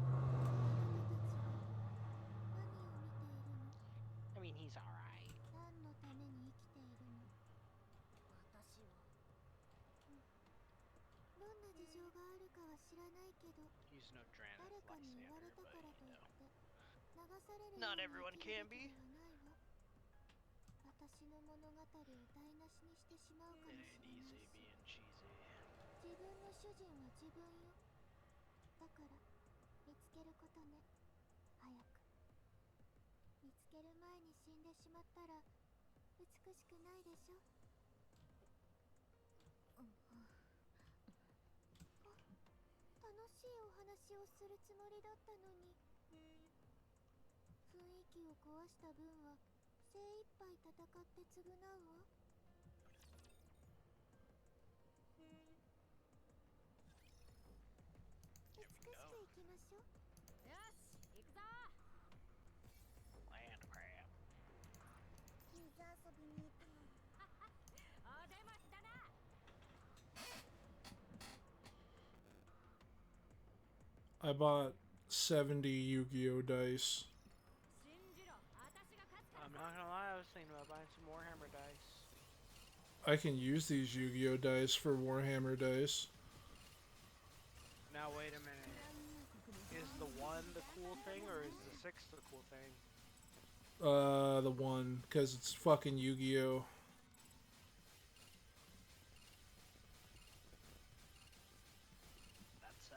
あなたたちは何を見ているの？ I mean, he's alright. 何のために生きているの？私はどんな事情があるかは知らないけど、 He's no 誰 Drannith かに言われ Lysander, た but からとい you っ know. て流されるよう Not に everyone 生きる can べき be. ではないわ。私の物語を台無しにしてしまうかもし And れない easy し、 being cheesy. 自分の主人は自分よ。だから見つけることね。早く見つける前に死んでしまったら美しくないでしょ。楽しいお話をするつもりだったのに、雰囲気を壊した分は精一杯戦って償うわ。美しくいきましょう。よし行くぞ Land crab. 水遊びに行くの。お出ましだな I bought 70 Yu-Gi-Oh dice. 信じろ私が勝つから I'm not gonna lie, I was thinking about buying some Warhammer dice. I can use these Yu-Gi-Oh dice for Warhammer dice. Now wait a minute. Is the 1 the cool thing, or is the 6 the cool thing? The one, because it's fucking Yu-Gi-Oh. That's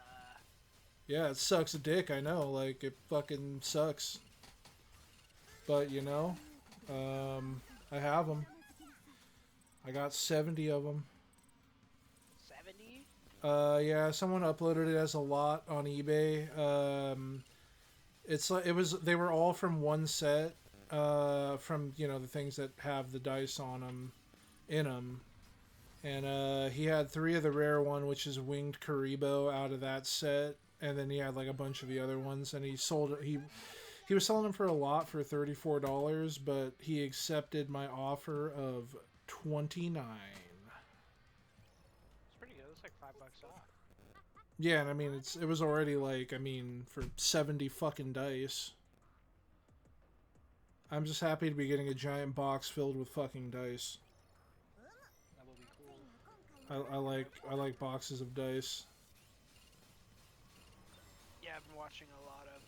Yeah, it sucks a dick, I know, like, it fucking sucks. But, you know, I have them. I got 70 of them. 70? Yeah, someone uploaded it as a lot on eBay. It's like, they were all from one set, from, you know, the things that have the dice on them, in them. And, he had 3 of the rare one, which is Winged Karibo out of that set. And then he had like a bunch of the other ones, and he sold it. He was selling them for a lot for $34, but he accepted my offer of $29. It's pretty good. It's like $5 off. Yeah, and I mean it was already like, I mean, for 70 fucking dice. I'm just happy to be getting a giant box filled with fucking dice. That will be cool. I like boxes of dice. Yeah, I've been watching a lot of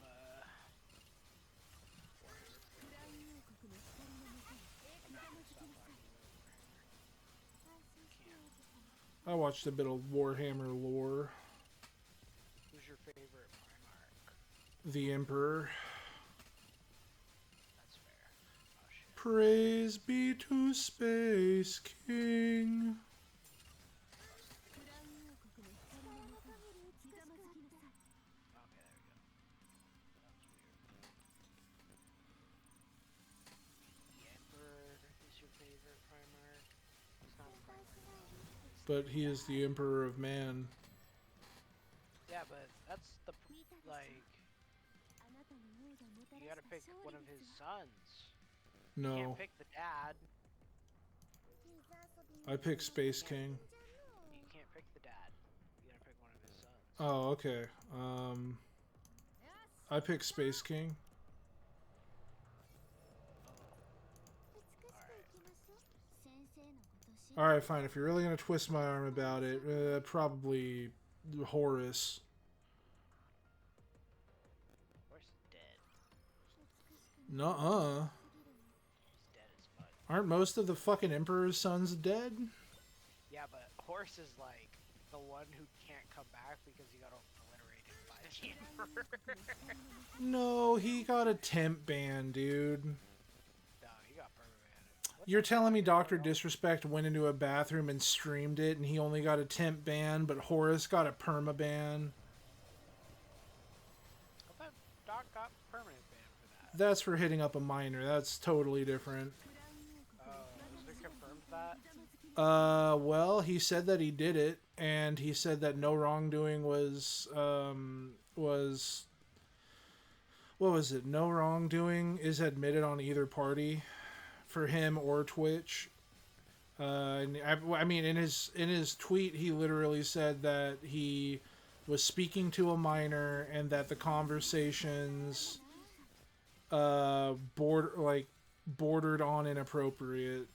I watched a bit of Warhammer lore. Who's your favorite Primarch? The Emperor. That's fair. Oh shit. Praise be to Space King. but he is the Emperor of Man. Yeah, but that's the like. You gotta pick one of his sons. You No, can't pick the dad. I pick Space King. You can't pick the dad. You gotta pick one of his sons. Oh, okay. I pick Space King. Alright, fine. If you're really gonna twist my arm about it, probably Horus. Horse is dead. Nuh-uh. He's dead as fuck. Aren't most of the fucking Emperor's sons dead? Yeah, but Horse is like the one who can't come back because he got obliterated by the Emperor. No, he got a temp ban, dude. No, he got permanent. You're telling me Dr. Disrespect went into a bathroom and streamed it and he only got a temp ban, but Horus got a perma ban? I thought Doc got permanent ban for that. That's for hitting up a minor. That's totally different. Was it confirmed that? Well, he said that he did it, and he said that no wrongdoing was what was it? No wrongdoing is admitted on either party, for him or Twitch. And I mean, in his tweet, he literally said that he was speaking to a minor, and that the conversations bordered on inappropriate.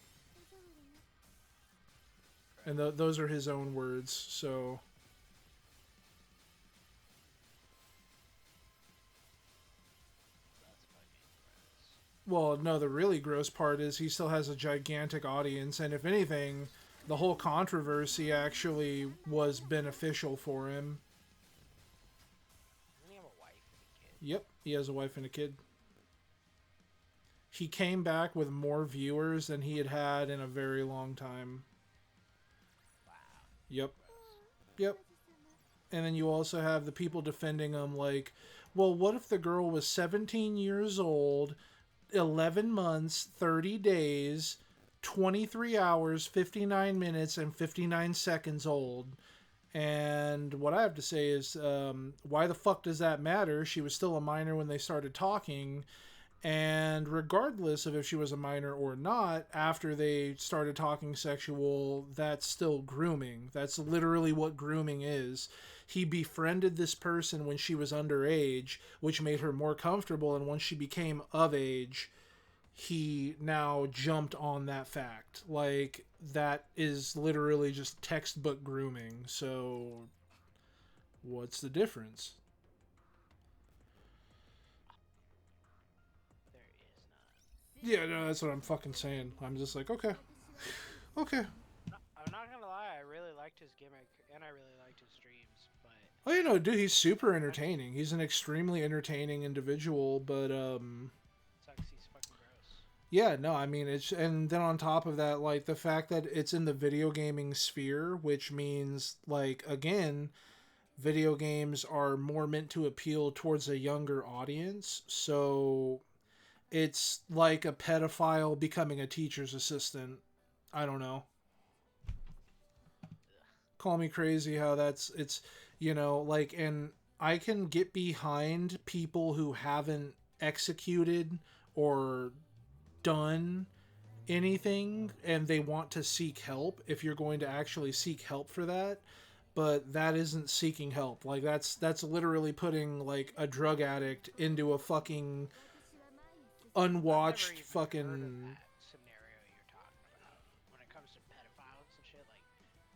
And those are his own words, so... Well, no, the really gross part is he still has a gigantic audience, and if anything, the whole controversy actually was beneficial for him. Doesn't he have a wife and a kid? Yep, he has a wife and a kid. He came back with more viewers than he had in a very long time. Wow. Yep. Yep. And then you also have the people defending him like, well, what if the girl was 17 years old, 11 months, 30 days, 23 hours, 59 minutes, and 59 seconds old? And what I have to say is, why the fuck does that matter? She was still a minor when they started talking. And regardless of if she was a minor or not, after they started talking sexual, that's still grooming. That's literally what grooming is. He befriended this person when she was underage, which made her more comfortable, and once she became of age, he now jumped on that fact. Like, that is literally just textbook grooming. So, what's the difference? Yeah, no, that's what I'm fucking saying. I'm just like, okay. Okay. I'm not gonna lie, I really liked his gimmick, and I really liked his streams, but... Oh, you know, dude, he's super entertaining. He's an extremely entertaining individual, but, Sucks he's fucking gross. yeah, no, I mean, it's... And then on top of that, like, the fact that it's in the video gaming sphere, which means, like, again, video games are more meant to appeal towards a younger audience, so... It's like a pedophile becoming a teacher's assistant. I don't know. Call me crazy how it's, you know, like, and I can get behind people who haven't executed or done anything and they want to seek help if you're going to actually seek help for that. But that isn't seeking help. Like, that's literally putting, like, a drug addict into a fucking... unwatched fucking scenario you're talking about when it comes to pedophiles and shit, like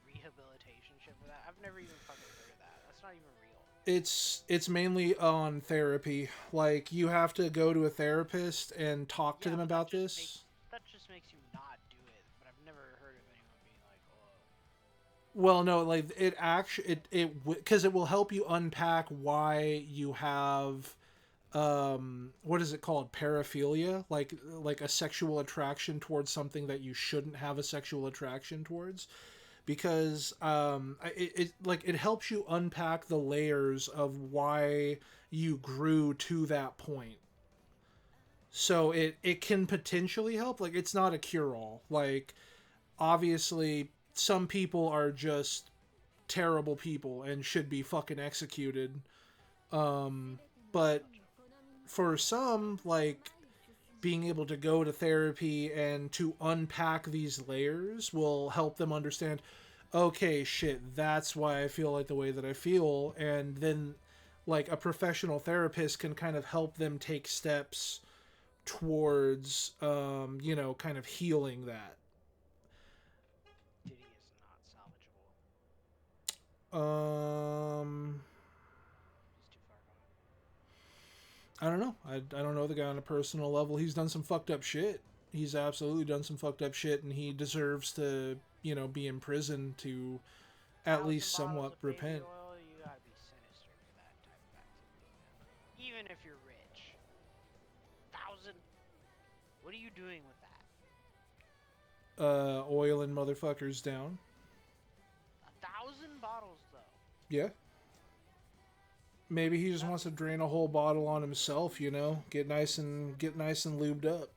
rehabilitation shit for that. I've never even fucking heard of that. That's not even real. it's mainly on therapy. Like, you have to go to a therapist and talk to them about this. That just makes you not do it, but I've never heard of anyone being like, oh. Well, no, like, it actually because it will help you unpack why you have what is it called, paraphilia, like a sexual attraction towards something that you shouldn't have a sexual attraction towards, because it helps you unpack the layers of why you grew to that point. So it can potentially help. Like, it's not a cure-all. Like, obviously some people are just terrible people and should be fucking executed. But for some, like, being able to go to therapy and to unpack these layers will help them understand, okay, shit, that's why I feel like the way that I feel. And then, like, a professional therapist can kind of help them take steps towards, kind of healing that. Diddy is not salvageable. Um, He's too far gone. I don't know. I don't know the guy on a personal level. He's done some fucked up shit. He's absolutely done some fucked up shit, and he deserves to, be in prison to at 1,000 least bottles somewhat of baby repent. oil, you gotta be sinister for that type of activity, man. Even if you're rich. 1,000? What are you doing with that? Oiling motherfuckers down. 1,000 bottles, though. Yeah. Maybe he just wants to drain a whole bottle on himself, get nice and lubed up.